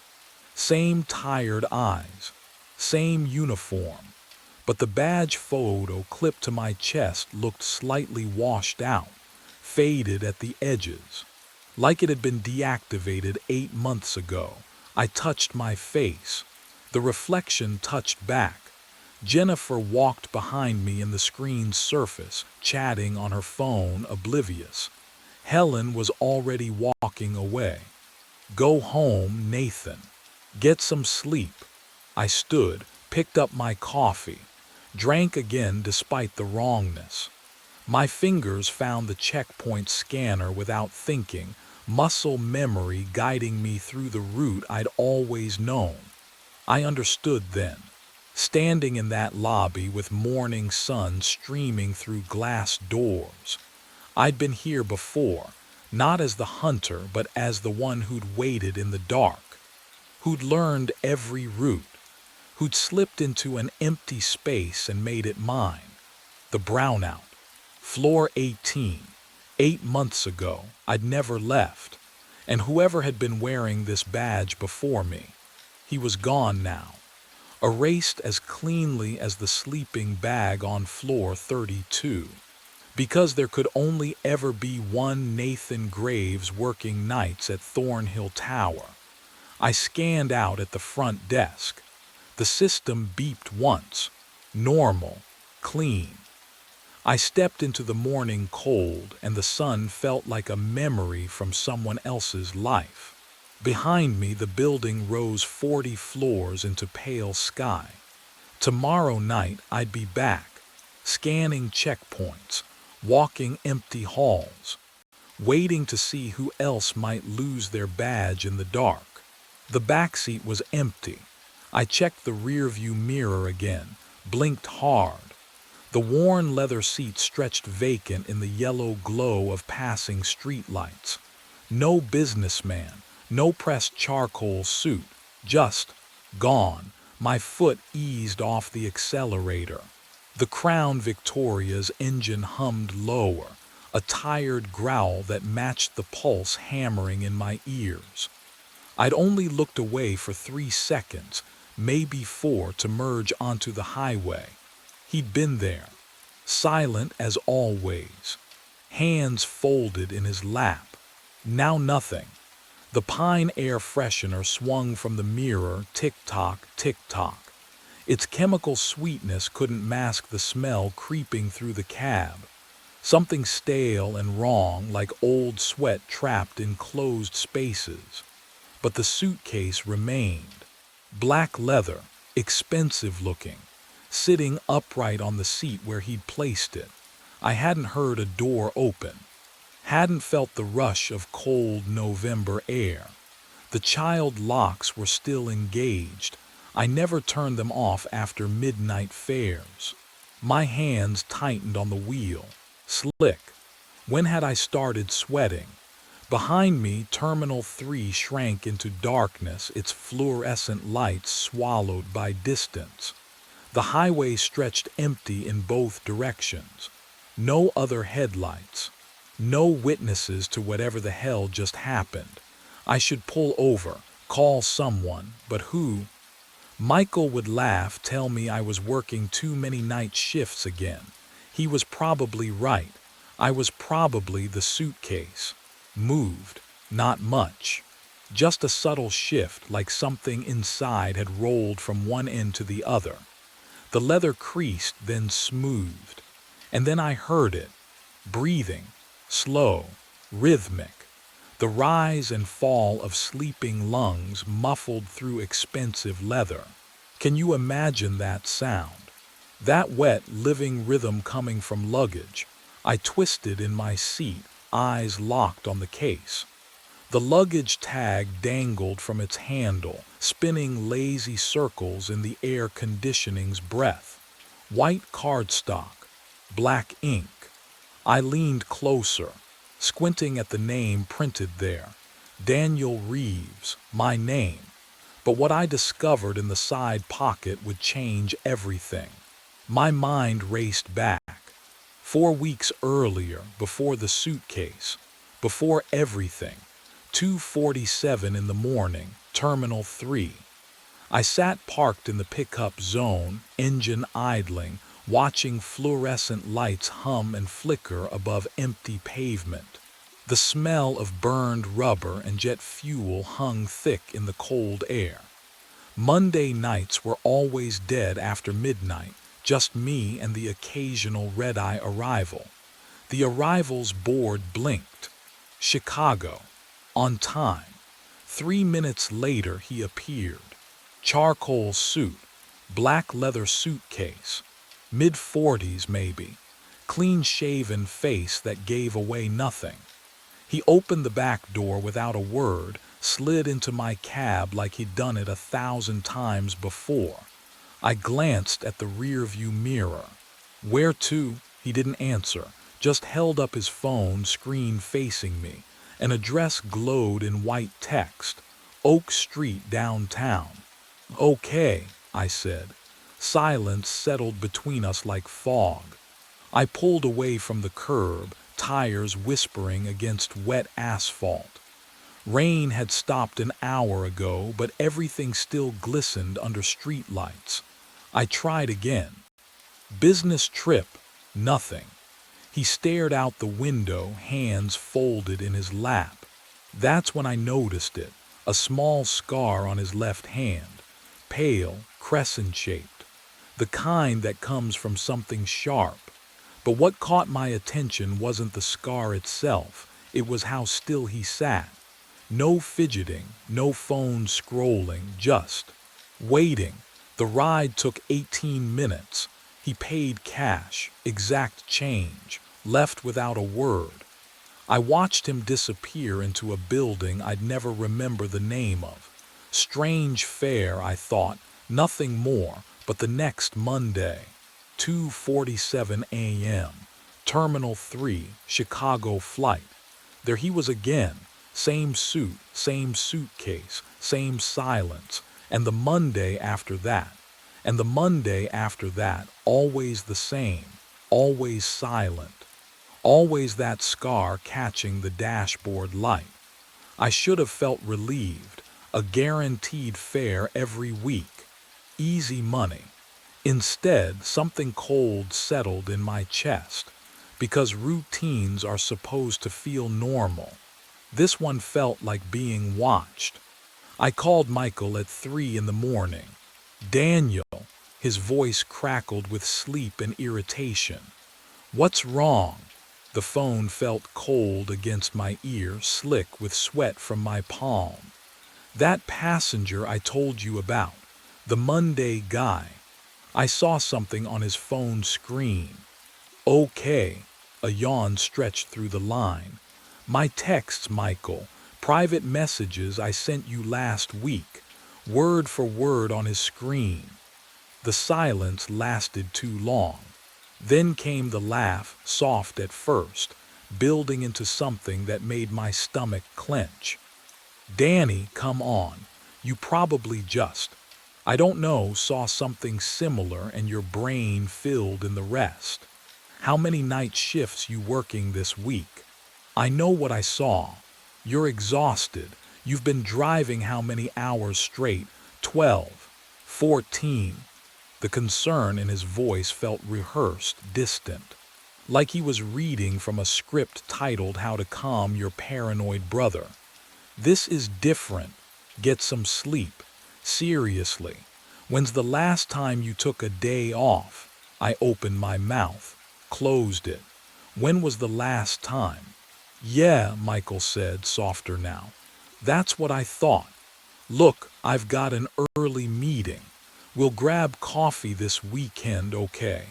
Same tired eyes, same uniform, but the badge photo clipped to my chest looked slightly washed out, faded at the edges, like it had been deactivated 8 months ago. I touched my face. The reflection touched back. Jennifer walked behind me in the screen's surface, chatting on her phone, oblivious. Helen was already walking away. "Go home, Nathan. Get some sleep." I stood, picked up my coffee, drank again despite the wrongness. My fingers found the checkpoint scanner without thinking, muscle memory guiding me through the route I'd always known. I understood then, standing in that lobby with morning sun streaming through glass doors. I'd been here before, not as the hunter but as the one who'd waited in the dark, who'd learned every route, who'd slipped into an empty space and made it mine. The brownout. Floor 18. 8 months ago, I'd never left. And whoever had been wearing this badge before me, he was gone now, erased as cleanly as the sleeping bag on floor 32. Because there could only ever be one Nathan Graves working nights at Thornhill Tower. I scanned out at the front desk. The system beeped once. Normal. Clean. I stepped into the morning cold, and the sun felt like a memory from someone else's life. Behind me, the building rose 40 floors into pale sky. Tomorrow night, I'd be back, scanning checkpoints, walking empty halls, waiting to see who else might lose their badge in the dark. The backseat was empty. I checked the rearview mirror again, blinked hard. The worn leather seat stretched vacant in the yellow glow of passing streetlights. No businessman, no pressed charcoal suit, just gone. My foot eased off the accelerator. The Crown Victoria's engine hummed lower, a tired growl that matched the pulse hammering in my ears. I'd only looked away for 3 seconds, maybe 4, to merge onto the highway. He'd been there, silent as always, hands folded in his lap. Now nothing. The Pine air freshener swung from the mirror, tick-tock, tick-tock. Its chemical sweetness couldn't mask the smell creeping through the cab. Something stale and wrong, like old sweat trapped in closed spaces. But the suitcase remained. Black leather, expensive looking, sitting upright on the seat where he'd placed it. I hadn't heard a door open, hadn't felt the rush of cold November air. The child locks were still engaged. I never turned them off after midnight fares. My hands tightened on the wheel, slick. When had I started sweating? Behind me, Terminal 3 shrank into darkness, its fluorescent lights swallowed by distance. The highway stretched empty in both directions. No other headlights. No witnesses to whatever the hell just happened. I should pull over, call someone, but who? Michael would laugh, tell me I was working too many night shifts again. He was probably right. I was probably the suitcase. Moved, not much. Just a subtle shift, like something inside had rolled from one end to the other. The leather creased, then smoothed. And then I heard it, breathing, slow, rhythmic. The rise and fall of sleeping lungs muffled through expensive leather. Can you imagine that sound? That wet, living rhythm coming from luggage. I twisted in my seat, eyes locked on the case. The luggage tag dangled from its handle, spinning lazy circles in the air conditioning's breath. White cardstock, black ink. I leaned closer, squinting at the name printed there. Daniel Reeves, my name. But what I discovered in the side pocket would change everything. My mind raced back. 4 weeks earlier, before the suitcase, before everything. 2:47 in the morning, Terminal 3. I sat parked in the pickup zone, engine idling, watching fluorescent lights hum and flicker above empty pavement. The smell of burned rubber and jet fuel hung thick in the cold air. Monday nights were always dead after midnight, just me and the occasional red-eye arrival. The arrival's board blinked. Chicago. On time. 3 minutes later he appeared. Charcoal suit, black leather suitcase, mid-40s maybe, clean-shaven face that gave away nothing. He opened the back door without a word, slid into my cab like he'd done it 1,000 times before. I glanced at the rearview mirror. Where to? He didn't answer, just held up his phone, screen facing me. An address glowed in white text, Oak Street downtown. Okay, I said. Silence settled between us like fog. I pulled away from the curb, tires whispering against wet asphalt. Rain had stopped an hour ago, but everything still glistened under streetlights. I tried again. Business trip, nothing. He stared out the window, hands folded in his lap. That's when I noticed it, a small scar on his left hand, pale, crescent-shaped, the kind that comes from something sharp. But what caught my attention wasn't the scar itself, it was how still he sat. No fidgeting, no phone scrolling, just waiting. The ride took 18 minutes. He paid cash, exact change, left without a word. I watched him disappear into a building I'd never remember the name of. Strange fare, I thought, nothing more, but the next Monday. 2:47 a.m. Terminal 3, Chicago flight. There he was again. Same suit, same suitcase, same silence. And the Monday after that. And the Monday after that, always the same, always silent. Always that scar catching the dashboard light. I should have felt relieved. A guaranteed fare every week. Easy money. Instead, something cold settled in my chest, because routines are supposed to feel normal. This one felt like being watched. I called Michael at 3 in the morning. Daniel, his voice crackled with sleep and irritation. What's wrong? The phone felt cold against my ear, slick with sweat from my palm. That passenger I told you about, the Monday guy. I saw something on his phone screen. Okay, a yawn stretched through the line. My texts, Michael, private messages I sent you last week, word for word on his screen. The silence lasted too long. Then came the laugh, soft at first, building into something that made my stomach clench. Danny, come on. You probably just, I don't know, saw something similar and your brain filled in the rest. How many night shifts you working this week? I know what I saw. You're exhausted. You've been driving how many hours straight? 12, 14. The concern in his voice felt rehearsed, distant, like he was reading from a script titled How to Calm Your Paranoid Brother. This is different. Get some sleep. Seriously. When's the last time you took a day off? I opened my mouth, closed it. When was the last time? Yeah, Michael said, softer now. That's what I thought. Look, I've got an early meeting. We'll grab coffee this weekend, okay?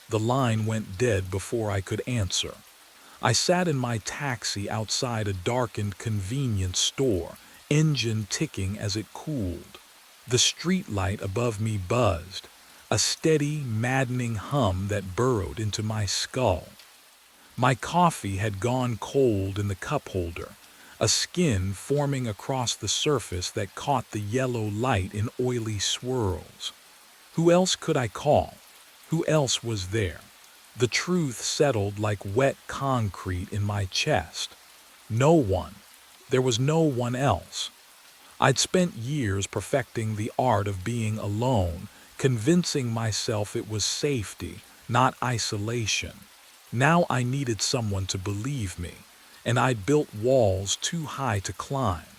The line went dead before I could answer. I sat in my taxi outside a darkened convenience store, engine ticking as it cooled. The streetlight above me buzzed, a steady, maddening hum that burrowed into my skull. My coffee had gone cold in the cup holder, a skin forming across the surface that caught the yellow light in oily swirls. Who else could I call? Who else was there? The truth settled like wet concrete in my chest. No one. There was no one else. I'd spent years perfecting the art of being alone, convincing myself it was safety, not isolation. Now I needed someone to believe me, and I'd built walls too high to climb.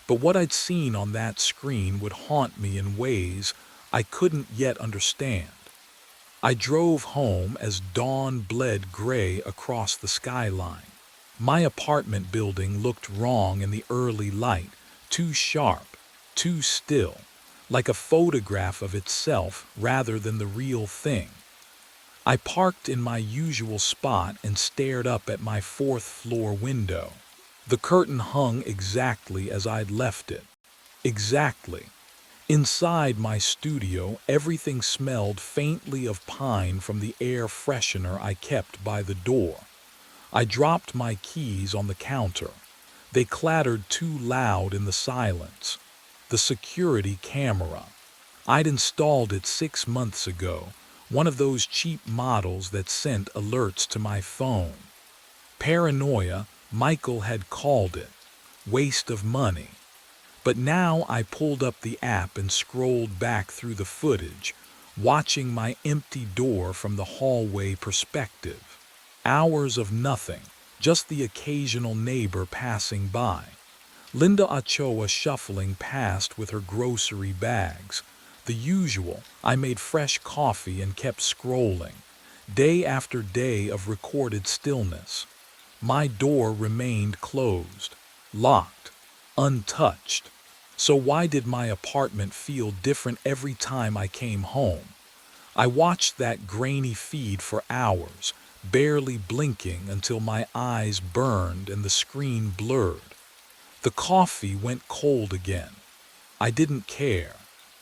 But what I'd seen on that screen would haunt me in ways I couldn't yet understand. I drove home as dawn bled gray across the skyline. My apartment building looked wrong in the early light, too sharp, too still, like a photograph of itself rather than the real thing. I parked in my usual spot and stared up at my fourth-floor window. The curtain hung exactly as I'd left it. Exactly. Inside my studio, everything smelled faintly of pine from the air freshener I kept by the door. I dropped my keys on the counter. They clattered too loud in the silence. The security camera. I'd installed it 6 months ago, one of those cheap models that sent alerts to my phone. Paranoia, Michael had called it. Waste of money. But now I pulled up the app and scrolled back through the footage, watching my empty door from the hallway perspective. Hours of nothing, just the occasional neighbor passing by. Linda Ochoa shuffling past with her grocery bags. The usual. I made fresh coffee and kept scrolling. Day after day of recorded stillness. My door remained closed, locked, untouched. So why did my apartment feel different every time I came home? I watched that grainy feed for hours, barely blinking until my eyes burned and the screen blurred. The coffee went cold again. I didn't care.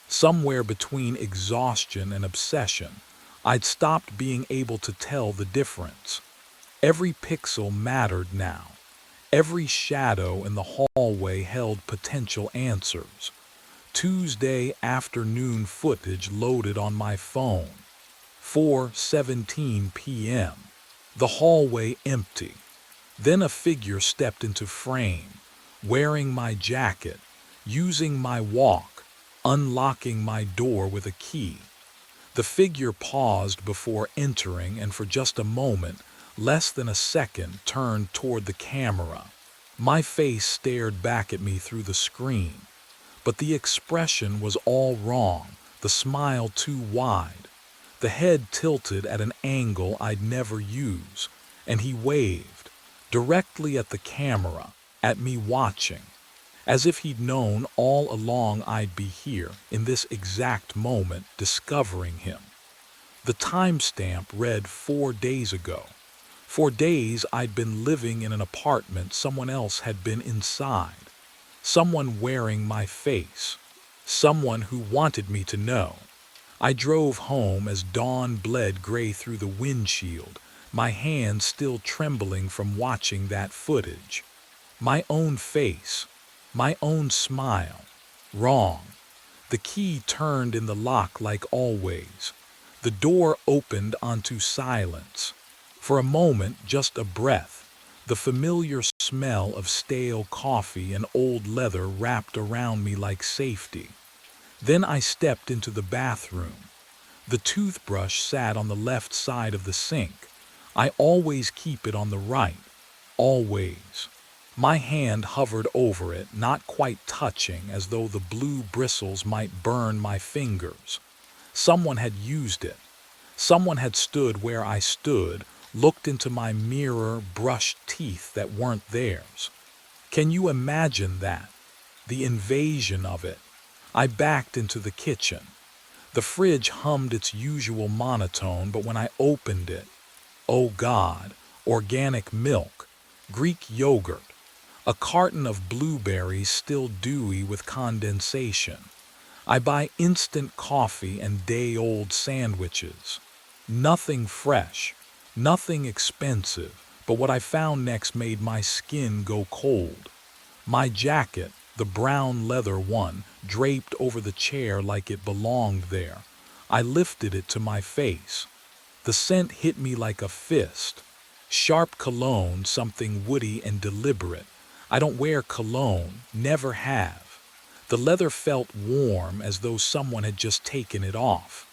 Somewhere between exhaustion and obsession, I'd stopped being able to tell the difference. Every pixel mattered now. Every shadow in the hallway held potential answers. Tuesday afternoon footage loaded on my phone. 4:17 p.m. The hallway empty. Then a figure stepped into frame, wearing my jacket, using my walk, unlocking my door with a key. The figure paused before entering and for just a moment, less than a second, turned toward the camera. My face stared back at me through the screen. But the expression was all wrong, the smile too wide. The head tilted at an angle I'd never use, and he waved, directly at the camera, at me watching, as if he'd known all along I'd be here, in this exact moment, discovering him. The timestamp read 4 days ago. For days I'd been living in an apartment someone else had been inside. Someone wearing my face. Someone who wanted me to know. I drove home as dawn bled gray through the windshield, my hands still trembling from watching that footage. My own face. My own smile. Wrong. The key turned in the lock like always. The door opened onto silence. For a moment, just a breath, the familiar smell of stale coffee and old leather wrapped around me like safety. Then I stepped into the bathroom. The toothbrush sat on the left side of the sink. I always keep it on the right. Always. My hand hovered over it, not quite touching, as though the blue bristles might burn my fingers. Someone had used it. Someone had stood where I stood, looked into my mirror, brushed teeth that weren't theirs. Can you imagine that? The invasion of it. I backed into the kitchen. The fridge hummed its usual monotone, but when I opened it, oh God, organic milk, Greek yogurt, a carton of blueberries still dewy with condensation. I buy instant coffee and day-old sandwiches. Nothing fresh, nothing expensive, but what I found next made my skin go cold. My jacket, the brown leather one, draped over the chair like it belonged there. I lifted it to my face. The scent hit me like a fist. Sharp cologne, something woody and deliberate. I don't wear cologne, never have. The leather felt warm, as though someone had just taken it off.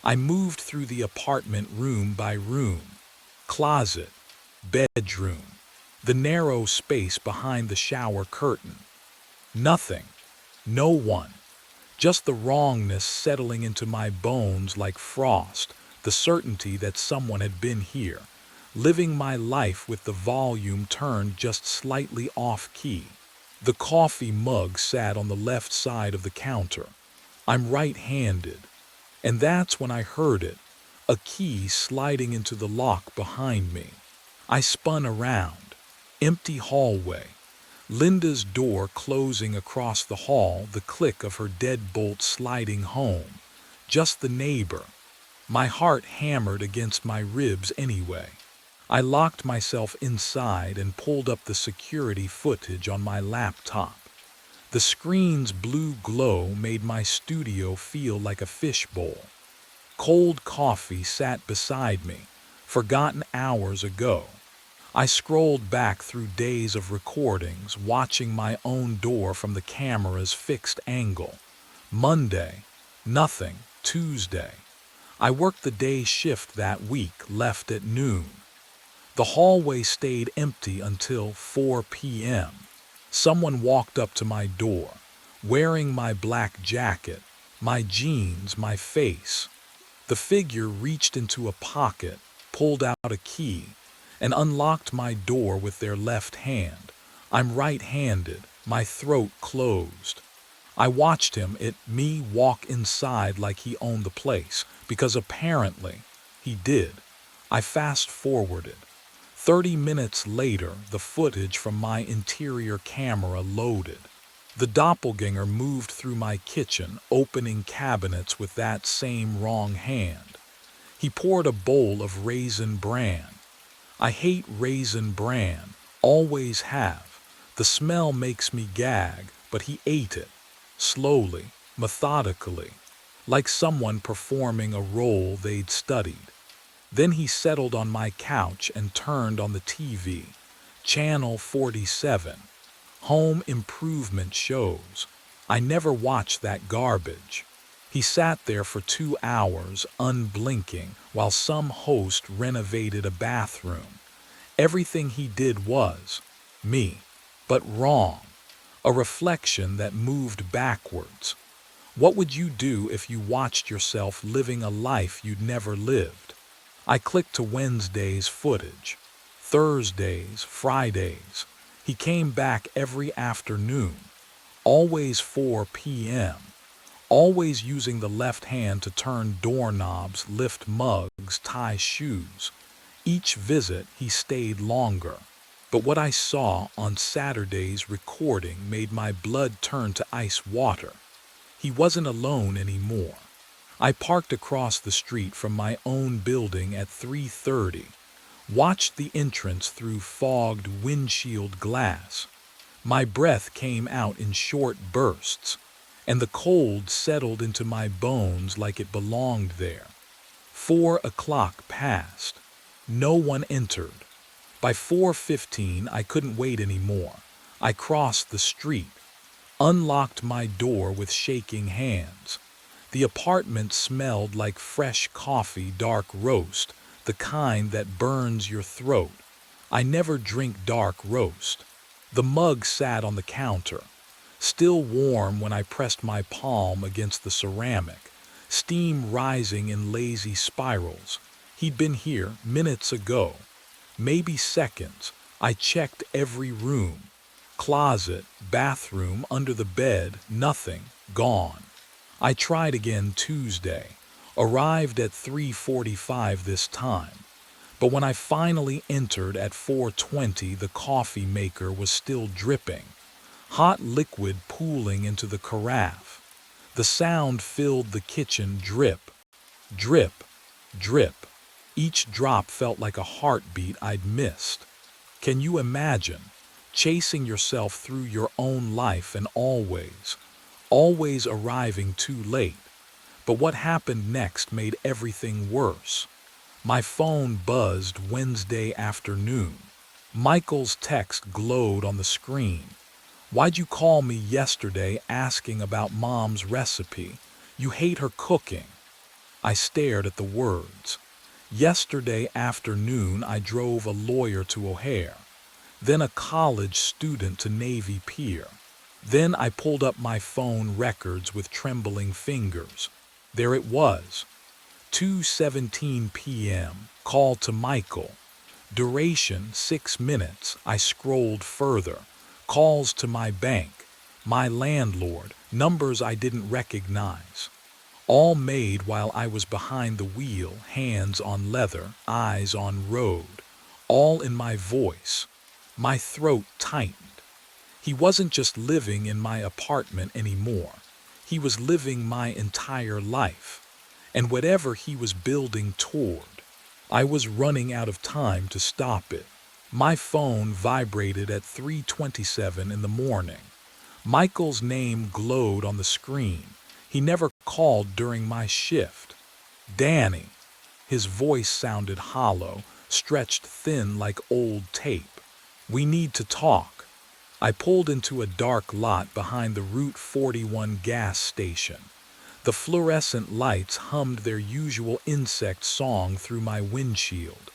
I moved through the apartment room by room. Closet, bedroom, the narrow space behind the shower curtain. Nothing, no one. Just the wrongness settling into my bones like frost, the certainty that someone had been here, living my life with the volume turned just slightly off key. The coffee mug sat on the left side of the counter. I'm right-handed. And that's when I heard it, a key sliding into the lock behind me. I spun around. Empty hallway. Linda's door closing across the hall, the click of her deadbolt sliding home. Just the neighbor. My heart hammered against my ribs anyway. I locked myself inside and pulled up the security footage on my laptop. The screen's blue glow made my studio feel like a fishbowl. Cold coffee sat beside me, forgotten hours ago. I scrolled back through days of recordings, watching my own door from the camera's fixed angle. Monday, nothing. Tuesday. I worked the day shift that week, left at noon. The hallway stayed empty until 4 p.m. Someone walked up to my door, wearing my black jacket, my jeans, my face. The figure reached into a pocket, pulled out a key, and unlocked my door with their left hand. I'm right-handed, my throat closed. I watched me walk inside like he owned the place, because apparently he did. I fast-forwarded. 30 minutes later, the footage from my interior camera loaded. The doppelganger moved through my kitchen, opening cabinets with that same wrong hand. He poured a bowl of raisin bran. I hate raisin bran, always have. The smell makes me gag, but he ate it. Slowly, methodically, like someone performing a role they'd studied. Then he settled on my couch and turned on the TV. Channel 47. Home improvement shows. I never watched that garbage. He sat there for 2 hours, unblinking, while some host renovated a bathroom. Everything he did was me, but wrong. A reflection that moved backwards. What would you do if you watched yourself living a life you'd never lived? I clicked to Wednesday's footage. Thursdays, Fridays. He came back every afternoon. Always 4 p.m. Always using the left hand to turn doorknobs, lift mugs, tie shoes. Each visit he stayed longer. But what I saw on Saturday's recording made my blood turn to ice water. He wasn't alone anymore. I parked across the street from my own building at 3:30, watched the entrance through fogged windshield glass. My breath came out in short bursts, and the cold settled into my bones like it belonged there. 4 o'clock passed. No one entered. By 4:15, I couldn't wait anymore. I crossed the street, unlocked my door with shaking hands. The apartment smelled like fresh coffee, dark roast, the kind that burns your throat. I never drink dark roast. The mug sat on the counter, still warm when I pressed my palm against the ceramic, steam rising in lazy spirals. He'd been here minutes ago, maybe seconds. I checked every room, closet, bathroom, under the bed, nothing, gone. I tried again Tuesday, arrived at 3:45 this time. But when I finally entered at 4:20, the coffee maker was still dripping, hot liquid pooling into the carafe. The sound filled the kitchen, drip, drip, drip. Each drop felt like a heartbeat I'd missed. Can you imagine chasing yourself through your own life and always arriving too late? But what happened next made everything worse. My phone buzzed Wednesday afternoon. Michael's text glowed on the screen. "Why'd you call me yesterday asking about Mom's recipe? You hate her cooking." I stared at the words. Yesterday afternoon I drove a lawyer to O'Hare, then a college student to Navy Pier. Then I pulled up my phone records with trembling fingers. There it was. 2:17 p.m. Call to Michael. Duration 6 minutes. I scrolled further. Calls to my bank, my landlord, numbers I didn't recognize. All made while I was behind the wheel, hands on leather, eyes on road. All in my voice. My throat tightened. He wasn't just living in my apartment anymore. He was living my entire life. And whatever he was building toward, I was running out of time to stop it. My phone vibrated at 3:27 in the morning. Michael's name glowed on the screen. He never called during my shift. "Danny." His voice sounded hollow, stretched thin like old tape. "We need to talk." I pulled into a dark lot behind the Route 41 gas station. The fluorescent lights hummed their usual insect song through my windshield.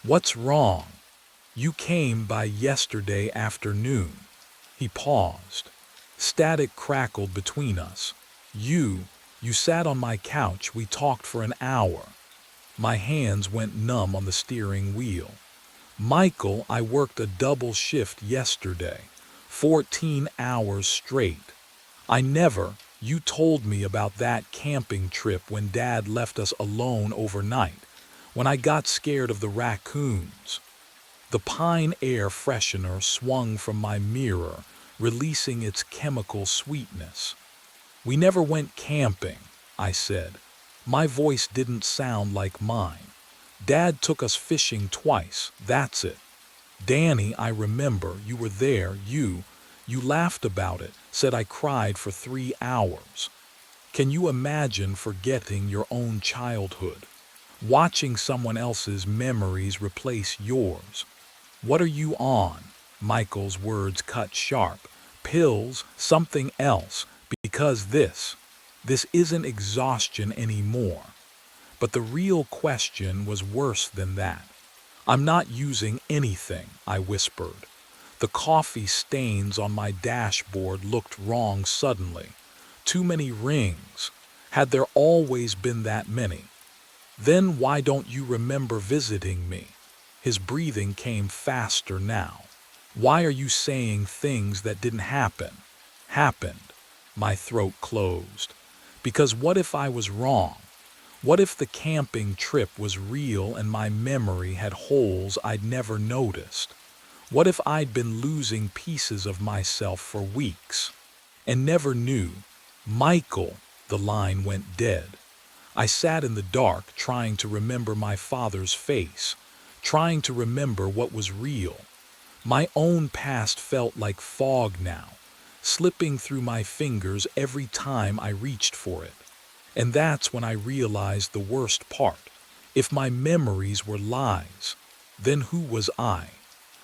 "What's wrong?" "You came by yesterday afternoon." He paused. Static crackled between us. You sat on my couch, we talked for an hour." My hands went numb on the steering wheel. "Michael, I worked a double shift yesterday, 14 hours straight. You told me about that camping trip when Dad left us alone overnight, when I got scared of the raccoons." The pine air freshener swung from my mirror, releasing its chemical sweetness. "We never went camping," I said. My voice didn't sound like mine. "Dad took us fishing twice, that's it." "Danny, I remember, you were there, you laughed about it, said I cried for 3 hours. Can you imagine forgetting your own childhood? Watching someone else's memories replace yours? What are you on?" Michael's words cut sharp. "Pills, something else, because this isn't exhaustion anymore." But the real question was worse than that. "I'm not using anything," I whispered. The coffee stains on my dashboard looked wrong suddenly. Too many rings. Had there always been that many? "Then why don't you remember visiting me?" His breathing came faster now. "Why are you saying things that didn't happen?" "Happened." My throat closed. "Because what if I was wrong? What if the camping trip was real and my memory had holes I'd never noticed? What if I'd been losing pieces of myself for weeks and never knew?" "Michael," the line went dead. I sat in the dark trying to remember my father's face, trying to remember what was real. My own past felt like fog now, slipping through my fingers every time I reached for it. And that's when I realized the worst part. If my memories were lies, then who was I?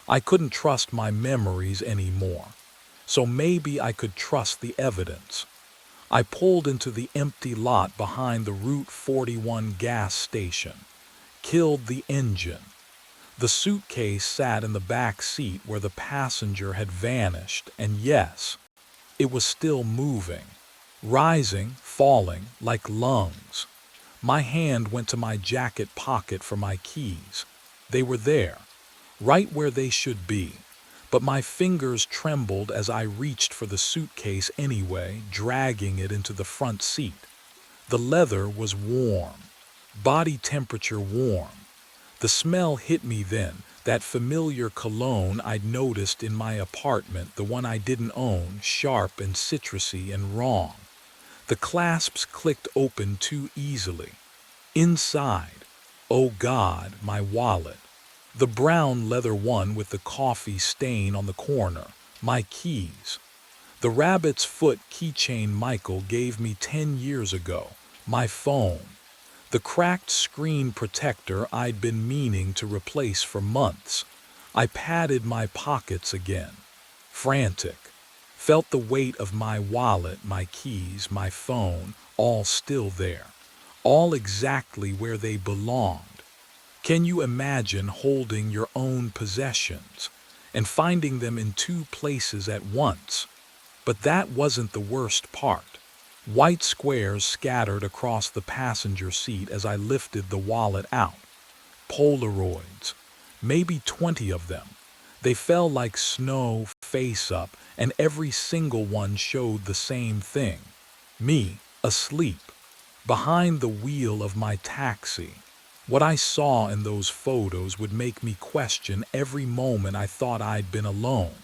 I couldn't trust my memories anymore. So maybe I could trust the evidence. I pulled into the empty lot behind the Route 41 gas station, killed the engine. The suitcase sat in the back seat where the passenger had vanished, and yes, it was still moving, rising, falling like lungs. My hand went to my jacket pocket for my keys. They were there, right where they should be, but my fingers trembled as I reached for the suitcase anyway, dragging it into the front seat. The leather was warm, body temperature warm. The smell hit me then, that familiar cologne I'd noticed in my apartment, the one I didn't own, sharp and citrusy and wrong. The clasps clicked open too easily. Inside, oh God, my wallet. The brown leather one with the coffee stain on the corner, my keys. The rabbit's foot keychain Michael gave me 10 years ago, my phone. The cracked screen protector I'd been meaning to replace for months. I patted my pockets again, frantic. Felt the weight of my wallet, my keys, my phone, all still there. All exactly where they belonged. Can you imagine holding your own possessions and finding them in two places at once? But that wasn't the worst part. White squares scattered across the passenger seat as I lifted the wallet out. Polaroids, maybe 20 of them. They fell like snow face up, and every single one showed the same thing. Me, asleep, behind the wheel of my taxi. What I saw in those photos would make me question every moment I thought I'd been alone.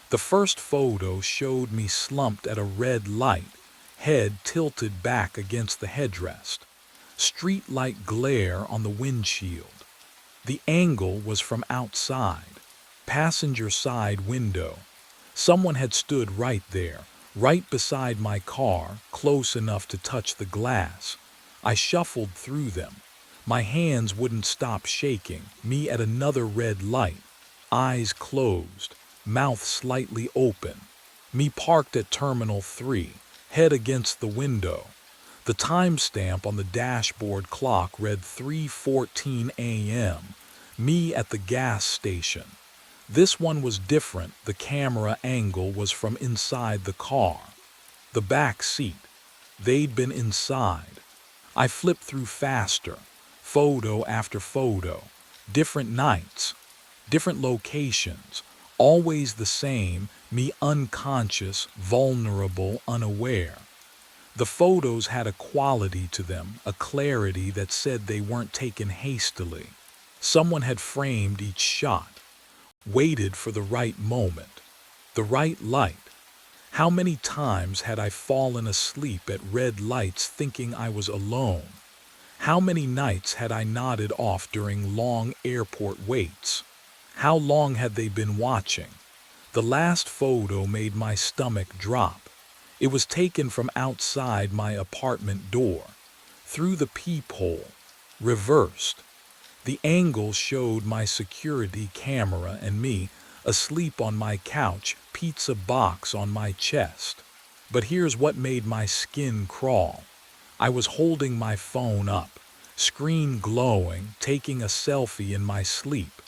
The first photo showed me slumped at a red light, head tilted back against the headrest. Streetlight glare on the windshield. The angle was from outside, passenger side window. Someone had stood right there, right beside my car, close enough to touch the glass. I shuffled through them. My hands wouldn't stop shaking, me at another red light, eyes closed, mouth slightly open. Me parked at Terminal 3, head against the window. The timestamp on the dashboard clock read 3:14 a.m. Me at the gas station. This one was different. The camera angle was from inside the car. The back seat. They'd been inside. I flipped through faster, photo after photo. Different nights, different locations, always the same, me unconscious, vulnerable, unaware. The photos had a quality to them, a clarity that said they weren't taken hastily. Someone had framed each shot, waited for the right moment, the right light. How many times had I fallen asleep at red lights thinking I was alone? How many nights had I nodded off during long airport waits? How long had they been watching? The last photo made my stomach drop. It was taken from outside my apartment door, through the peephole, reversed. The angle showed my security camera and me, asleep on my couch, pizza box on my chest. But here's what made my skin crawl. I was holding my phone up, screen glowing, taking a selfie in my sleep.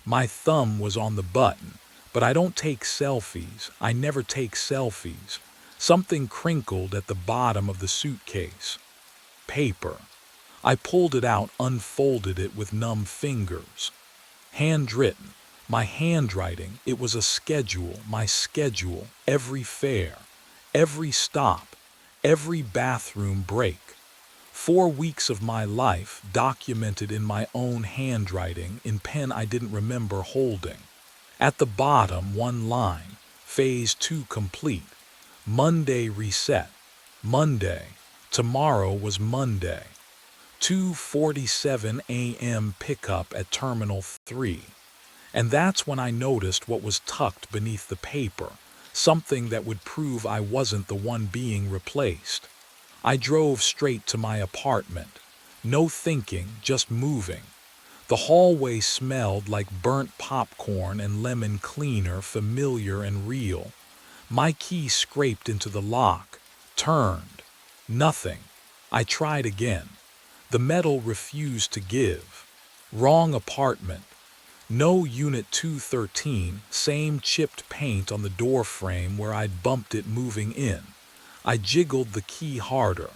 My thumb was on the button, but I don't take selfies. I never take selfies. Something crinkled at the bottom of the suitcase. Paper. I pulled it out, unfolded it with numb fingers. Handwritten. My handwriting, it was a schedule, my schedule, every fare, every stop, every bathroom break. 4 weeks of my life documented in my own handwriting in pen I didn't remember holding. At the bottom, one line, phase 2 complete. Monday reset. Monday. Tomorrow was Monday. 2:47 a.m. pickup at Terminal 3. And that's when I noticed what was tucked beneath the paper, something that would prove I wasn't the one being replaced. I drove straight to my apartment. No thinking, just moving. The hallway smelled like burnt popcorn and lemon cleaner, familiar and real. My key scraped into the lock, turned. Nothing. I tried again. The metal refused to give. Wrong apartment. No, Unit 213, same chipped paint on the door frame where I'd bumped it moving in. I jiggled the key harder.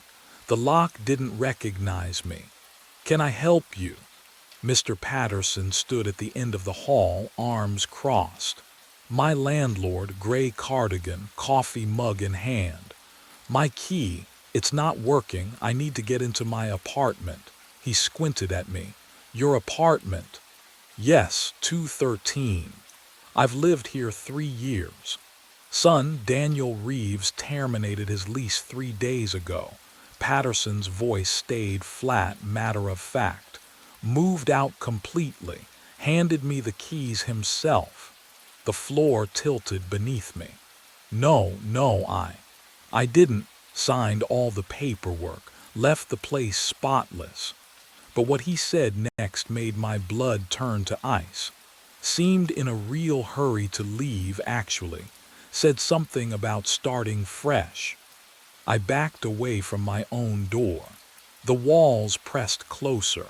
The lock didn't recognize me. Can I help you? Mr. Patterson stood at the end of the hall, arms crossed. My landlord, gray cardigan, coffee mug in hand. My key, it's not working, I need to get into my apartment. He squinted at me. Your apartment? Yes, 213. I've lived here 3 years. Son, Daniel Reeves terminated his lease 3 days ago. Patterson's voice stayed flat, matter of fact. Moved out completely, handed me the keys himself. The floor tilted beneath me. No, I didn't. Signed all the paperwork, left the place spotless. But what he said next made my blood turn to ice. Seemed in a real hurry to leave, actually. Said something about starting fresh. I backed away from my own door. The walls pressed closer.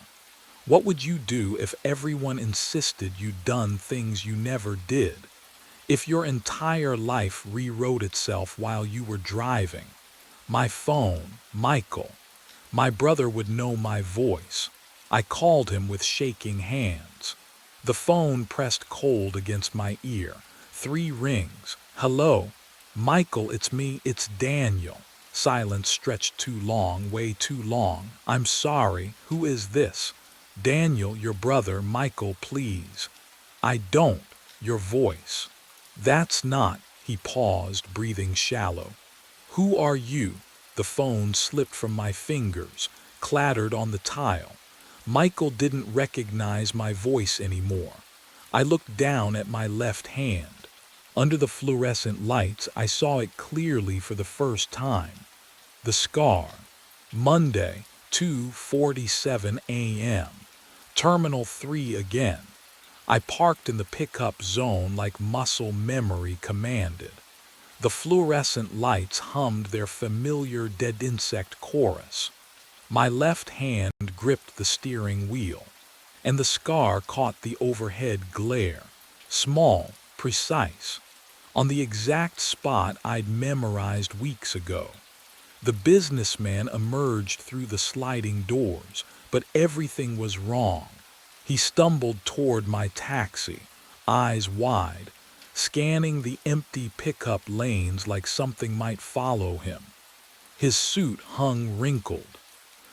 What would you do if everyone insisted you'd done things you never did? If your entire life rewrote itself while you were driving? My phone, Michael. My brother would know my voice. I called him with shaking hands. The phone pressed cold against my ear. 3 rings. Hello? Michael, it's me, it's Daniel. Silence stretched too long, way too long. I'm sorry, who is this? Daniel, your brother, Michael, please. I don't. Your voice. That's not. He paused, breathing shallow. Who are you? The phone slipped from my fingers, clattered on the tile. Michael didn't recognize my voice anymore. I looked down at my left hand. Under the fluorescent lights, I saw it clearly for the first time. The scar. Monday, 2:47 a.m. Terminal 3 again. I parked in the pickup zone like muscle memory commanded. The fluorescent lights hummed their familiar dead insect chorus. My left hand gripped the steering wheel, and the scar caught the overhead glare. Small, precise, on the exact spot I'd memorized weeks ago. The businessman emerged through the sliding doors, but everything was wrong. He stumbled toward my taxi, eyes wide, scanning the empty pickup lanes like something might follow him. His suit hung wrinkled.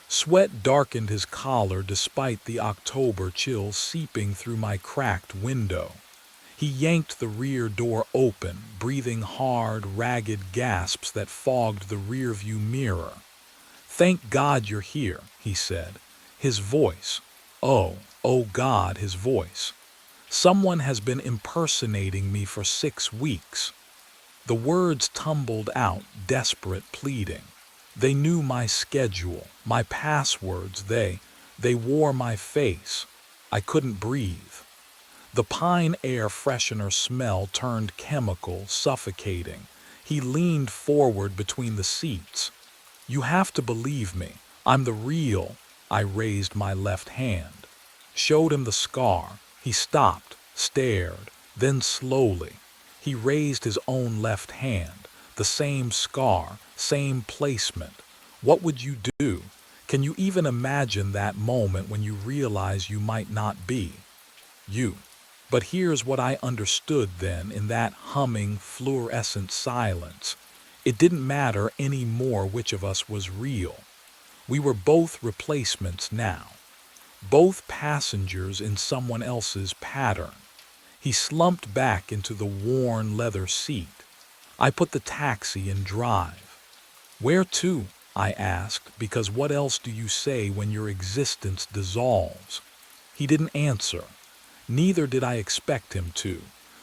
Sweat darkened his collar despite the October chill seeping through my cracked window. He yanked the rear door open, breathing hard, ragged gasps that fogged the rearview mirror. Thank God you're here, he said. His voice. Oh God, his voice. Someone has been impersonating me for 6 weeks. The words tumbled out, desperate, pleading. They knew my schedule, my passwords, they wore my face. I couldn't breathe. The pine air freshener smell turned chemical, suffocating. He leaned forward between the seats. You have to believe me. I'm the real. I raised my left hand. Showed him the scar. He stopped, stared, then slowly. He raised his own left hand. The same scar, same placement. What would you do? Can you even imagine that moment when you realize you might not be you? But here's what I understood then in that humming, fluorescent silence. It didn't matter anymore which of us was real. We were both replacements now. Both passengers in someone else's pattern. He slumped back into the worn leather seat. I put the taxi in drive. Where to? I asked, because what else do you say when your existence dissolves? He didn't answer. Neither did I expect him to.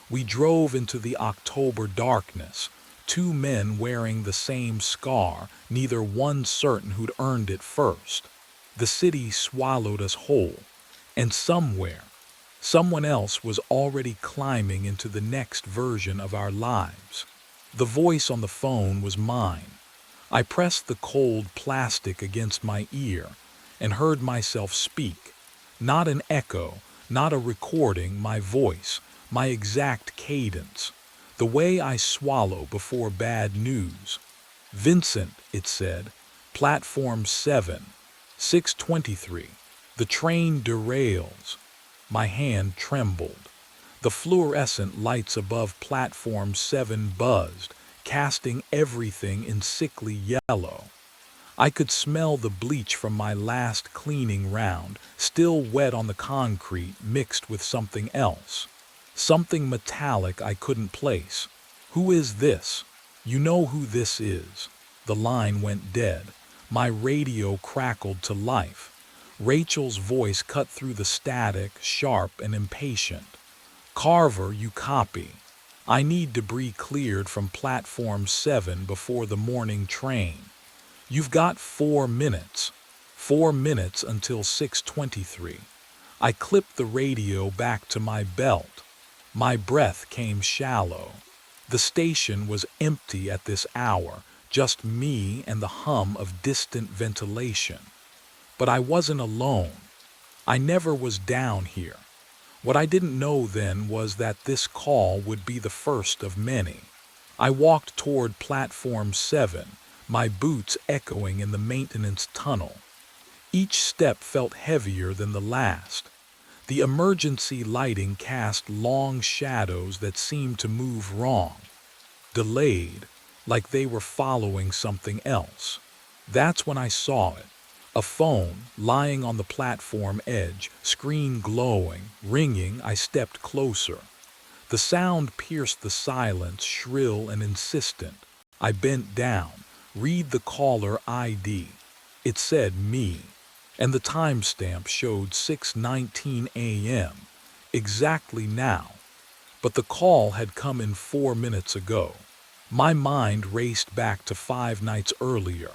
We drove into the October darkness, 2 men wearing the same scar, neither one certain who'd earned it first. The city swallowed us whole, and somewhere, someone else was already climbing into the next version of our lives. The voice on the phone was mine. I pressed the cold plastic against my ear and heard myself speak, not an echo, Not a recording, my voice, my exact cadence, the way I swallow before bad news. Vincent, it said, Platform 7, 6:23. The train derails. My hand trembled. The fluorescent lights above Platform 7 buzzed, casting everything in sickly yellow. I could smell the bleach from my last cleaning round, still wet on the concrete, mixed with something else. Something metallic I couldn't place. Who is this? You know who this is. The line went dead. My radio crackled to life. Rachel's voice cut through the static, sharp and impatient. Carver, you copy. I need debris cleared from Platform 7 before the morning train. You've got 4 minutes. 4 minutes until 6:23. I clipped the radio back to my belt. My breath came shallow. The station was empty at this hour, just me and the hum of distant ventilation. But I wasn't alone. I never was down here. What I didn't know then was that this call would be the first of many. I walked toward Platform 7, my boots echoing in the maintenance tunnel. Each step felt heavier than the last. The emergency lighting cast long shadows that seemed to move wrong, delayed, like they were following something else. That's when I saw it. A phone lying on the platform edge, screen glowing, ringing. I stepped closer. The sound pierced the silence, shrill and insistent. I bent down. Read the caller ID. It said me, and the timestamp showed 6:19 a.m., exactly now. But the call had come in 4 minutes ago. My mind raced back to 5 nights earlier,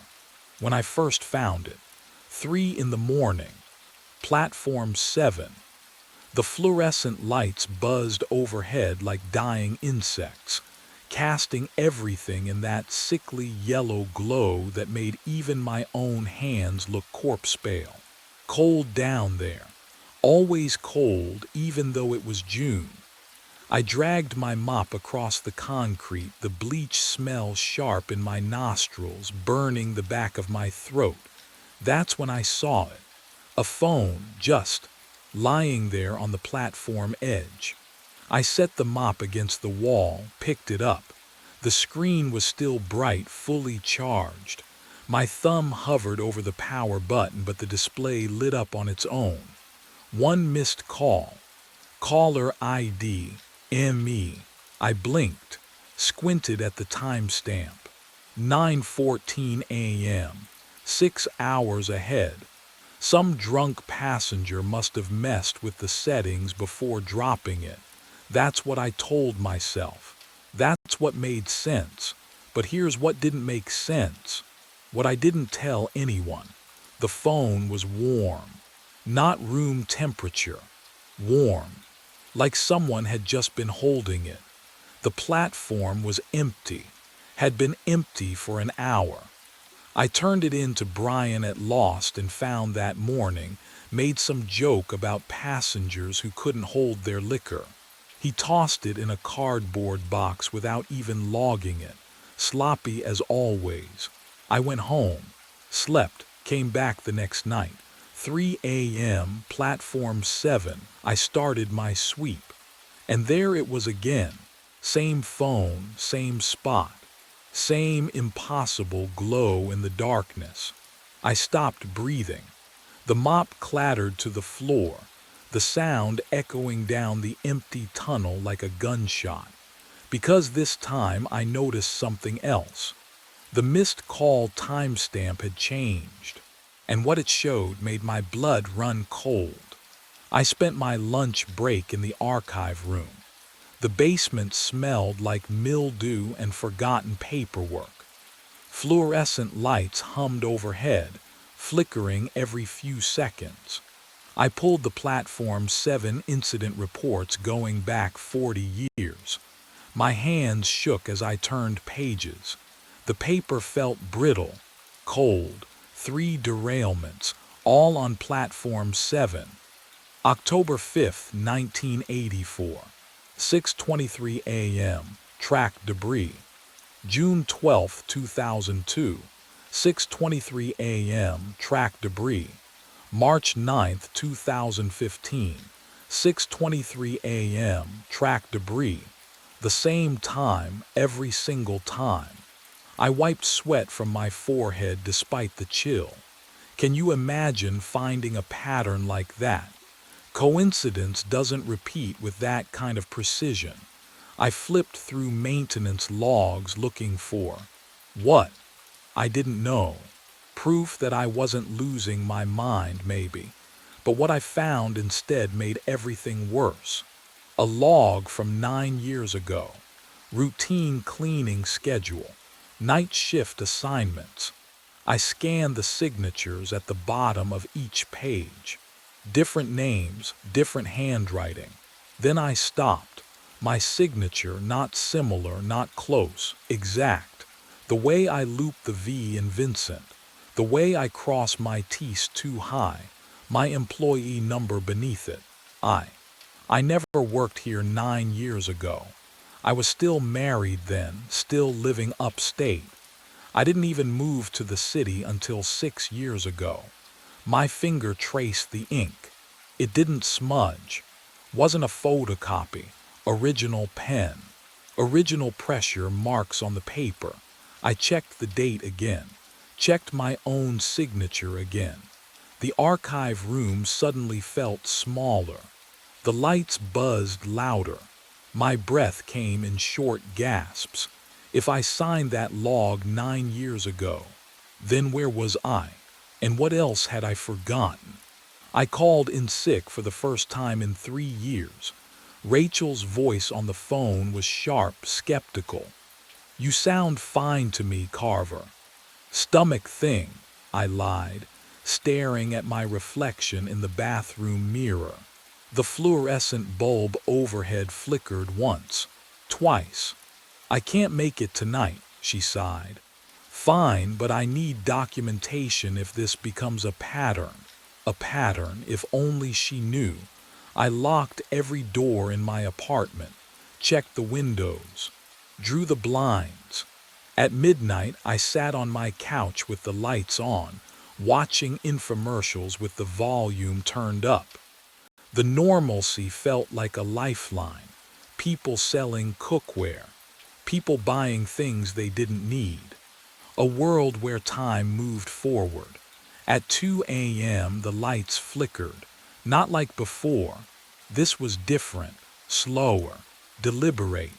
when I first found it. 3 in the morning, Platform 7. The fluorescent lights buzzed overhead like dying insects, casting everything in that sickly yellow glow that made even my own hands look corpse-pale. Cold down there, always cold even though it was June. I dragged my mop across the concrete, the bleach smell sharp in my nostrils, burning the back of my throat. That's when I saw it. A phone, just lying there on the platform edge. I set the mop against the wall, picked it up. The screen was still bright, fully charged. My thumb hovered over the power button, but the display lit up on its own. 1 missed call. Caller ID, ME. I blinked, squinted at the timestamp. 9:14 a.m., 6 hours ahead. Some drunk passenger must have messed with the settings before dropping it. That's what I told myself. That's what made sense. But here's what didn't make sense. What I didn't tell anyone. The phone was warm. Not room temperature. Warm. Like someone had just been holding it. The platform was empty. Had been empty for an hour. I turned it in to Brian at Lost and Found that morning, made some joke about passengers who couldn't hold their liquor. He tossed it in a cardboard box without even logging it, sloppy as always. I went home, slept, came back the next night. 3 a.m., Platform 7, I started my sweep. And there it was again. Same phone, same spot. Same impossible glow in the darkness. I stopped breathing. The mop clattered to the floor, the sound echoing down the empty tunnel like a gunshot. Because this time I noticed something else. The missed call timestamp had changed, and what it showed made my blood run cold. I spent my lunch break in the archive room. The basement smelled like mildew and forgotten paperwork. Fluorescent lights hummed overhead, flickering every few seconds. I pulled the Platform 7 incident reports going back 40 years. My hands shook as I turned pages. The paper felt brittle, cold. 3 derailments, all on Platform 7. October 5th, 1984, 6:23 a.m., track debris. June 12, 2002, 6:23 a.m., track debris. March 9th, 2015, 6:23 a.m., track debris. The same time every single time. I wiped sweat from my forehead despite the chill. Can you imagine finding a pattern like that? Coincidence doesn't repeat with that kind of precision. I flipped through maintenance logs looking for what? I didn't know. Proof that I wasn't losing my mind, maybe. But what I found instead made everything worse. A log from 9 years ago. Routine cleaning schedule. Night shift assignments. I scanned the signatures at the bottom of each page. Different names, different handwriting. Then I stopped. My signature not similar, not close, exact. The way I looped the V in Vincent. The way I cross my T's too high. My employee number beneath it. I never worked here 9 years ago. I was still married then, still living upstate. I didn't even move to the city until 6 years ago. My finger traced the ink. It didn't smudge. Wasn't a photocopy. Original pen. Original pressure marks on the paper. I checked the date again. Checked my own signature again. The archive room suddenly felt smaller. The lights buzzed louder. My breath came in short gasps. If I signed that log 9 years ago, then where was I? And what else had I forgotten? I called in sick for the first time in 3 years. Rachel's voice on the phone was sharp, skeptical. "You sound fine to me, Carver." "Stomach thing," I lied, staring at my reflection in the bathroom mirror. The fluorescent bulb overhead flickered once, twice. "I can't make it tonight," she sighed. "Fine, but I need documentation if this becomes a pattern. A pattern, if only she knew. I locked every door in my apartment, checked the windows, drew the blinds. At midnight, I sat on my couch with the lights on, watching infomercials with the volume turned up. The normalcy felt like a lifeline. People selling cookware. People buying things they didn't need. A world where time moved forward. At 2 a.m. the lights flickered. Not like before. This was different, slower, deliberate.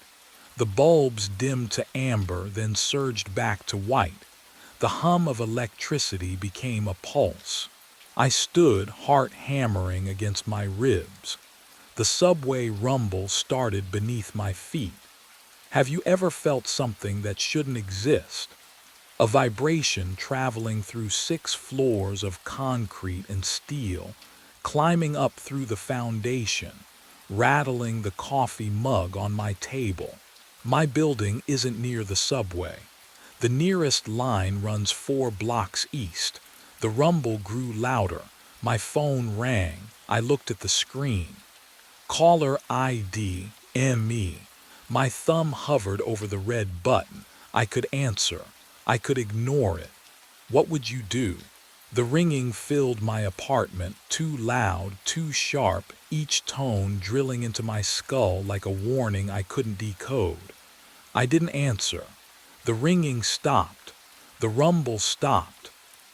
The bulbs dimmed to amber, then surged back to white. The hum of electricity became a pulse. I stood, heart hammering against my ribs. The subway rumble started beneath my feet. Have you ever felt something that shouldn't exist? A vibration traveling through 6 floors of concrete and steel, climbing up through the foundation, rattling the coffee mug on my table. My building isn't near the subway. The nearest line runs 4 blocks east. The rumble grew louder. My phone rang. I looked at the screen. Caller ID, ME. My thumb hovered over the red button. I could answer. I could ignore it. What would you do? The ringing filled my apartment, too loud, too sharp, each tone drilling into my skull like a warning I couldn't decode. I didn't answer. The ringing stopped. The rumble stopped.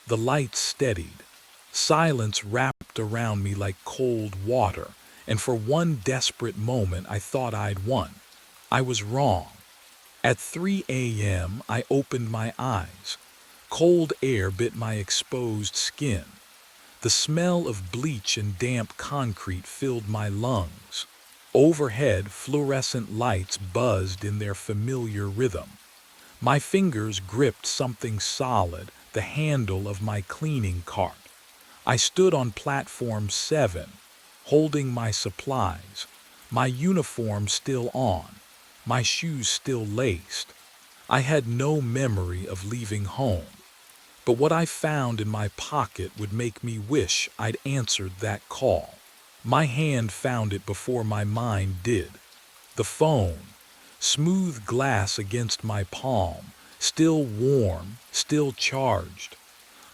The lights steadied. Silence wrapped around me like cold water, and for one desperate moment I thought I'd won. I was wrong. At 3 a.m. I opened my eyes. Cold air bit my exposed skin. The smell of bleach and damp concrete filled my lungs. Overhead, fluorescent lights buzzed in their familiar rhythm. My fingers gripped something solid, the handle of my cleaning cart. I stood on platform 7, holding my supplies, my uniform still on, my shoes still laced. I had no memory of leaving home, but what I found in my pocket would make me wish I'd answered that call. My hand found it before my mind did. The phone, smooth glass against my palm, still warm, still charged.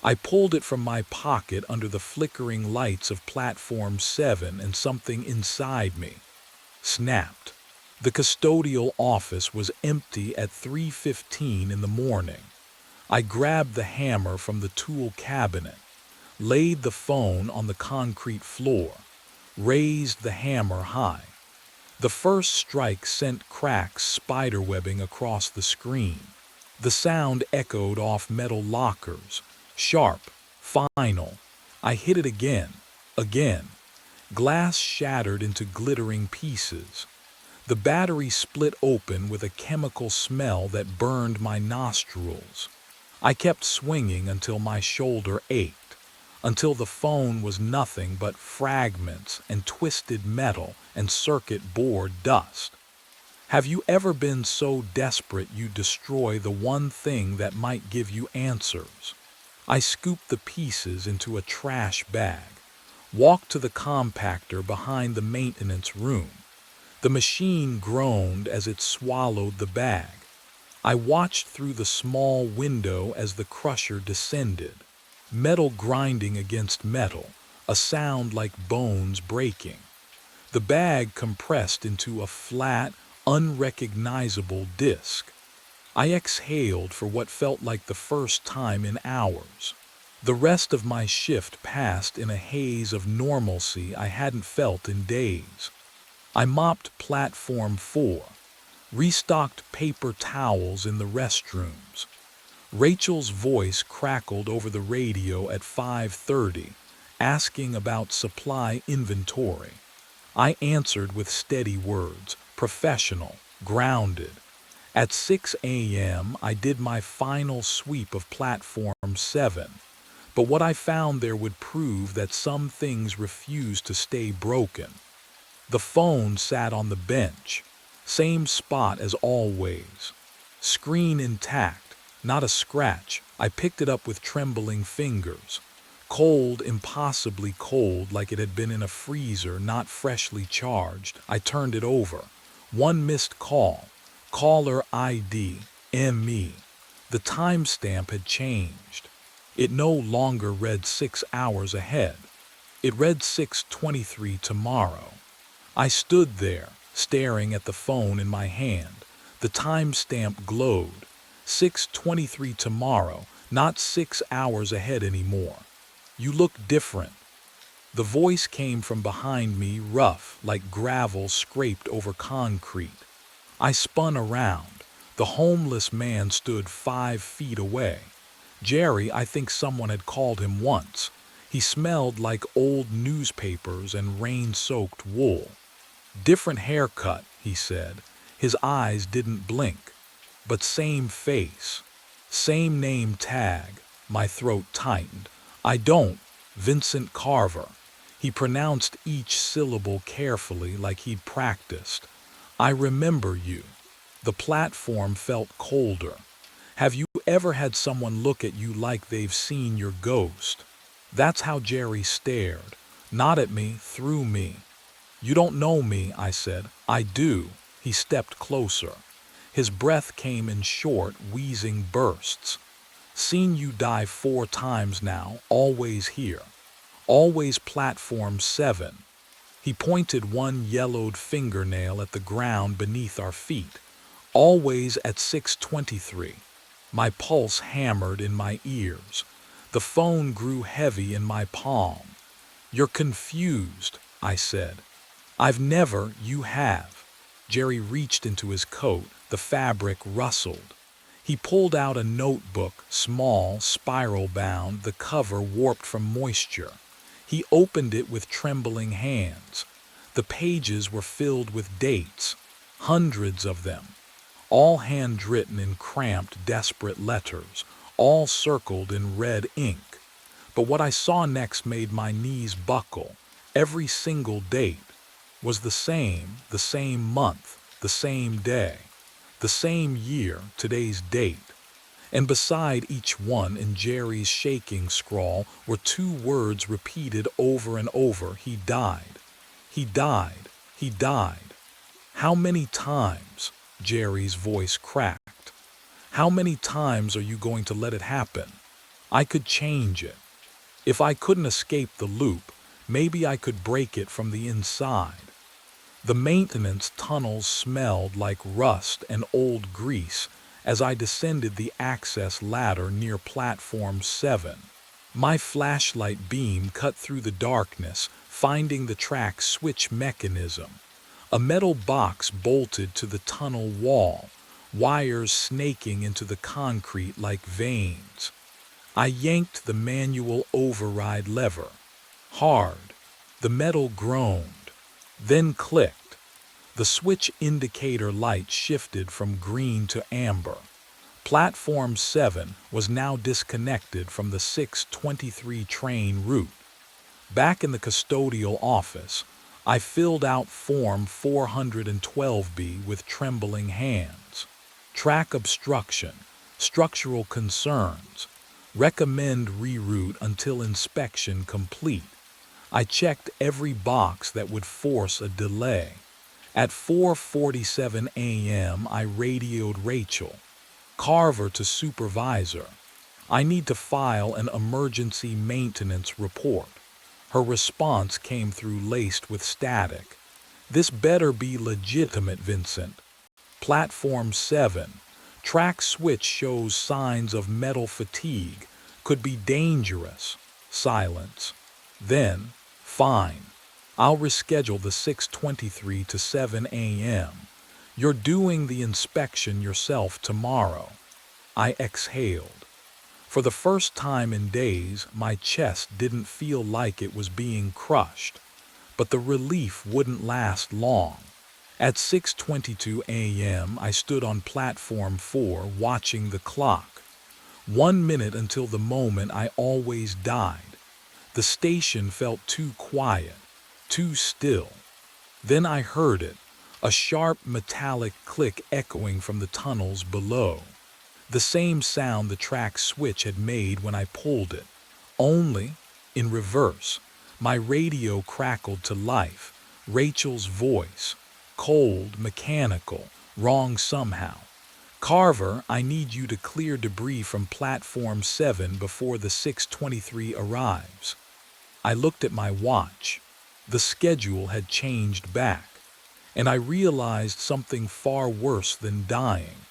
I pulled it from my pocket under the flickering lights of Platform 7 and something inside me snapped. The custodial office was empty at 3:15 in the morning. I grabbed the hammer from the tool cabinet, laid the phone on the concrete floor, raised the hammer high. The first strike sent cracks spiderwebbing across the screen. The sound echoed off metal lockers, sharp, final. I hit it again, again. Glass shattered into glittering pieces. The battery split open with a chemical smell that burned my nostrils. I kept swinging until my shoulder ached, until the phone was nothing but fragments and twisted metal and circuit board dust. Have you ever been so desperate you destroy the one thing that might give you answers? I scooped the pieces into a trash bag, walked to the compactor behind the maintenance room. The machine groaned as it swallowed the bag. I watched through the small window as the crusher descended, metal grinding against metal, a sound like bones breaking. The bag compressed into a flat, unrecognizable disc. I exhaled for what felt like the first time in hours. The rest of my shift passed in a haze of normalcy I hadn't felt in days. I mopped Platform 4, restocked paper towels in the restrooms. Rachel's voice crackled over the radio at 5:30, asking about supply inventory. I answered with steady words, professional, grounded. At 6 a.m. I did my final sweep of Platform 7, but what I found there would prove that some things refuse to stay broken. The phone sat on the bench, same spot as always. Screen intact, not a scratch. I picked it up with trembling fingers. Cold, impossibly cold, like it had been in a freezer, not freshly charged. I turned it over. One missed call. Caller ID, ME. The timestamp had changed. It no longer read 6 hours ahead. It read 6:23 tomorrow. I stood there, staring at the phone in my hand. The timestamp glowed. 6:23 tomorrow, not 6 hours ahead anymore. You look different. The voice came from behind me, rough, like gravel scraped over concrete. I spun around. The homeless man stood 5 feet away. Jerry, I think someone had called him once. He smelled like old newspapers and rain-soaked wool. Different haircut, he said. His eyes didn't blink. But same face. Same name tag. My throat tightened. I don't. Vincent Carver. He pronounced each syllable carefully like he'd practiced. I remember you. The platform felt colder. Have you ever had someone look at you like they've seen your ghost? That's how Jerry stared. Not at me, through me. You don't know me, I said. I do. He stepped closer. His breath came in short, wheezing bursts. Seen you die 4 times now, always here. Always Platform 7. He pointed one yellowed fingernail at the ground beneath our feet. Always at 6:23. My pulse hammered in my ears. The phone grew heavy in my palm. You're confused, I said. I've never, you have. Jerry reached into his coat. The fabric rustled. He pulled out a notebook, small, spiral-bound, the cover warped from moisture. He opened it with trembling hands. The pages were filled with dates, hundreds of them, all handwritten in cramped, desperate letters, all circled in red ink. But what I saw next made my knees buckle. Every single date was the same month, the same day, the same year, today's date. And beside each one in Jerry's shaking scrawl were 2 words repeated over and over: he died. He died. He died. How many times? Jerry's voice cracked. How many times are you going to let it happen? I could change it. If I couldn't escape the loop, maybe I could break it from the inside. The maintenance tunnels smelled like rust and old grease as I descended the access ladder near platform 7. My flashlight beam cut through the darkness, finding the track switch mechanism. A metal box bolted to the tunnel wall, wires snaking into the concrete like veins. I yanked the manual override lever. Hard. The metal groaned, then clicked. The switch indicator light shifted from green to amber. Platform 7 was now disconnected from the 6:23 train route. Back in the custodial office, I filled out Form 412B with trembling hands. Track obstruction, structural concerns, recommend reroute until inspection complete. I checked every box that would force a delay. At 4:47 a.m. I radioed Rachel. Carver to supervisor. I need to file an emergency maintenance report. Her response came through laced with static. This better be legitimate, Vincent. Platform 7. Track switch shows signs of metal fatigue. Could be dangerous. Silence. Then, fine. I'll reschedule the 6:23 to 7 a.m. You're doing the inspection yourself tomorrow. I exhaled. For the first time in days, my chest didn't feel like it was being crushed. But the relief wouldn't last long. At 6:22 a.m., I stood on platform 4 watching the clock. 1 minute until the moment I always died. The station felt too quiet, too still. Then I heard it, a sharp metallic click echoing from the tunnels below. The same sound the track switch had made when I pulled it, only in reverse. My radio crackled to life. Rachel's voice, cold, mechanical, wrong somehow. Carver, I need you to clear debris from platform 7 before the 6:23 arrives. I looked at my watch. The schedule had changed back, and I realized something far worse than dying.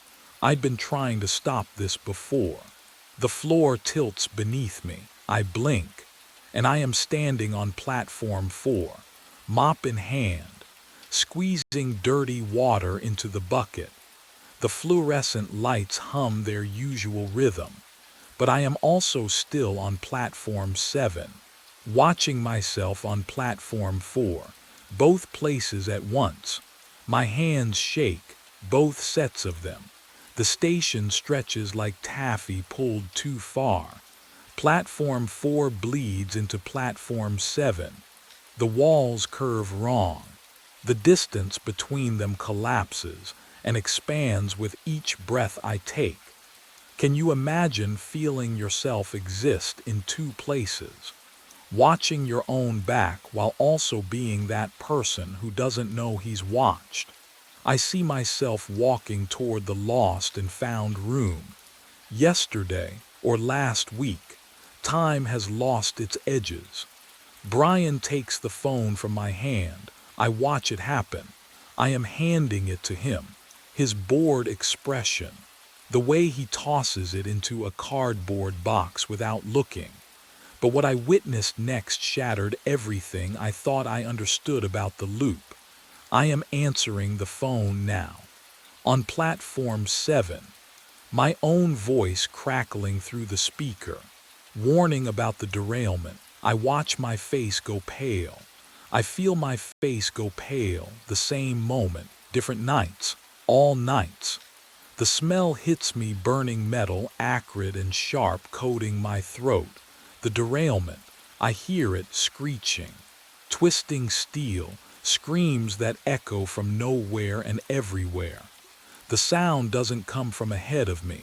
I'd been trying to stop this before. The floor tilts beneath me. I blink, and I am standing on platform 4, mop in hand, squeezing dirty water into the bucket. The fluorescent lights hum their usual rhythm, but I am also still on platform 7, watching myself on platform 4, both places at once. My hands shake, both sets of them. The station stretches like taffy pulled too far. Platform 4 bleeds into platform 7. The walls curve wrong. The distance between them collapses and expands with each breath I take. Can you imagine feeling yourself exist in two places? Watching your own back while also being that person who doesn't know he's watched. I see myself walking toward the lost and found room. Yesterday, or last week, time has lost its edges. Brian takes the phone from my hand. I watch it happen. I am handing it to him. His bored expression. The way he tosses it into a cardboard box without looking. But what I witnessed next shattered everything I thought I understood about the loop. I am answering the phone now. On platform 7, my own voice crackling through the speaker, warning about the derailment. I watch my face go pale. I feel my face go pale, the same moment, different nights, all nights. The smell hits me, burning metal, acrid and sharp, coating my throat. The derailment, I hear it screeching, twisting steel, screams that echo from nowhere and everywhere. The sound doesn't come from ahead of me.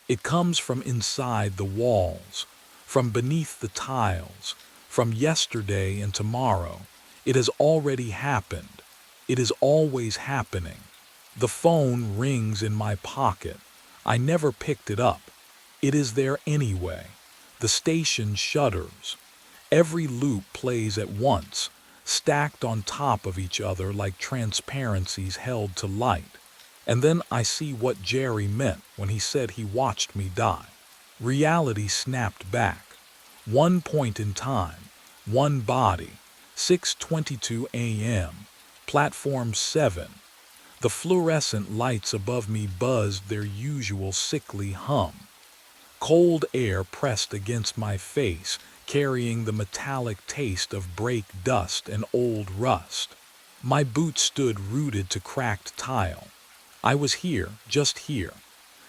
It comes from inside the walls, from beneath the tiles, from yesterday and tomorrow. It has already happened. It is always happening. The phone rings in my pocket. I never picked it up. It is there anyway. The station shudders. Every loop plays at once, stacked on top of each other like transparencies held to light. And then I see what Jerry meant when he said he watched me die. Reality snapped back. One point in time, one body, 6:22 a.m., platform 7. The fluorescent lights above me buzzed their usual sickly hum. Cold air pressed against my face, carrying the metallic taste of brake dust and old rust. My boots stood rooted to cracked tile. I was here, just here,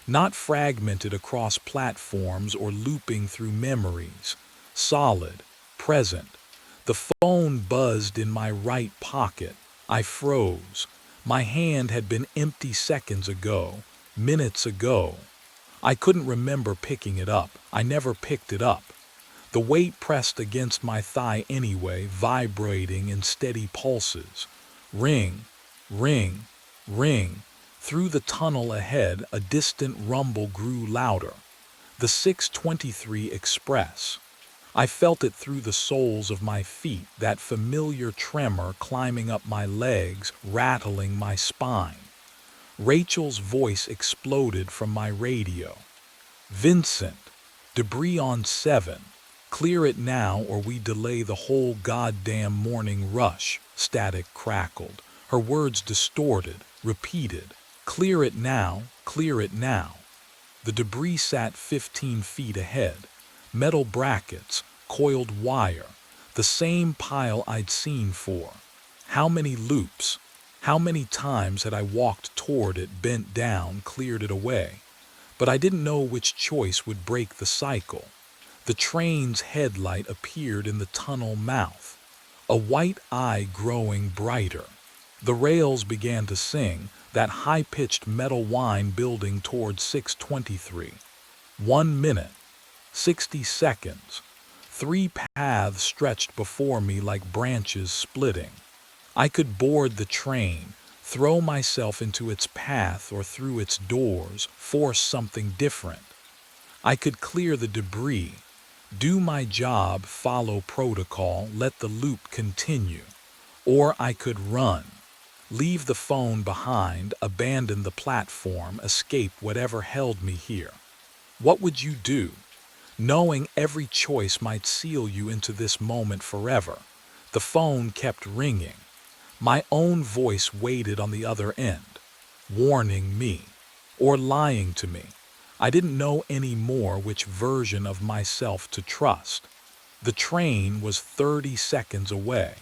not fragmented across platforms or looping through memories. Solid, present. The phone buzzed in my right pocket. I froze. My hand had been empty seconds ago, minutes ago. I couldn't remember picking it up. I never picked it up. The weight pressed against my thigh anyway, vibrating in steady pulses. Ring, ring, ring. Through the tunnel ahead, a distant rumble grew louder. The 6:23 Express. I felt it through the soles of my feet, that familiar tremor climbing up my legs, rattling my spine. Rachel's voice exploded from my radio. "Vincent, debris on 7. Clear it now or we delay the whole goddamn morning rush," Static crackled. Her words distorted, repeated. "Clear it now, clear it now." The debris sat 15 feet ahead. Metal brackets, coiled wire, the same pile I'd seen for. How many loops? How many times had I walked toward it, bent down, cleared it away? But I didn't know which choice would break the cycle. The train's headlight appeared in the tunnel mouth, a white eye growing brighter. The rails began to sing, that high-pitched metal whine building toward 6:23. 1 minute, 60 seconds. 3 paths stretched before me like branches splitting. I could board the train, throw myself into its path or through its doors, force something different. I could clear the debris, do my job, follow protocol, let the loop continue. Or I could run, leave the phone behind, abandon the platform, escape whatever held me here. What would you do, knowing every choice might seal you into this moment forever? The phone kept ringing. My own voice waited on the other end, warning me, or lying to me. I didn't know anymore which version of myself to trust. The train was 30 seconds away.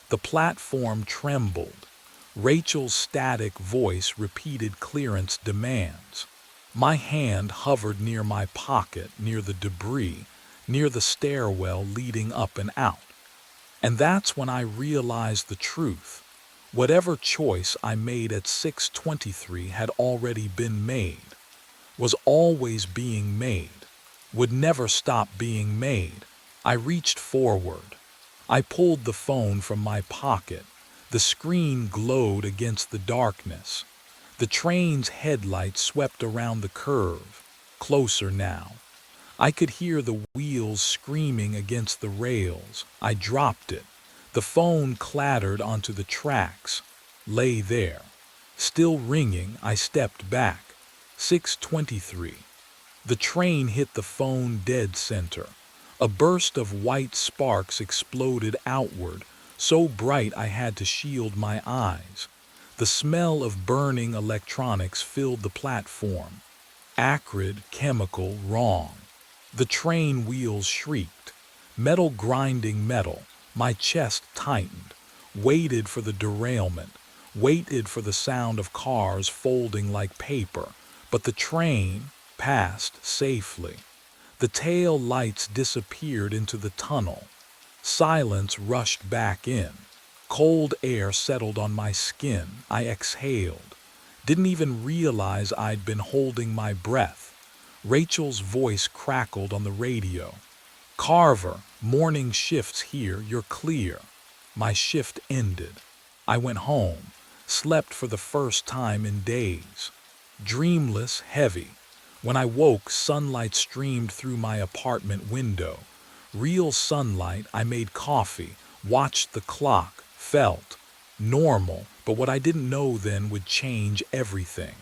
The platform trembled. Rachel's static voice repeated clearance demands. My hand hovered near my pocket, near the debris, near the stairwell leading up and out. And that's when I realized the truth. Whatever choice I made at 6:23 had already been made, was always being made, would never stop being made. I reached forward. I pulled the phone from my pocket. The screen glowed against the darkness. The train's headlights swept around the curve, closer now. I could hear the wheels screaming against the rails. I dropped it. The phone clattered onto the tracks, lay there. Still ringing, I stepped back. 6:23. The train hit the phone dead center. A burst of white sparks exploded outward, so bright I had to shield my eyes. The smell of burning electronics filled the platform. Acrid, chemical, wrong. The train wheels shrieked. Metal grinding metal. My chest tightened. Waited for the derailment. Waited for the sound of cars folding like paper. But the train passed safely. The tail lights disappeared into the tunnel. Silence rushed back in. Cold air settled on my skin. I exhaled. Didn't even realize I'd been holding my breath. Rachel's voice crackled on the radio. "Carver, morning shift's here, you're clear." my shift ended. I went home, slept for the first time in days. Dreamless, heavy. When I woke, sunlight streamed through my apartment window. Real sunlight. I made coffee, watched the clock, felt normal, but what I didn't know then would change everything.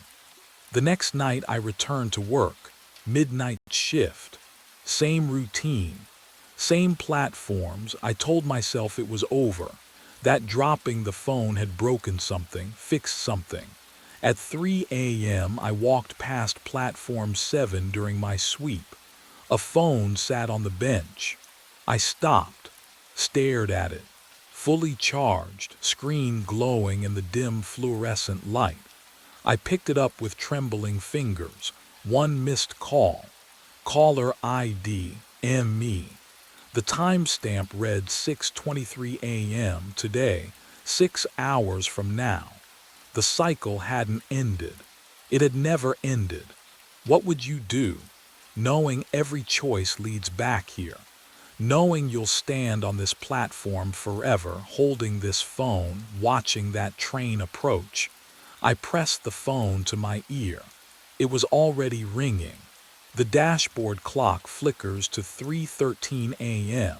The next night I returned to work, midnight shift. Same routine, same platforms. I told myself it was over, that dropping the phone had broken something, fixed something. At 3 a.m. I walked past platform 7 during my sweep. A phone sat on the bench. I stopped, stared at it. Fully charged, screen glowing in the dim fluorescent light. I picked it up with trembling fingers. One missed call. Caller ID, ME. The timestamp read 6:23 a.m. today, 6 hours from now. The cycle hadn't ended. It had never ended. What would you do, knowing every choice leads back here? Knowing you'll stand on this platform forever, holding this phone, watching that train approach. I pressed the phone to my ear. It was already ringing. The dashboard clock flickers to 3:13 a.m.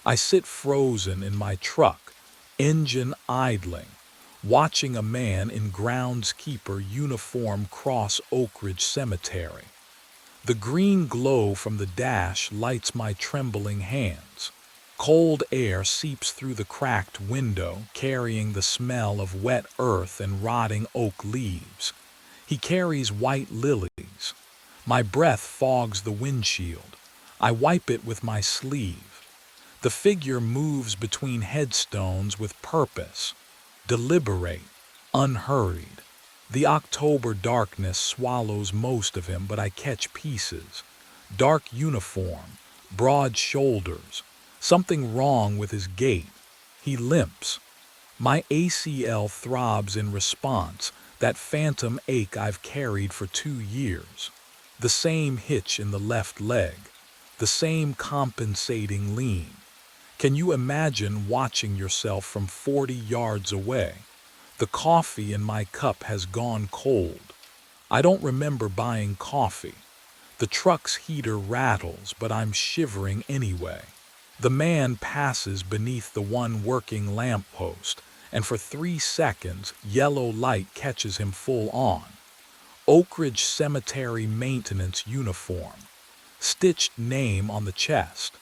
I sit frozen in my truck, engine idling, watching a man in groundskeeper uniform cross Oak Ridge Cemetery. The green glow from the dash lights my trembling hands. Cold air seeps through the cracked window, carrying the smell of wet earth and rotting oak leaves. He carries white lilies. My breath fogs the windshield. I wipe it with my sleeve. The figure moves between headstones with purpose, deliberate, unhurried. The October darkness swallows most of him, but I catch pieces. Dark uniform, broad shoulders, something wrong with his gait. He limps. My ACL throbs in response, that phantom ache I've carried for 2 years. The same hitch in the left leg, the same compensating lean. Can you imagine watching yourself from 40 yards away? The coffee in my cup has gone cold. I don't remember buying coffee. The truck's heater rattles, but I'm shivering anyway. The man passes beneath the one working lamppost, and for 3 seconds, yellow light catches him full on. Oak Ridge Cemetery maintenance uniform. Stitched name on the chest.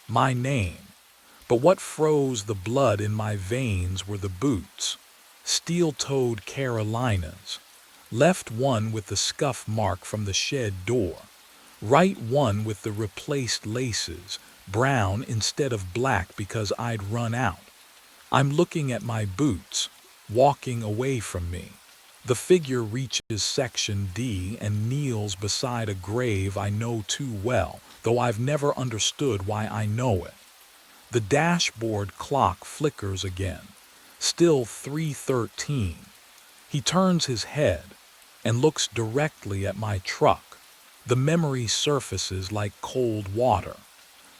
My name. But what froze the blood in my veins were the boots. Steel-toed Carolinas. Left one with the scuff mark from the shed door. Right one with the replaced laces, brown instead of black because I'd run out. I'm looking at my boots, walking away from me. The figure reaches section D and kneels beside a grave I know too well, though I've never understood why I know it. The dashboard clock flickers again, still 3:13. He turns his head and looks directly at my truck. The memory surfaces like cold water.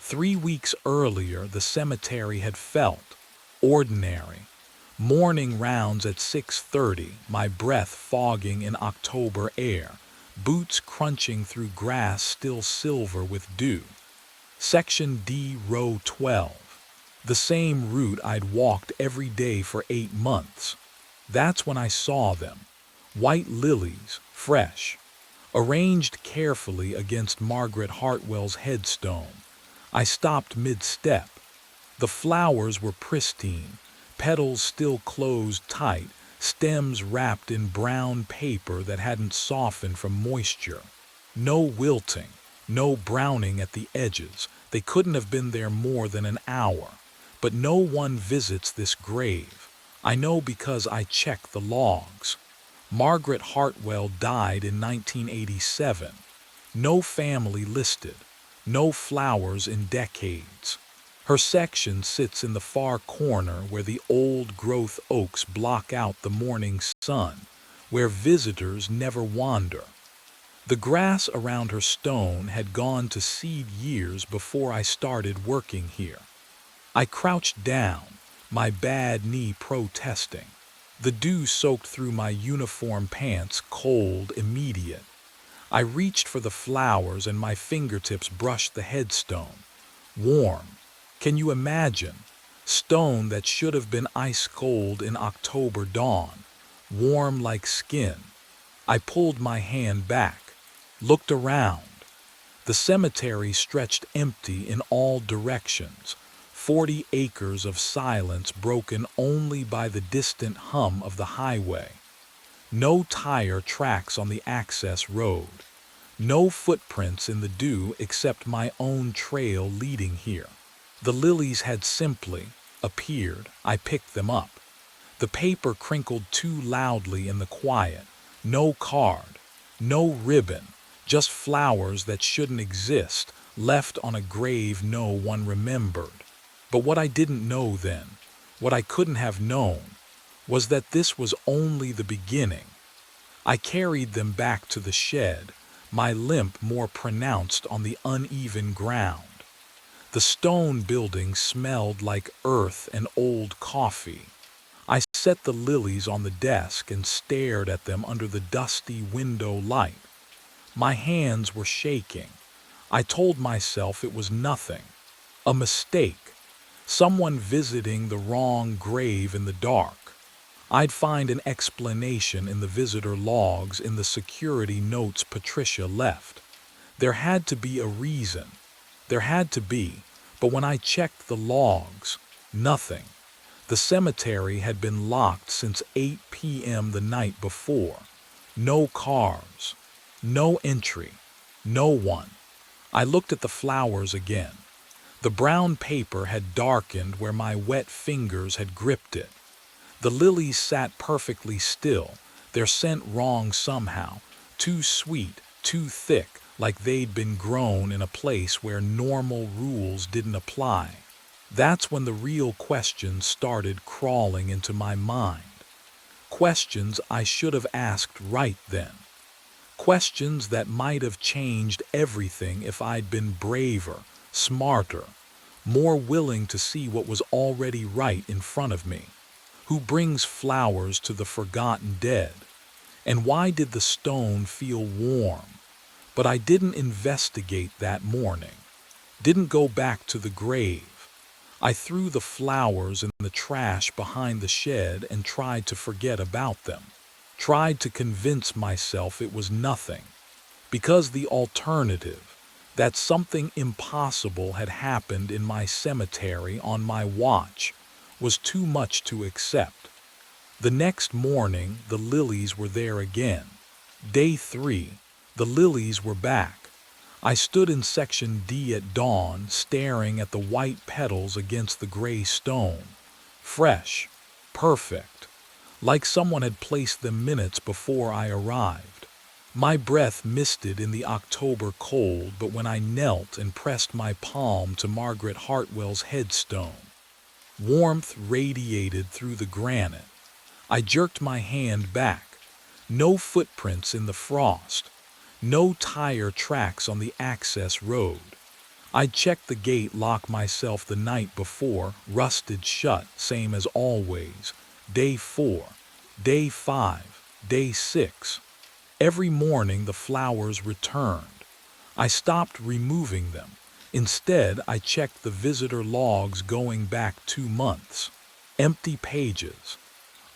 3 weeks earlier, the cemetery had felt ordinary. Morning rounds at 6:30, my breath fogging in October air, boots crunching through grass still silver with dew. Section D, row 12. The same route I'd walked every day for 8 months. That's when I saw them. White lilies, fresh, arranged carefully against Margaret Hartwell's headstone. I stopped mid-step. The flowers were pristine, petals still closed tight, stems wrapped in brown paper that hadn't softened from moisture. No wilting, no browning at the edges. They couldn't have been there more than an hour. But no one visits this grave. I know because I checked the logs. Margaret Hartwell died in 1987. No family listed. No flowers in decades. Her section sits in the far corner where the old-growth oaks block out the morning sun, where visitors never wander. The grass around her stone had gone to seed years before I started working here. I crouched down, my bad knee protesting. The dew soaked through my uniform pants, cold, immediate. I reached for the flowers and my fingertips brushed the headstone. Warm. Can you imagine? Stone that should have been ice cold in October dawn, warm like skin. I pulled my hand back, looked around. The cemetery stretched empty in all directions, 40 acres of silence broken only by the distant hum of the highway. No tire tracks on the access road. No footprints in the dew except my own trail leading here. The lilies had simply appeared. I picked them up. The paper crinkled too loudly in the quiet. No card, no ribbon, just flowers that shouldn't exist, left on a grave no one remembered. But what I didn't know then, what I couldn't have known, was that this was only the beginning. I carried them back to the shed, my limp more pronounced on the uneven ground. The stone building smelled like earth and old coffee. I set the lilies on the desk and stared at them under the dusty window light. My hands were shaking. I told myself it was nothing. A mistake. Someone visiting the wrong grave in the dark. I'd find an explanation in the visitor logs, in the security notes Patricia left. There had to be a reason. There had to be, but when I checked the logs, nothing. The cemetery had been locked since 8 p.m. the night before. No cars, no entry, no one. I looked at the flowers again. The brown paper had darkened where my wet fingers had gripped it. The lilies sat perfectly still, their scent wrong somehow, too sweet, too thick, like they'd been grown in a place where normal rules didn't apply. That's when the real questions started crawling into my mind. Questions I should have asked right then. Questions that might have changed everything if I'd been braver, smarter, more willing to see what was already right in front of me. Who brings flowers to the forgotten dead? And why did the stone feel warm? But I didn't investigate that morning. Didn't go back to the grave. I threw the flowers in the trash behind the shed and tried to forget about them. Tried to convince myself it was nothing. Because the alternative, that something impossible had happened in my cemetery on my watch, was too much to accept. The next morning, the lilies were there again. Day 3, the lilies were back. I stood in section D at dawn, staring at the white petals against the gray stone. Fresh, perfect, like someone had placed them minutes before I arrived. My breath misted in the October cold, but when I knelt and pressed my palm to Margaret Hartwell's headstone, warmth radiated through the granite. I jerked my hand back. No footprints in the frost. No tire tracks on the access road. I'd checked the gate lock myself the night before, rusted shut, same as always. Day 4, day 5, day 6. Every morning the flowers returned. I stopped removing them. Instead, I checked the visitor logs going back 2 months. Empty pages.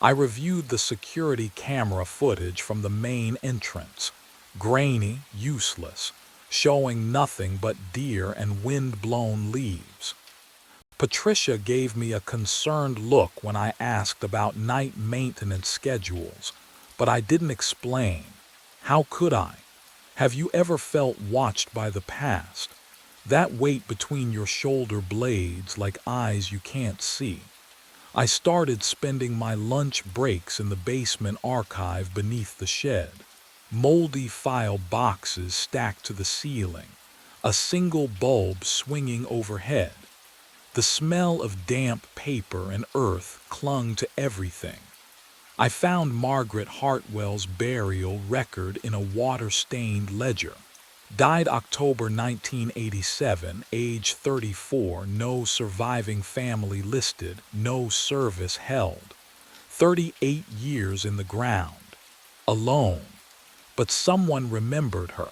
I reviewed the security camera footage from the main entrance. Grainy, useless, showing nothing but deer and wind-blown leaves. Patricia gave me a concerned look when I asked about night maintenance schedules, but I didn't explain. How could I? Have you ever felt watched by the past? That weight between your shoulder blades like eyes you can't see. I started spending my lunch breaks in the basement archive beneath the shed. Moldy file boxes stacked to the ceiling, a single bulb swinging overhead. The smell of damp paper and earth clung to everything. I found Margaret Hartwell's burial record in a water-stained ledger. Died October 1987, age 34, no surviving family listed, no service held. 38 years in the ground. Alone. But someone remembered her.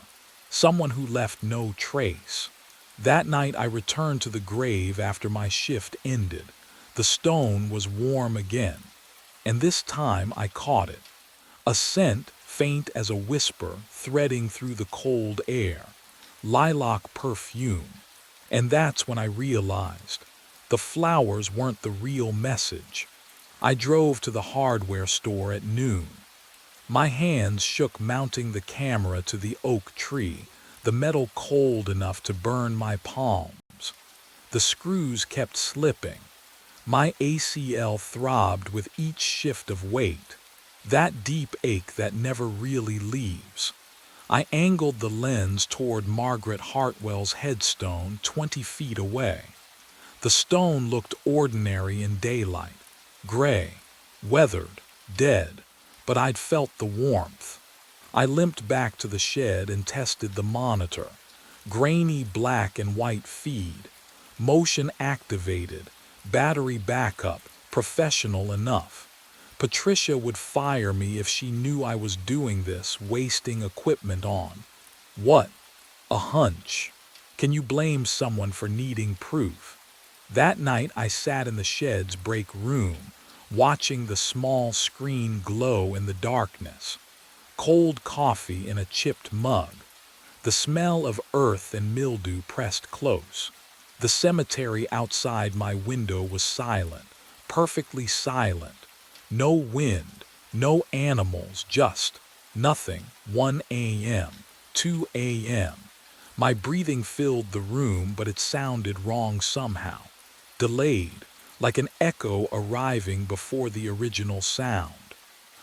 Someone who left no trace. That night I returned to the grave after my shift ended. The stone was warm again. And this time I caught it. A scent, faint as a whisper, threading through the cold air. Lilac perfume. And that's when I realized the flowers weren't the real message. I drove to the hardware store at noon. My hands shook mounting the camera to the oak tree, the metal cold enough to burn my palms. The screws kept slipping. My ACL throbbed with each shift of weight, that deep ache that never really leaves. I angled the lens toward Margaret Hartwell's headstone 20 feet away. The stone looked ordinary in daylight, gray, weathered, dead, but I'd felt the warmth. I limped back to the shed and tested the monitor. Grainy black and white feed, motion activated, battery backup, professional enough. Patricia would fire me if she knew I was doing this, wasting equipment on. What? A hunch. Can you blame someone for needing proof? That night I sat in the shed's break room, watching the small screen glow in the darkness. Cold coffee in a chipped mug. The smell of earth and mildew pressed close. The cemetery outside my window was silent, perfectly silent. No wind, no animals, just nothing. 1 a.m., 2 a.m. My breathing filled the room, but it sounded wrong somehow. Delayed, like an echo arriving before the original sound.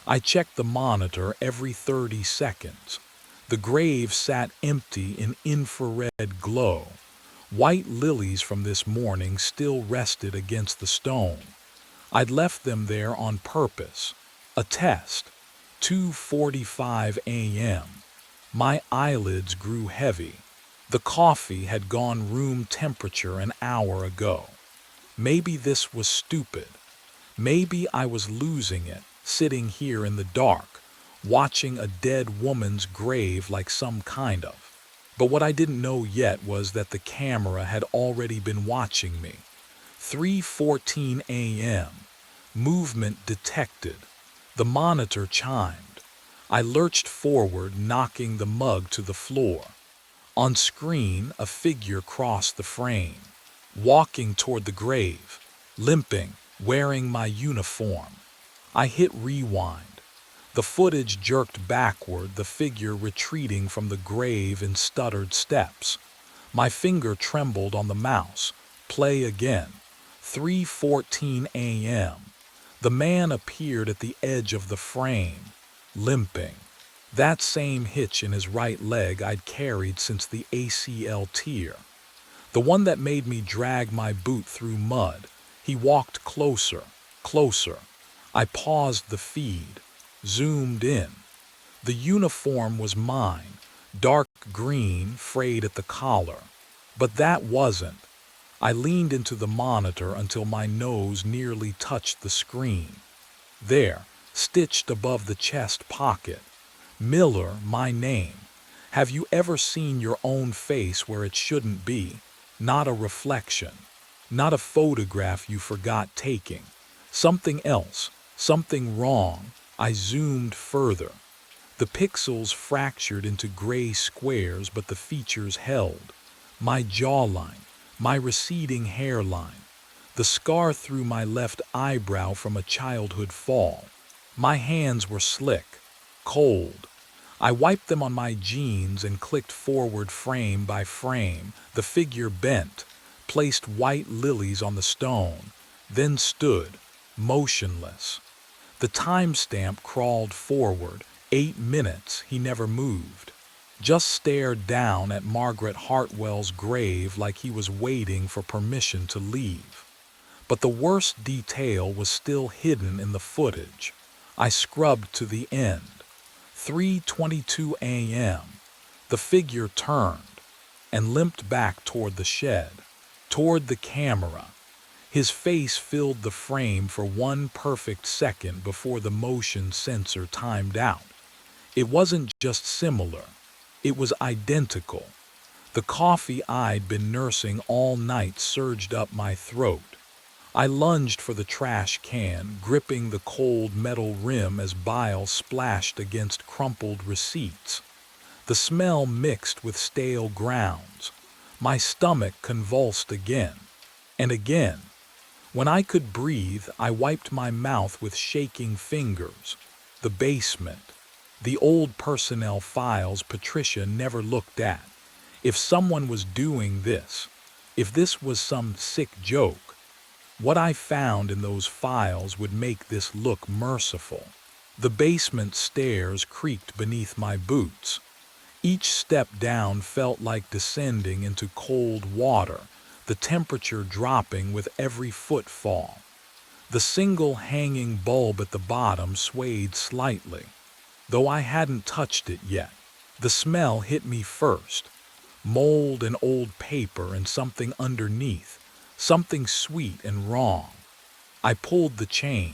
I checked the monitor every 30 seconds. The grave sat empty in infrared glow. White lilies from this morning still rested against the stone. I'd left them there on purpose. A test. 2:45 a.m. My eyelids grew heavy. The coffee had gone room temperature an hour ago. Maybe this was stupid. Maybe I was losing it, sitting here in the dark, watching a dead woman's grave like some kind of. But what I didn't know yet was that the camera had already been watching me. 3:14 a.m. Movement detected. The monitor chimed. I lurched forward, knocking the mug to the floor. On screen, a figure crossed the frame, walking toward the grave, limping, wearing my uniform. I hit rewind. The footage jerked backward, the figure retreating from the grave in stuttered steps. My finger trembled on the mouse. Play again. 3:14 a.m. The man appeared at the edge of the frame, limping. That same hitch in his right leg I'd carried since the ACL tear. The one that made me drag my boot through mud. He walked closer, closer. I paused the feed, zoomed in. The uniform was mine, dark green, frayed at the collar. But that wasn't. I leaned into the monitor until my nose nearly touched the screen. There, stitched above the chest pocket. Miller, my name. Have you ever seen your own face where it shouldn't be? Not a reflection. Not a photograph you forgot taking. Something else. Something wrong. I zoomed further. The pixels fractured into gray squares, but the features held. My jawline, my receding hairline, the scar through my left eyebrow from a childhood fall. My hands were slick, cold. I wiped them on my jeans and clicked forward frame by frame. The figure bent, placed white lilies on the stone, then stood, motionless. The timestamp crawled forward. 8 minutes. He never moved. Just stared down at Margaret Hartwell's grave like he was waiting for permission to leave. But the worst detail was still hidden in the footage. I scrubbed to the end. 3:22 a.m. The figure turned and limped back toward the shed, toward the camera. His face filled the frame for one perfect second before the motion sensor timed out. It wasn't just similar, it was identical. The coffee I'd been nursing all night surged up my throat. I lunged for the trash can, gripping the cold metal rim as bile splashed against crumpled receipts. The smell mixed with stale grounds. My stomach convulsed again and again. When I could breathe, I wiped my mouth with shaking fingers. The basement. The old personnel files Patricia never looked at. If someone was doing this, if this was some sick joke, what I found in those files would make this look merciful. The basement stairs creaked beneath my boots. Each step down felt like descending into cold water, the temperature dropping with every footfall. The single hanging bulb at the bottom swayed slightly, though I hadn't touched it yet. The smell hit me first. Mold and old paper and something underneath, something sweet and wrong. I pulled the chain.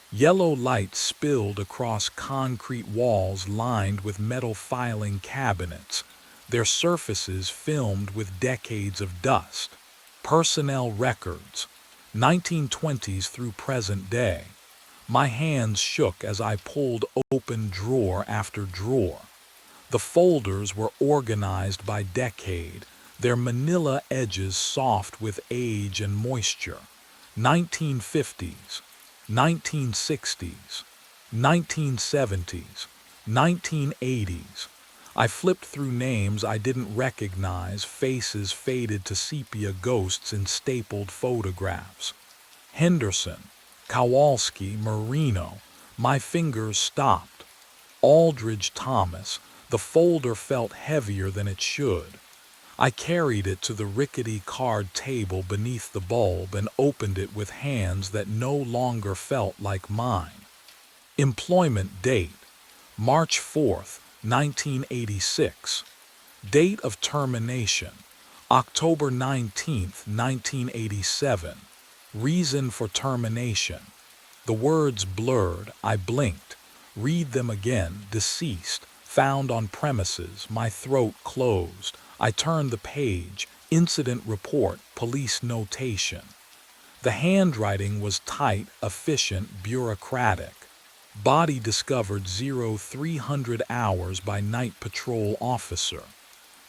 Yellow light spilled across concrete walls lined with metal filing cabinets, their surfaces filmed with decades of dust. Personnel records, 1920s through present day. My hands shook as I pulled open drawer after drawer. The folders were organized by decade, their manila edges soft with age and moisture. 1950s, 1960s, 1970s, 1980s. I flipped through names I didn't recognize, faces faded to sepia ghosts in stapled photographs. Henderson, Kowalski, Marino. My fingers stopped. Aldridge Thomas. The folder felt heavier than it should. I carried it to the rickety card table beneath the bulb and opened it with hands that no longer felt like mine. Employment date, March 4th, 1986. Date of termination, October 19th, 1987. Reason for termination. The words blurred, I blinked. Read them again, deceased, found on premises, my throat closed. I turned the page, incident report, police notation. The handwriting was tight, efficient, bureaucratic. Body discovered 0300 hours by night patrol officer.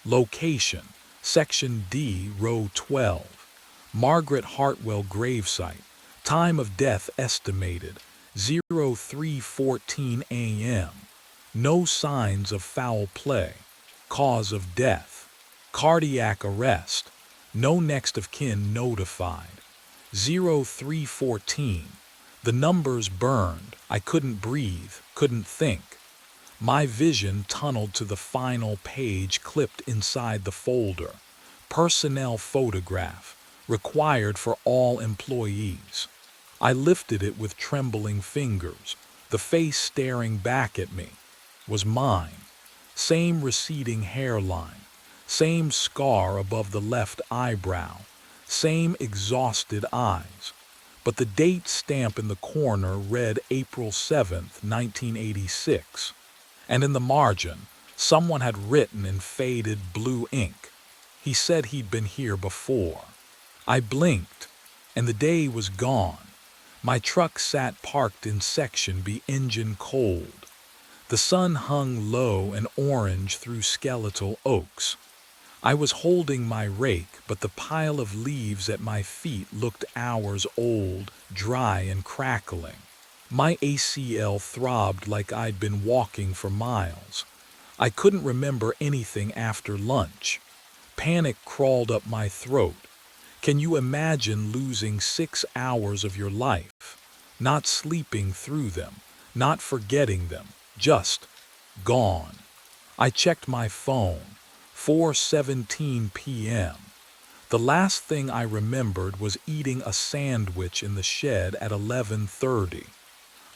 Location, Section D, Row 12. Margaret Hartwell gravesite. Time of death estimated, 03:14 a.m. No signs of foul play. Cause of death, cardiac arrest. No next of kin notified. 03:14. The numbers burned. I couldn't breathe, couldn't think. My vision tunneled to the final page clipped inside the folder. Personnel photograph, required for all employees. I lifted it with trembling fingers. The face staring back at me was mine. Same receding hairline, same scar above the left eyebrow, same exhausted eyes. But the date stamp in the corner read April 7th, 1986. And in the margin, someone had written in faded blue ink. He said he'd been here before. I blinked, and the day was gone. My truck sat parked in Section B, engine cold. The sun hung low and orange through skeletal oaks. I was holding my rake, but the pile of leaves at my feet looked hours old, dry and crackling. My ACL throbbed like I'd been walking for miles. I couldn't remember anything after lunch. Panic crawled up my throat. Can you imagine losing 6 hours of your life? Not sleeping through them, not forgetting them, just gone. I checked my phone, 4:17 p.m. The last thing I remembered was eating a sandwich in the shed at 11:30.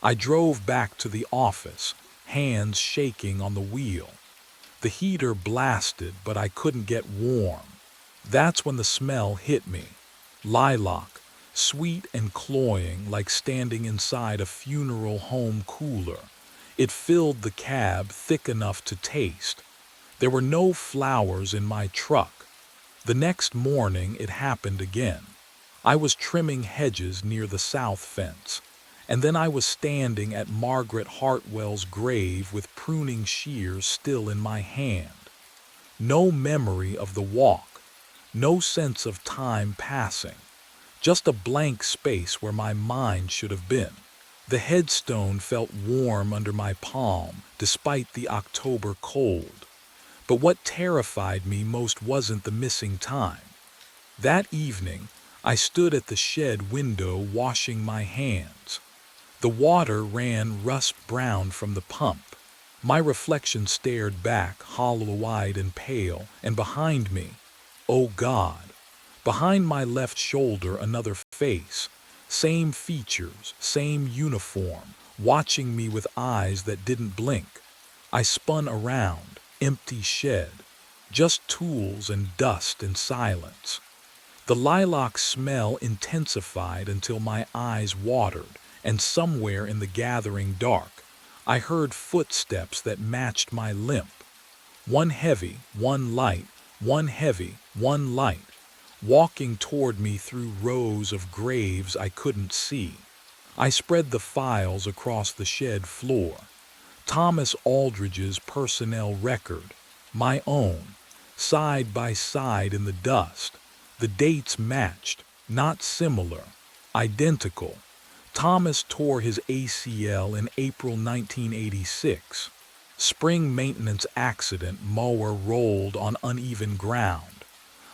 I drove back to the office, hands shaking on the wheel. The heater blasted, but I couldn't get warm. That's when the smell hit me. Lilac, sweet and cloying like standing inside a funeral home cooler. It filled the cab thick enough to taste. There were no flowers in my truck. The next morning it happened again. I was trimming hedges near the south fence, and then I was standing at Margaret Hartwell's grave with pruning shears still in my hand. No memory of the walk, no sense of time passing, just a blank space where my mind should have been. The headstone felt warm under my palm despite the October cold. But what terrified me most wasn't the missing time. That evening, I stood at the shed window washing my hands. The water ran rust-brown from the pump. My reflection stared back, hollow-eyed and pale, and behind me, oh God, behind my left shoulder another face, same features, same uniform, watching me with eyes that didn't blink. I spun around, empty shed, just tools and dust and silence. The lilac smell intensified until my eyes watered, and somewhere in the gathering dark, I heard footsteps that matched my limp. One heavy, one light, one heavy, one light, walking toward me through rows of graves I couldn't see. I spread the files across the shed floor. Thomas Aldridge's personnel record, my own, side by side in the dust. The dates matched, not similar, identical. Thomas tore his ACL in April 1986. Spring maintenance accident, mower rolled on uneven ground.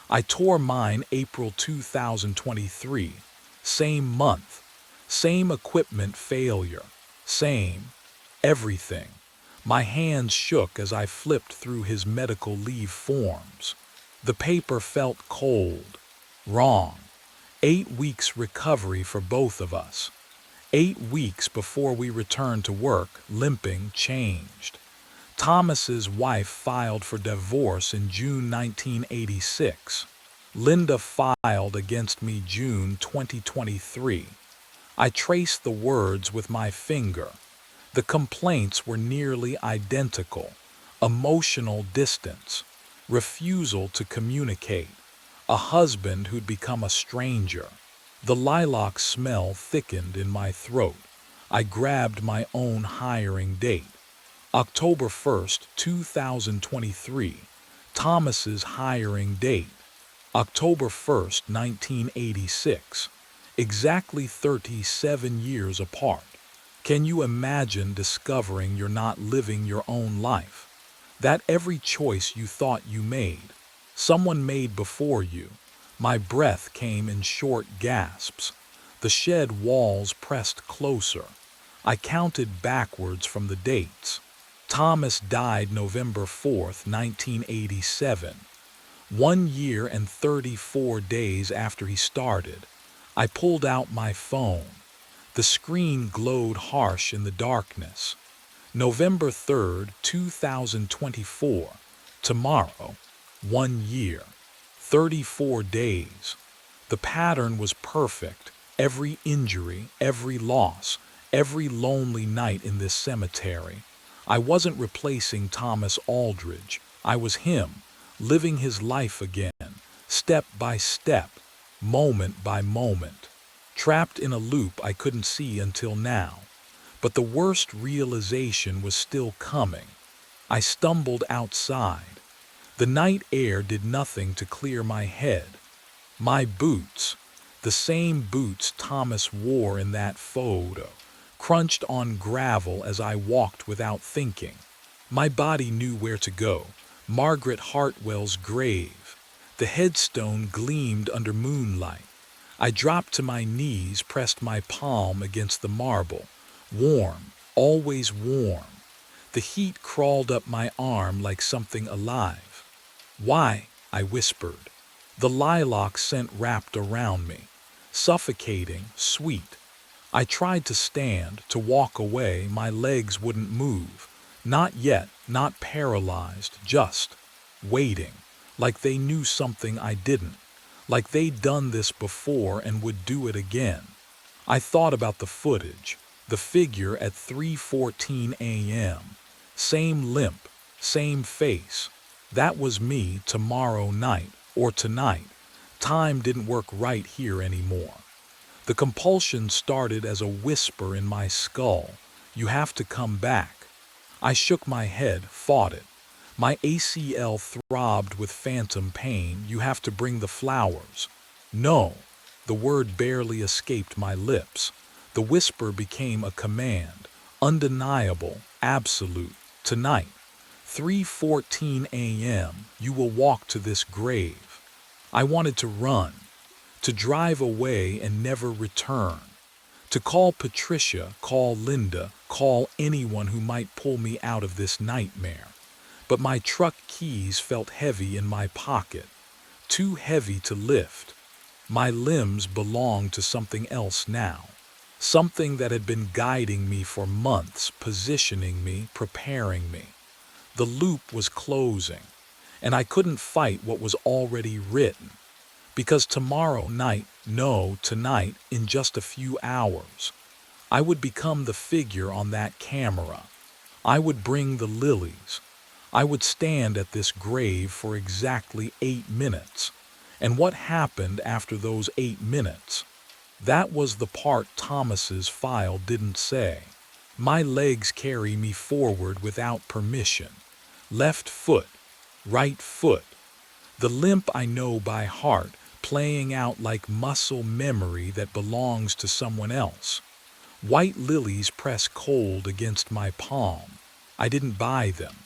I tore mine April 2023. Same month. Same equipment failure. Same everything. My hands shook as I flipped through his medical leave forms. The paper felt cold. Wrong. 8 weeks recovery for both of us. 8 weeks before we returned to work, limping changed. Thomas's wife filed for divorce in June 1986. Linda filed against me June 2023. I traced the words with my finger. The complaints were nearly identical. Emotional distance, refusal to communicate, a husband who'd become a stranger. The lilac smell thickened in my throat. I grabbed my own hiring date. October 1st, 2023. Thomas's hiring date. October 1st, 1986. Exactly 37 years apart. Can you imagine discovering you're not living your own life? That every choice you thought you made, someone made before you. My breath came in short gasps. The shed walls pressed closer. I counted backwards from the dates. Thomas died November 4th, 1987. 1 year and 34 days after he started, I pulled out my phone. The screen glowed harsh in the darkness. November 3rd, 2024. Tomorrow, 1 year. 34 days. The pattern was perfect. Every injury, every loss, every lonely night in this cemetery. I wasn't replacing Thomas Aldridge. I was him, living his life again, step by step, moment by moment. Trapped in a loop I couldn't see until now. But the worst realization was still coming. I stumbled outside. The night air did nothing to clear my head. My boots, the same boots Thomas wore in that photo, crunched on gravel as I walked without thinking. My body knew where to go. Margaret Hartwell's grave. The headstone gleamed under moonlight. I dropped to my knees, pressed my palm against the marble. Warm, always warm. The heat crawled up my arm like something alive. "Why?" I whispered. The lilac scent wrapped around me, suffocating, sweet. I tried to stand, to walk away. My legs wouldn't move. Not yet, not paralyzed, just waiting, like they knew something I didn't, like they'd done this before and would do it again. I thought about the footage, the figure at 3:14 a.m. Same limp, same face. That was me tomorrow night, or tonight. Time didn't work right here anymore. The compulsion started as a whisper in my skull. You have to come back. I shook my head, fought it. My ACL throbbed with phantom pain. You have to bring the flowers. No. The word barely escaped my lips. The whisper became a command, undeniable, absolute. Tonight, 3:14 a.m., you will walk to this grave. I wanted to run, to drive away and never return, to call Patricia, call Linda, call anyone who might pull me out of this nightmare. But my truck keys felt heavy in my pocket, too heavy to lift. My limbs belonged to something else now, something that had been guiding me for months, positioning me, preparing me. The loop was closing, and I couldn't fight what was already written. Because tomorrow night, no, tonight, in just a few hours, I would become the figure on that camera. I would bring the lilies. I would stand at this grave for exactly 8 minutes. And what happened after those 8 minutes? That was the part Thomas's file didn't say. My legs carry me forward without permission. Left foot, right foot. The limp I know by heart, playing out like muscle memory that belongs to someone else. White lilies press cold against my palm. I didn't buy them.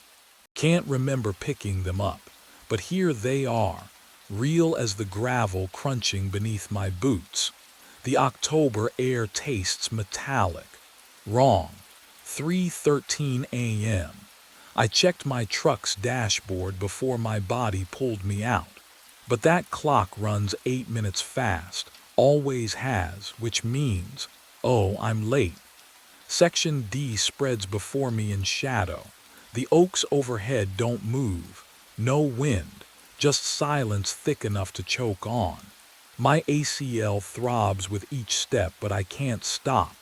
Can't remember picking them up, but here they are, real as the gravel crunching beneath my boots. The October air tastes metallic. Wrong. 3:13 a.m. I checked my truck's dashboard before my body pulled me out. But that clock runs 8 minutes fast, always has, which means, oh, I'm late. Section D spreads before me in shadow. The oaks overhead don't move. No wind, just silence thick enough to choke on. My ACL throbs with each step, but I can't stop.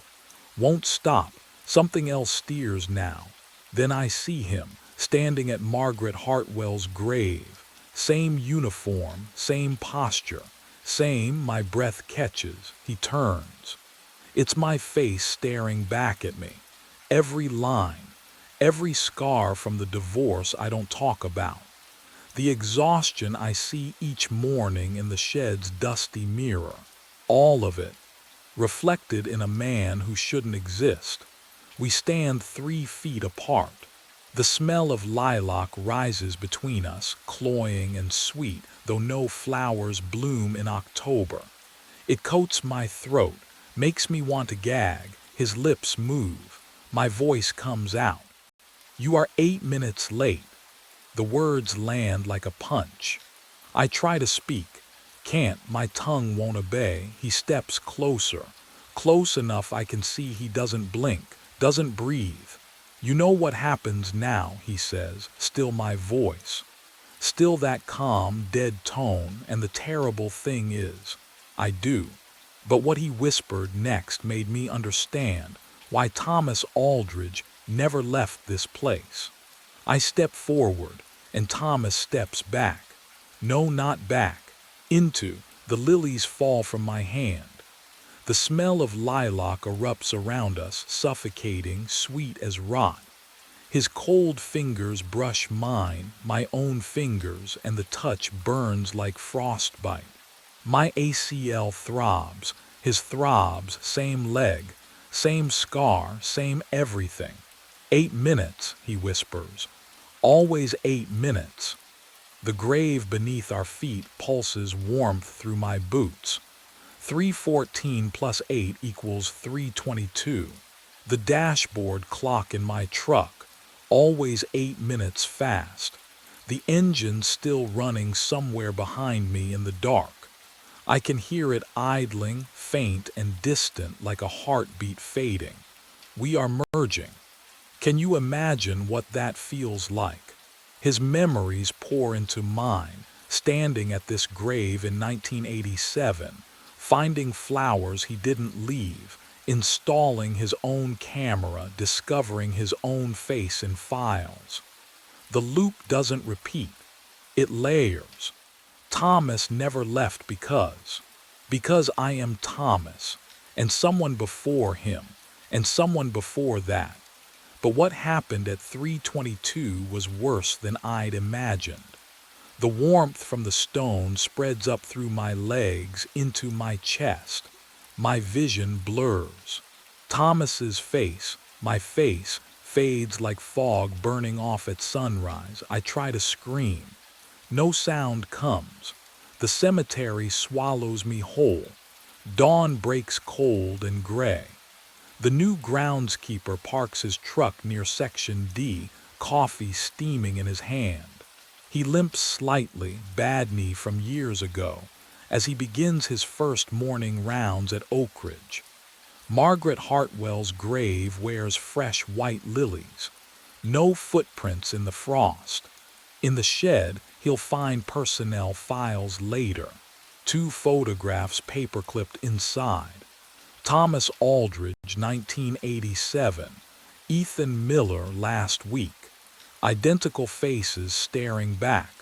Won't stop. Something else steers now. Then I see him, standing at Margaret Hartwell's grave. Same uniform, same posture, same my breath catches. He turns. It's my face staring back at me. Every line, every scar from the divorce I don't talk about. The exhaustion I see each morning in the shed's dusty mirror. All of it, reflected in a man who shouldn't exist. We stand 3 feet apart. The smell of lilac rises between us, cloying and sweet, though no flowers bloom in October. It coats my throat, makes me want to gag. His lips move. My voice comes out. You are 8 minutes late. The words land like a punch. I try to speak. Can't, my tongue won't obey. He steps closer. Close enough I can see he doesn't blink, doesn't breathe. You know what happens now, he says, still my voice. Still that calm, dead tone, and the terrible thing is, I do. But what he whispered next made me understand why Thomas Aldridge never left this place. I step forward, and Thomas steps back. No, not back. Into. The lilies fall from my hand. The smell of lilac erupts around us, suffocating, sweet as rot. His cold fingers brush mine, my own fingers, and the touch burns like frostbite. My ACL throbs, his throbs, same leg, same scar, same everything. 8 minutes, he whispers. Always 8 minutes. The grave beneath our feet pulses warmth through my boots. 3:14 plus 8 equals 3:22. The dashboard clock in my truck, always 8 minutes fast. The engine still running somewhere behind me in the dark. I can hear it idling, faint and distant like a heartbeat fading. We are merging. Can you imagine what that feels like? His memories pour into mine, standing at this grave in 1987, finding flowers he didn't leave, installing his own camera, discovering his own face in files. The loop doesn't repeat, it layers. Thomas never left because I am Thomas, and someone before him, and someone before that. But what happened at 3:22 was worse than I'd imagined. The warmth from the stone spreads up through my legs into my chest. My vision blurs. Thomas's face, my face, fades like fog burning off at sunrise. I try to scream. No sound comes. The cemetery swallows me whole. Dawn breaks cold and gray. The new groundskeeper parks his truck near Section D, coffee steaming in his hand. He limps slightly, bad knee from years ago, as he begins his first morning rounds at Oak Ridge. Margaret Hartwell's grave wears fresh white lilies. No footprints in the frost. In the shed, he'll find personnel files later. 2 photographs paper-clipped inside. Thomas Aldridge, 1987. Ethan Miller, last week. Identical faces staring back.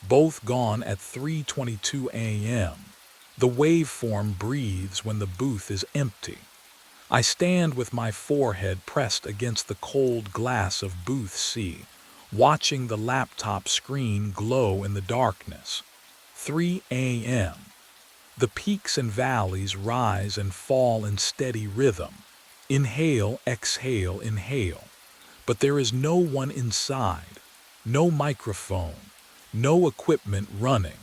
Both gone at 3:22 a.m. The waveform breathes when the booth is empty. I stand with my forehead pressed against the cold glass of booth C, watching the laptop screen glow in the darkness. 3 a.m. The peaks and valleys rise and fall in steady rhythm. Inhale, exhale, inhale. But there is no one inside. No microphone. No equipment running.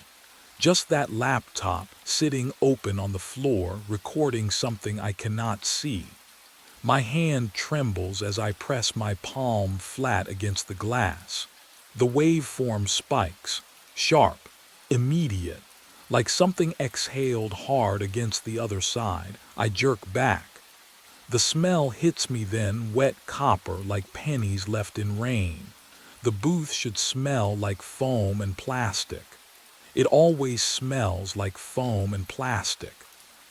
Just that laptop sitting open on the floor, recording something I cannot see. My hand trembles as I press my palm flat against the glass. The waveform spikes, sharp, immediate, like something exhaled hard against the other side. I jerk back. The smell hits me then, wet copper like pennies left in rain. The booth should smell like foam and plastic. It always smells like foam and plastic.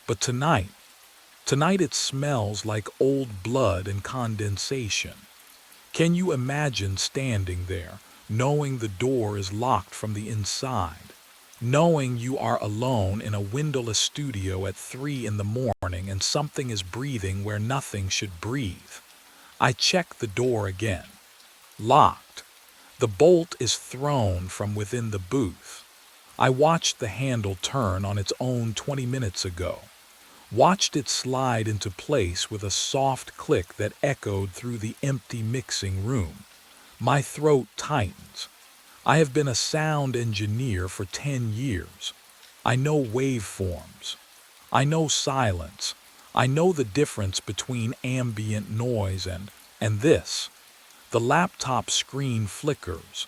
But tonight it smells like old blood and condensation. Can you imagine standing there, knowing the door is locked from the inside? Knowing you are alone in a windowless studio at 3 in the morning and something is breathing where nothing should breathe. I check the door again. Locked. The bolt is thrown from within the booth. I watched the handle turn on its own 20 minutes ago. Watched it slide into place with a soft click that echoed through the empty mixing room. My throat tightens. I have been a sound engineer for 10 years. I know waveforms. I know silence. I know the difference between ambient noise and this. The laptop screen flickers.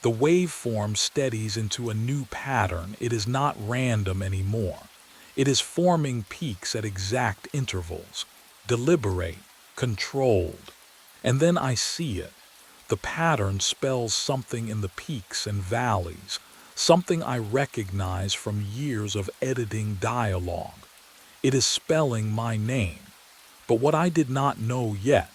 The waveform steadies into a new pattern. It is not random anymore. It is forming peaks at exact intervals, deliberate, controlled. And then I see it. The pattern spells something in the peaks and valleys, something I recognize from years of editing dialogue. It is spelling my name. But what I did not know yet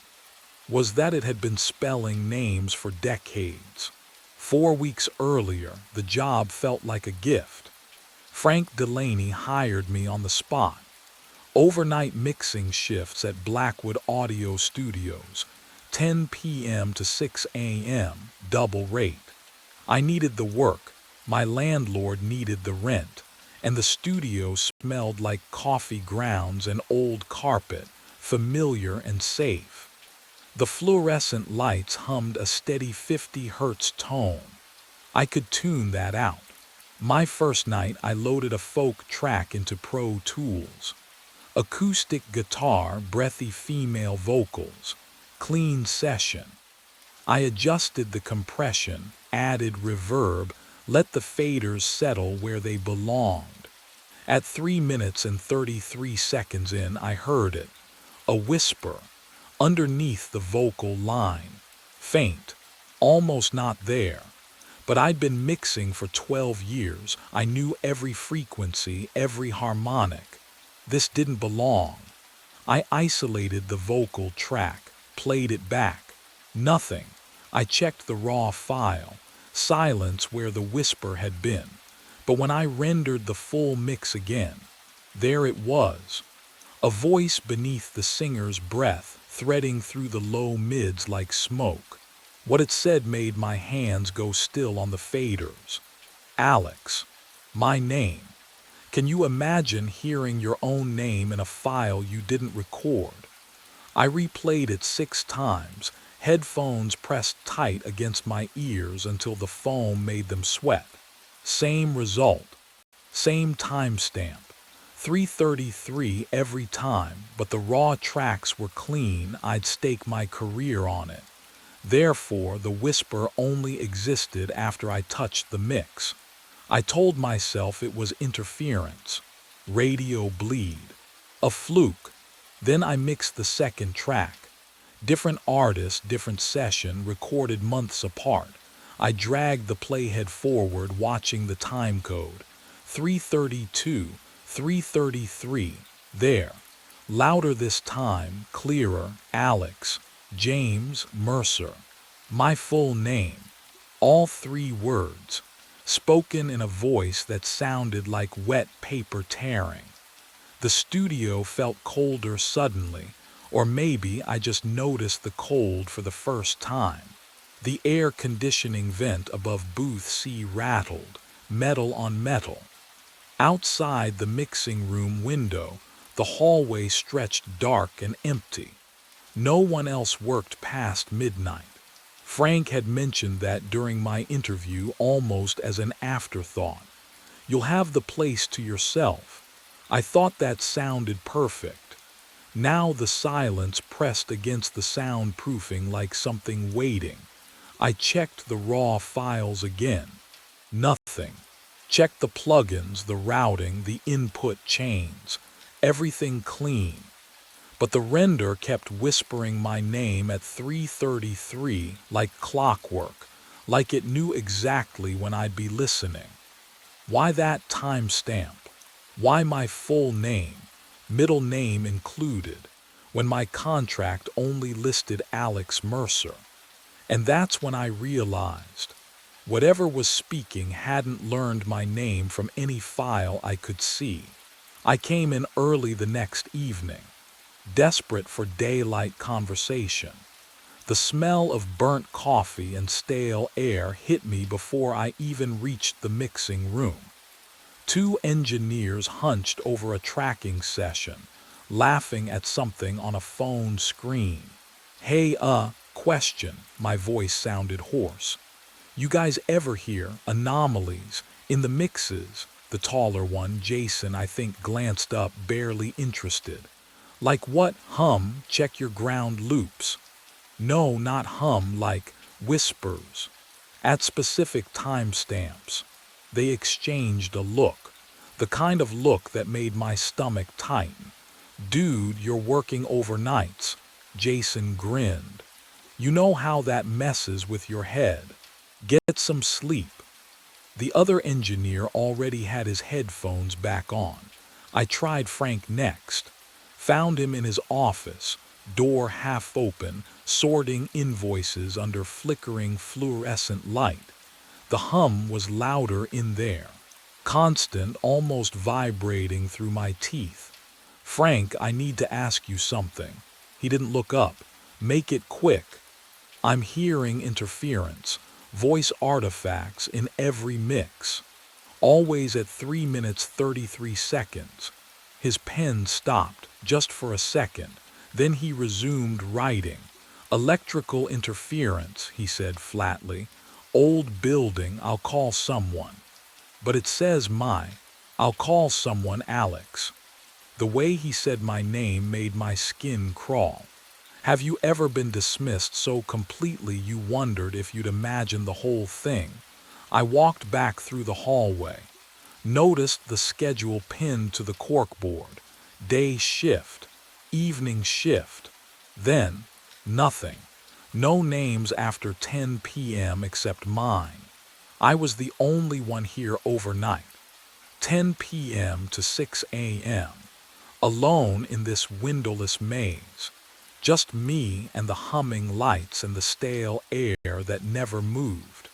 was that it had been spelling names for decades. 4 weeks earlier, the job felt like a gift. Frank Delaney hired me on the spot. Overnight mixing shifts at Blackwood Audio Studios, 10 p.m. to 6 a.m., double rate. I needed the work, my landlord needed the rent, and the studio smelled like coffee grounds and old carpet, familiar and safe. The fluorescent lights hummed a steady 50 hertz tone. I could tune that out. My first night I loaded a folk track into Pro Tools. Acoustic guitar, breathy female vocals, clean session. I adjusted the compression, added reverb, let the faders settle where they belonged. At 3 minutes and 33 seconds in, I heard it. A whisper, underneath the vocal line. Faint, almost not there. But I'd been mixing for 12 years. I knew every frequency, every harmonic. This didn't belong. I isolated the vocal track, played it back. Nothing. I checked the raw file. Silence where the whisper had been. But when I rendered the full mix again, there it was. A voice beneath the singer's breath, threading through the low mids like smoke. What it said made my hands go still on the faders. Alex. My name. Can you imagine hearing your own name in a file you didn't record? I replayed it 6 times, headphones pressed tight against my ears until the foam made them sweat. Same result. Same timestamp. 3:33 every time, but the raw tracks were clean. I'd stake my career on it. Therefore, the whisper only existed after I touched the mix. I told myself it was interference, radio bleed, a fluke. Then I mixed the second track. Different artist, different session, recorded months apart. I dragged the playhead forward, watching the time code. 3:32, 3:33, there. Louder this time, clearer, Alex, James Mercer. My full name. All 3 words, spoken in a voice that sounded like wet paper tearing. The studio felt colder suddenly, or maybe I just noticed the cold for the first time. The air conditioning vent above booth C rattled, metal on metal. Outside the mixing room window, the hallway stretched dark and empty. No one else worked past midnight. Frank had mentioned that during my interview almost as an afterthought. You'll have the place to yourself. I thought that sounded perfect. Now the silence pressed against the soundproofing like something waiting. I checked the raw files again. Nothing. Checked the plugins, the routing, the input chains. Everything clean. But the render kept whispering my name at 3:33 like clockwork, like it knew exactly when I'd be listening. Why that timestamp? Why my full name, middle name included, when my contract only listed Alex Mercer? And that's when I realized, whatever was speaking hadn't learned my name from any file I could see. I came in early the next evening, desperate for daylight conversation. The smell of burnt coffee and stale air hit me before I even reached the mixing room. 2 engineers hunched over a tracking session, laughing at something on a phone screen. Hey, question, my voice sounded hoarse. You guys ever hear anomalies in the mixes? The taller one, Jason, I think, glanced up, barely interested. Like what? Hum, check your ground loops. No, not hum, like whispers. At specific timestamps. They exchanged a look. The kind of look that made my stomach tighten. Dude, you're working overnights. Jason grinned. You know how that messes with your head. Get some sleep. The other engineer already had his headphones back on. I tried Frank next. Found him in his office, door half open, sorting invoices under flickering fluorescent light. The hum was louder in there, constant, almost vibrating through my teeth. Frank, I need to ask you something. He didn't look up. Make it quick. I'm hearing interference, voice artifacts in every mix. Always at 3 minutes 33 seconds. His pen stopped, just for a second. Then he resumed writing. Electrical interference, he said flatly. Old building, I'll call someone. But it says I'll call someone Alex. The way he said my name made my skin crawl. Have you ever been dismissed so completely you wondered if you'd imagine the whole thing? I walked back through the hallway. Noticed the schedule pinned to the corkboard. Day shift. Evening shift. Then, Nothing. No names after 10 p.m. except mine. I was the only one here overnight. 10 p.m. to 6 a.m. Alone in this windowless maze. Just me and the humming lights and the stale air that never moved.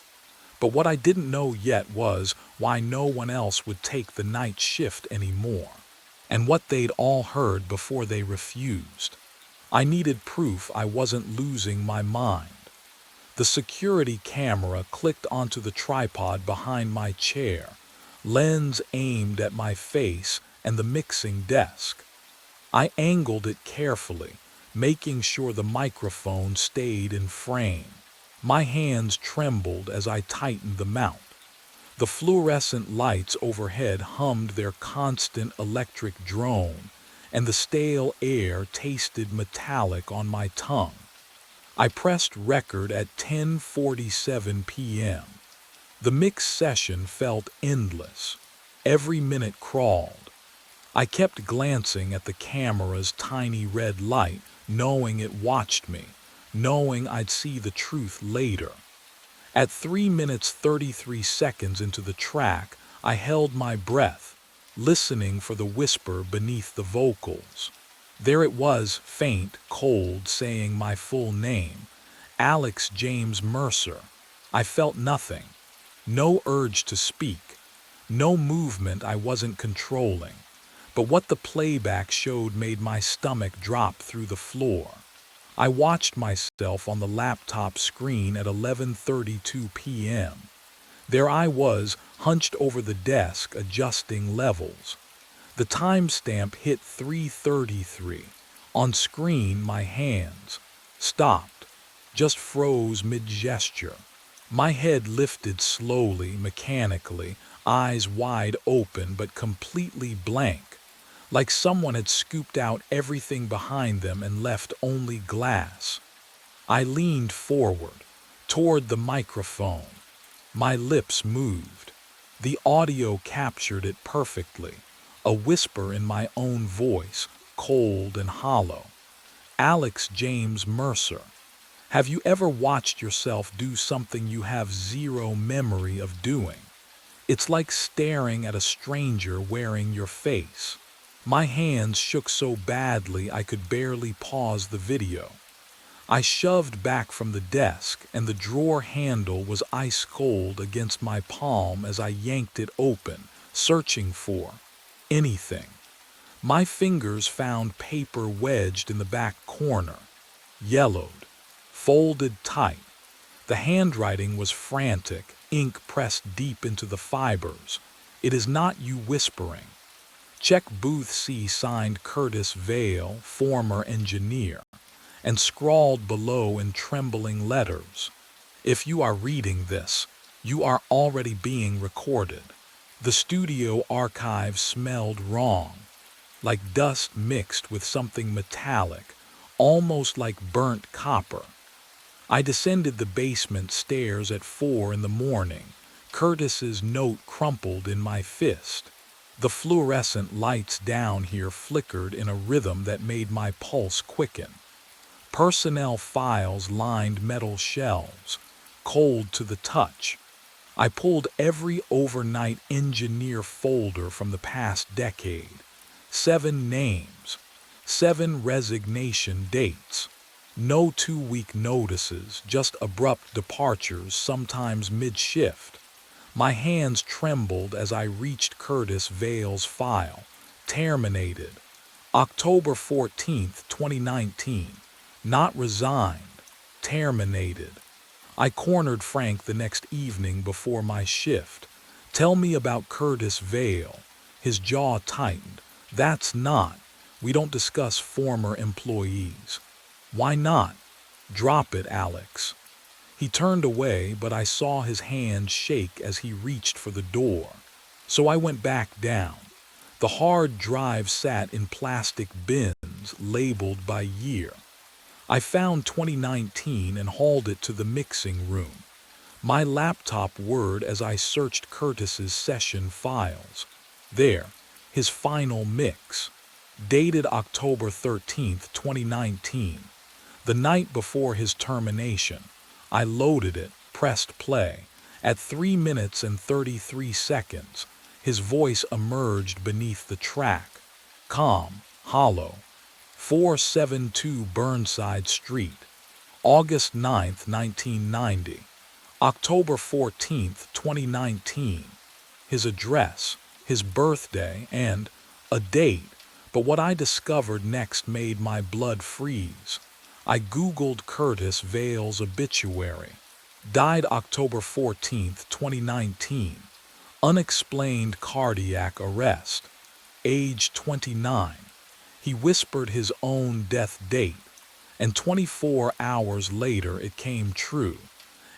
But what I didn't know yet was why no one else would take the night shift anymore, and what they'd all heard before they refused. I needed proof I wasn't losing my mind. The security camera clicked onto the tripod behind my chair, lens aimed at my face and the mixing desk. I angled it carefully, making sure the microphone stayed in frame. My hands trembled as I tightened the mount. The fluorescent lights overhead hummed their constant electric drone, and the stale air tasted metallic on my tongue. I pressed record at 10:47 p.m. The mix session felt endless. Every minute crawled. I kept glancing at the camera's tiny red light, knowing it watched me, knowing I'd see the truth later. At 3 minutes 33 seconds into the track, I held my breath, listening for the whisper beneath the vocals. There it was, faint, cold, saying my full name, Alex James Mercer. I felt nothing. No urge to speak. No movement I wasn't controlling. But what the playback showed made my stomach drop through the floor. I watched myself on the laptop screen at 11:32 p.m. There I was, hunched over the desk, adjusting levels. The timestamp hit 3:33. On screen, my hands stopped, just froze mid-gesture. My head lifted slowly, mechanically, eyes wide open but completely blank, like someone had scooped out everything behind them and left only glass. I leaned forward, toward the microphone. My lips moved. The audio captured it perfectly, a whisper in my own voice, cold and hollow. Alex James Mercer. Have you ever watched yourself do something you have zero memory of doing? It's like staring at a stranger wearing your face. My hands shook so badly I could barely pause the video. I shoved back from the desk, and the drawer handle was ice cold against my palm as I yanked it open, searching for anything. My fingers found paper wedged in the back corner, yellowed, folded tight. The handwriting was frantic, ink pressed deep into the fibers. It is not you whispering. Check Booth C signed Curtis Vale, former engineer, and scrawled below in trembling letters. If you are reading this, you are already being recorded. The studio archive smelled wrong, like dust mixed with something metallic, almost like burnt copper. I descended the basement stairs at 4 in the morning, Curtis's note crumpled in my fist. The fluorescent lights down here flickered in a rhythm that made my pulse quicken. Personnel files lined metal shelves, cold to the touch. I pulled every overnight engineer folder from the past decade. 7 names, 7 resignation dates. No 2-week notices, just abrupt departures, sometimes mid-shift. My hands trembled as I reached Curtis Vale's file. Terminated. October 14th, 2019. Not resigned. Terminated. I cornered Frank the next evening before my shift. Tell me about Curtis Vale. His jaw tightened. That's not. We don't discuss former employees. Why not? Drop it, Alex. He turned away, but I saw his hand shake as he reached for the door. So I went back down. The hard drive sat in plastic bins labeled by year. I found 2019 and hauled it to the mixing room. My laptop whirred as I searched Curtis's session files. There, his final mix. Dated October 13th, 2019. The night before his termination, I loaded it, pressed play. At 3 minutes and 33 seconds, his voice emerged beneath the track. Calm, hollow. 472 Burnside Street. August 9th, 1990. October 14th, 2019. His address, his birthday, and a date. But what I discovered next made my blood freeze. I Googled Curtis Vale's obituary. Died October 14th, 2019. Unexplained cardiac arrest. Age 29. He whispered his own death date, and 24 hours later it came true.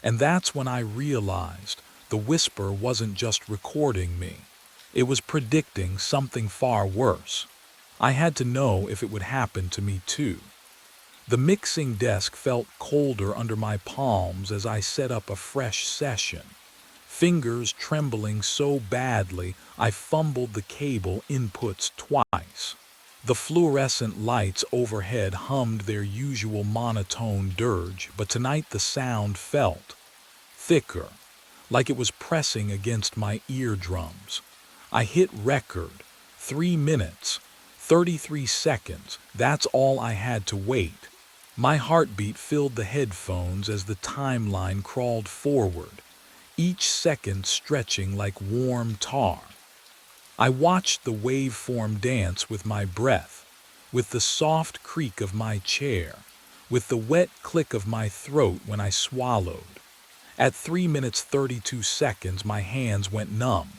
And that's when I realized the whisper wasn't just recording me. It was predicting something far worse. I had to know if it would happen to me too. The mixing desk felt colder under my palms as I set up a fresh session. Fingers trembling so badly I fumbled the cable inputs twice. The fluorescent lights overhead hummed their usual monotone dirge, but tonight the sound felt thicker, like it was pressing against my eardrums. I hit record. 3 minutes, 33 seconds. That's all I had to wait. My heartbeat filled the headphones as the timeline crawled forward, each second stretching like warm tar. I watched the waveform dance with my breath, with the soft creak of my chair, with the wet click of my throat when I swallowed. At 3 minutes 32 seconds, my hands went numb.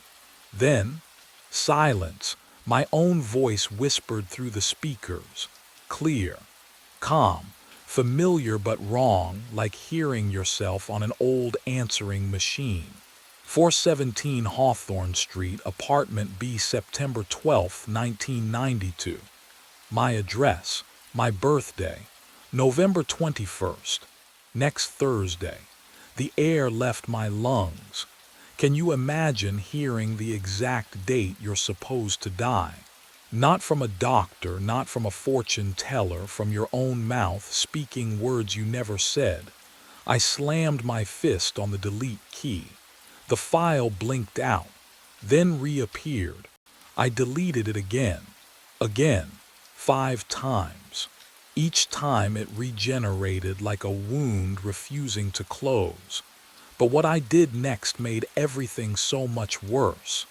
Then, silence. My own voice whispered through the speakers, clear, calm, familiar but wrong, like hearing yourself on an old answering machine. 417 Hawthorne Street, Apartment B, September 12, 1992. My address, my birthday, November 21st, next Thursday. The air left my lungs. Can you imagine hearing the exact date you're supposed to die? Not from a doctor, not from a fortune teller, from your own mouth speaking words you never said. I slammed my fist on the delete key. The file blinked out, then reappeared. I deleted it again, 5 times. Each time it regenerated like a wound refusing to close. But what I did next made everything so much worse.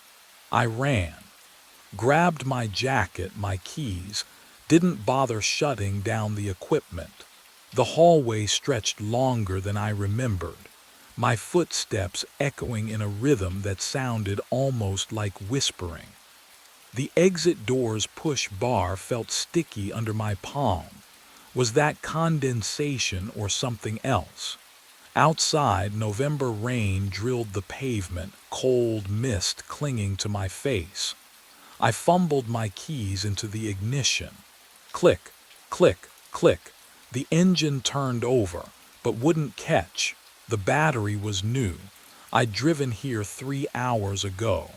I ran, grabbed my jacket, my keys, didn't bother shutting down the equipment. The hallway stretched longer than I remembered, my footsteps echoing in a rhythm that sounded almost like whispering. The exit door's push bar felt sticky under my palm. Was that condensation or something else? Outside, November rain drilled the pavement, cold mist clinging to my face. I fumbled my keys into the ignition. Click, click, click. The engine turned over, but wouldn't catch. The battery was new. I'd driven here 3 hours ago.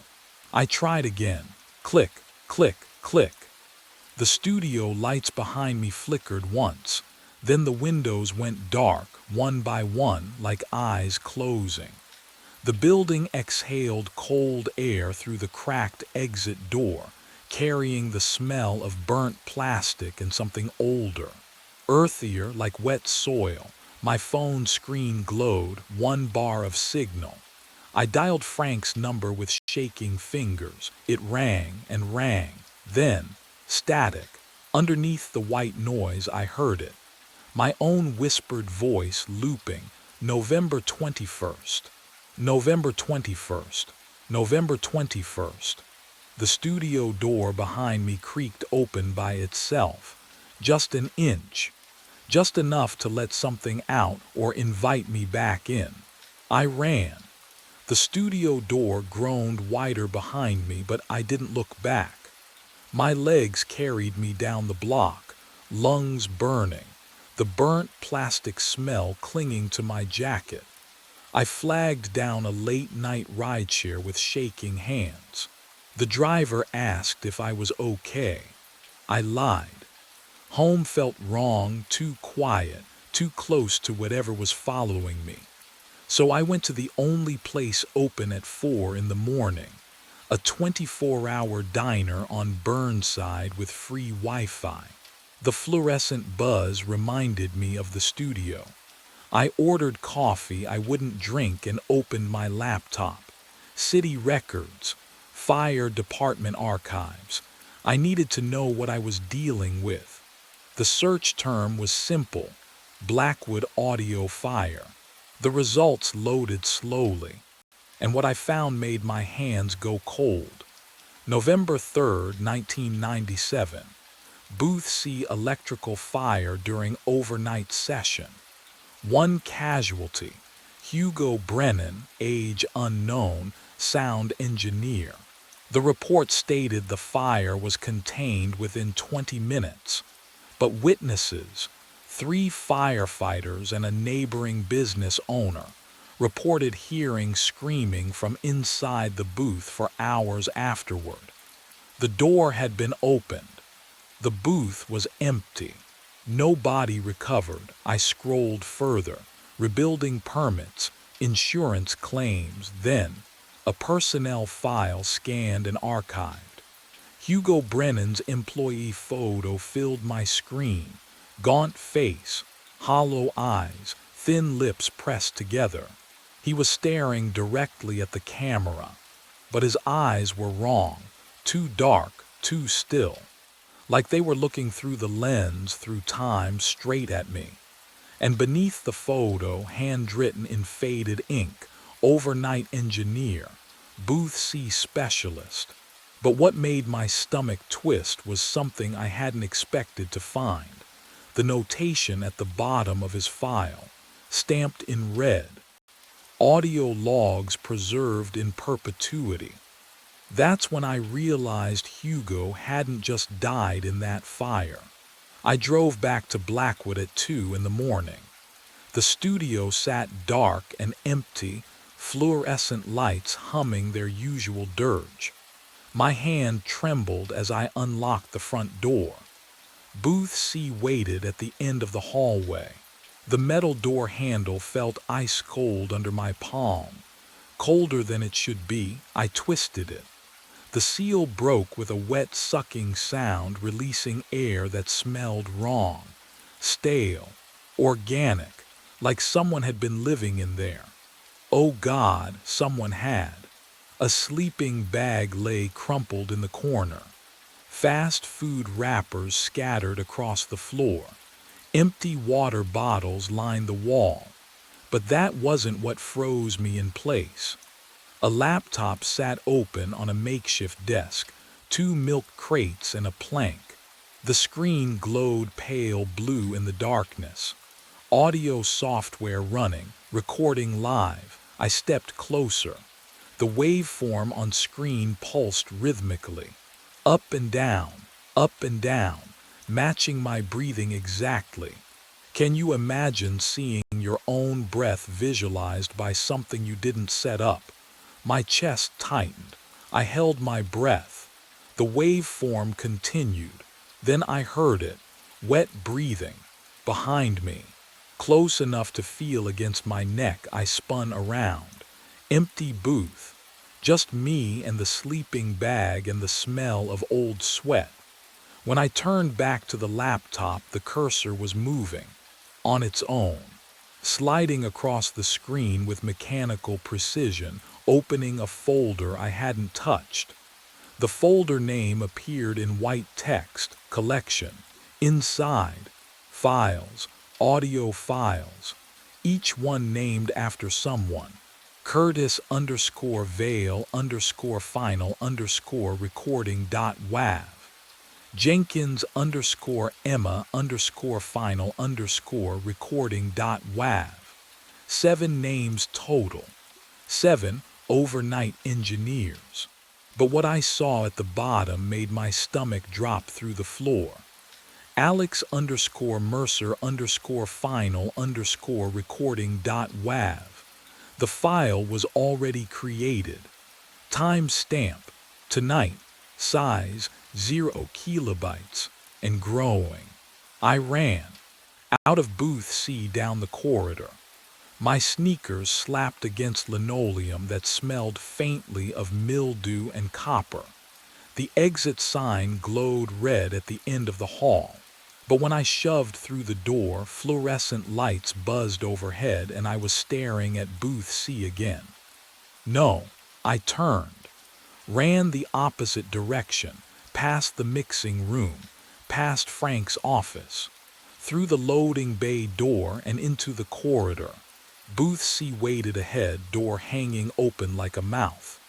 I tried again. Click, click, click. The studio lights behind me flickered once. Then the windows went dark, one by one, like eyes closing. The building exhaled cold air through the cracked exit door, carrying the smell of burnt plastic and something older, earthier, like wet soil. My phone screen glowed, 1 bar of signal. I dialed Frank's number with shaking fingers. It rang and rang. Then, static. Underneath the white noise, I heard it. My own whispered voice looping, November 21st, November 21st, November 21st. The studio door behind me creaked open by itself, just an inch, just enough to let something out or invite me back in. I ran. The studio door groaned wider behind me, but I didn't look back. My legs carried me down the block, lungs burning, the burnt plastic smell clinging to my jacket. I flagged down a late-night rideshare with shaking hands. The driver asked if I was okay. I lied. Home felt wrong, too quiet, too close to whatever was following me. So I went to the only place open at 4 in the morning, a 24-hour diner on Burnside with free Wi-Fi. The fluorescent buzz reminded me of the studio. I ordered coffee I wouldn't drink and opened my laptop. City records, fire department archives. I needed to know what I was dealing with. The search term was simple: Blackwood audio fire. The results loaded slowly, and what I found made my hands go cold. November 3rd, 1997. Booth C electrical fire during overnight session. One casualty, Hugo Brennan, age unknown, sound engineer. The report stated the fire was contained within 20 minutes, but witnesses, 3 firefighters and a neighboring business owner, reported hearing screaming from inside the booth for hours afterward. The door had been opened. The booth was empty. No body recovered. I scrolled further. Rebuilding permits, insurance claims, then a personnel file scanned and archived. Hugo Brennan's employee photo filled my screen. Gaunt face, hollow eyes, thin lips pressed together. He was staring directly at the camera, but his eyes were wrong, too dark, too still, like they were looking through the lens through time straight at me. And beneath the photo, handwritten in faded ink, overnight engineer, Booth C specialist. But what made my stomach twist was something I hadn't expected to find. The notation at the bottom of his file, stamped in red: audio logs preserved in perpetuity. That's when I realized Hugo hadn't just died in that fire. I drove back to Blackwood at 2 in the morning. The studio sat dark and empty, fluorescent lights humming their usual dirge. My hand trembled as I unlocked the front door. Booth C waited at the end of the hallway. The metal door handle felt ice cold under my palm. Colder than it should be, I twisted it. The seal broke with a wet sucking sound, releasing air that smelled wrong, stale, organic, like someone had been living in there. Oh God, someone had. A sleeping bag lay crumpled in the corner. Fast food wrappers scattered across the floor. Empty water bottles lined the wall. But that wasn't what froze me in place. A laptop sat open on a makeshift desk, 2 milk crates and a plank. The screen glowed pale blue in the darkness. Audio software running, recording live. I stepped closer. The waveform on screen pulsed rhythmically, up and down, matching my breathing exactly. Can you imagine seeing your own breath visualized by something you didn't set up? My chest tightened. I held my breath. The waveform continued. Then I heard it, wet breathing, behind me. Close enough to feel against my neck, I spun around. Empty booth. Just me and the sleeping bag and the smell of old sweat. When I turned back to the laptop, the cursor was moving, on its own, sliding across the screen with mechanical precision, opening a folder I hadn't touched. The folder name appeared in white text: collection. Inside, files, audio files, each one named after someone. Curtis_Vale_final_recording.wav. Jenkins_Emma_final_recording.wav. 7 names total. 7 overnight engineers. But what I saw at the bottom made my stomach drop through the floor. Alex_Mercer_final_recording.wav. The file was already created. Timestamp: tonight. Size 0 kilobytes and growing. I ran. Out of booth C down the corridor. My sneakers slapped against linoleum that smelled faintly of mildew and copper. The exit sign glowed red at the end of the hall. But when I shoved through the door, fluorescent lights buzzed overhead and I was staring at booth C again. No, I turned, ran the opposite direction, past the mixing room, past Frank's office, through the loading bay door and into the corridor. Booth C waited ahead, door hanging open like a mouth.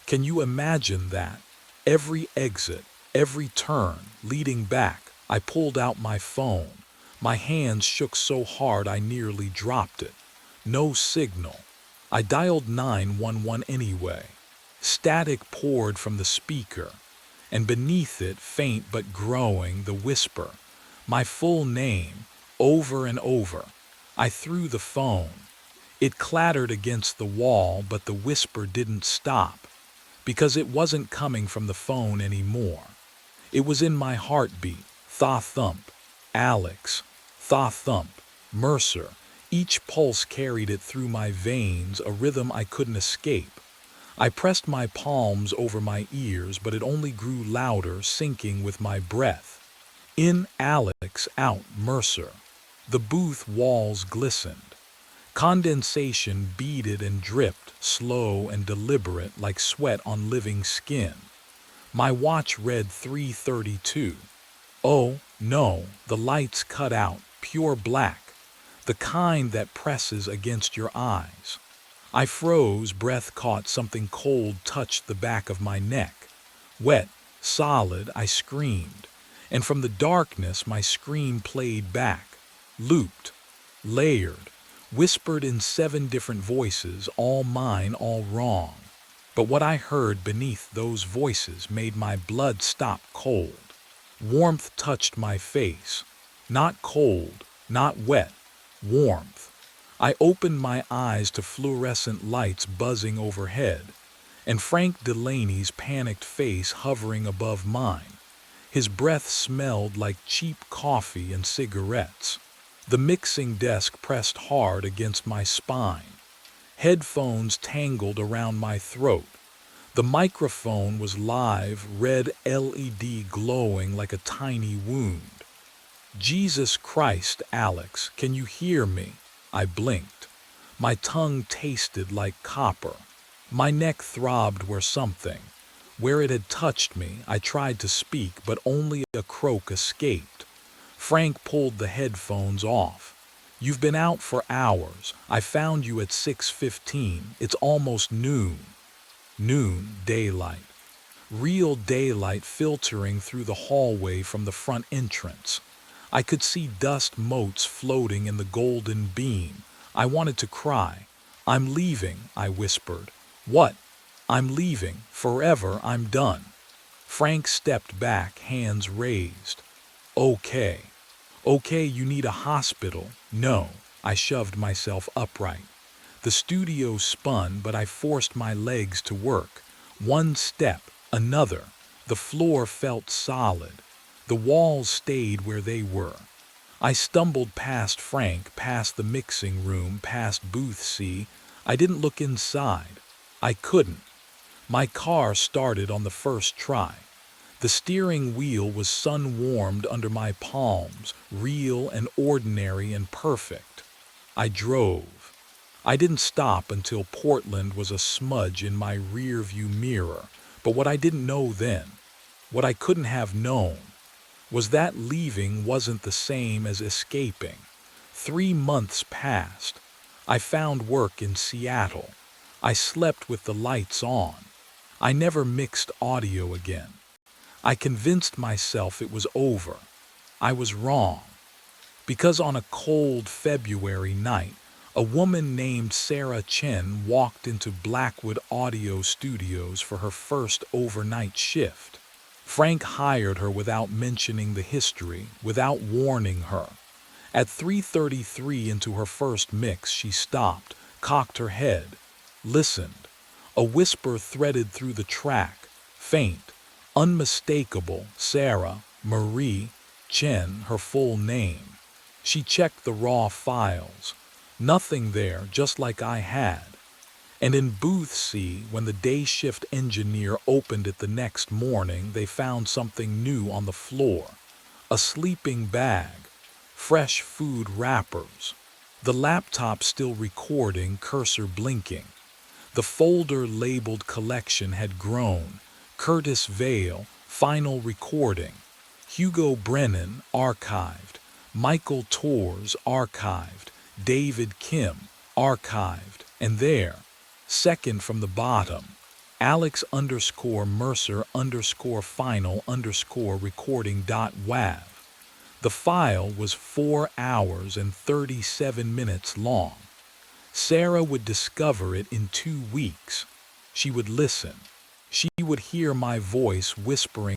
Can you imagine that? Every exit, every turn, leading back, I pulled out my phone. My hands shook so hard I nearly dropped it. No signal. I dialed 911 anyway. Static poured from the speaker, and beneath it, faint but growing, the whisper. My full name, over and over. I threw the phone. It clattered against the wall, but the whisper didn't stop, because it wasn't coming from the phone anymore. It was in my heartbeat. Tha-thump. Alex. Tha-thump. Mercer. Each pulse carried it through my veins, a rhythm I couldn't escape. I pressed my palms over my ears, but it only grew louder, syncing with my breath. In Alex, out Mercer. The booth walls glistened. Condensation beaded and dripped, slow and deliberate, like sweat on living skin. My watch read 3:32. Oh, no, the lights cut out, pure black, the kind that presses against your eyes. I froze, breath caught, something cold touched the back of my neck. Wet, solid, I screamed, and from the darkness my scream played back, looped, layered, whispered in 7 different voices, all mine, all wrong. But what I heard beneath those voices made my blood stop cold. Warmth touched my face. Not cold, not wet, warmth. I opened my eyes to fluorescent lights buzzing overhead, and Frank Delaney's panicked face hovering above mine. His breath smelled like cheap coffee and cigarettes. The mixing desk pressed hard against my spine. Headphones tangled around my throat. The microphone was live, red LED glowing like a tiny wound. Jesus Christ, Alex, can you hear me? I blinked. My tongue tasted like copper. My neck throbbed where it had touched me. I tried to speak, but only a croak escaped. Frank pulled the headphones off. You've been out for hours. I found you at 6:15. It's almost noon. Noon, daylight. Real daylight filtering through the hallway from the front entrance. I could see dust motes floating in the golden beam. I wanted to cry. I'm leaving, I whispered. What? I'm leaving. Forever, I'm done. Frank stepped back, hands raised. Okay. Okay, you need a hospital. No. I shoved myself upright. The studio spun, but I forced my legs to work. One step, another. The floor felt solid. The walls stayed where they were. I stumbled past Frank, past the mixing room, past booth C. I didn't look inside. I couldn't. My car started on the first try. The steering wheel was sun-warmed under my palms, real and ordinary and perfect. I drove. I didn't stop until Portland was a smudge in my rear-view mirror, but what I didn't know then, what I couldn't have known, was that leaving wasn't the same as escaping. 3 months passed. I found work in Seattle. I slept with the lights on. I never mixed audio again. I convinced myself it was over. I was wrong. Because on a cold February night, a woman named Sarah Chen walked into Blackwood Audio Studios for her first overnight shift. Frank hired her without mentioning the history, without warning her. At 3:33 into her first mix, she stopped, cocked her head, listened. A whisper threaded through the track, faint, unmistakable. Sarah Marie Chen, her full name. She checked the raw files. Nothing there, just like I had. And in booth C, when the day shift engineer opened it the next morning, they found something new on the floor. A sleeping bag, fresh food wrappers, the laptop still recording, cursor blinking. The folder labeled collection had grown. Curtis Vale, final recording. Hugo Brennan, archived. Michael Tors, archived. David Kim, archived. And there, second from the bottom, Alex_Mercer_final_recording.wav. The file was 4 hours and 37 minutes long. Sarah would discover it in 2 weeks. She would listen. She would hear my voice whispering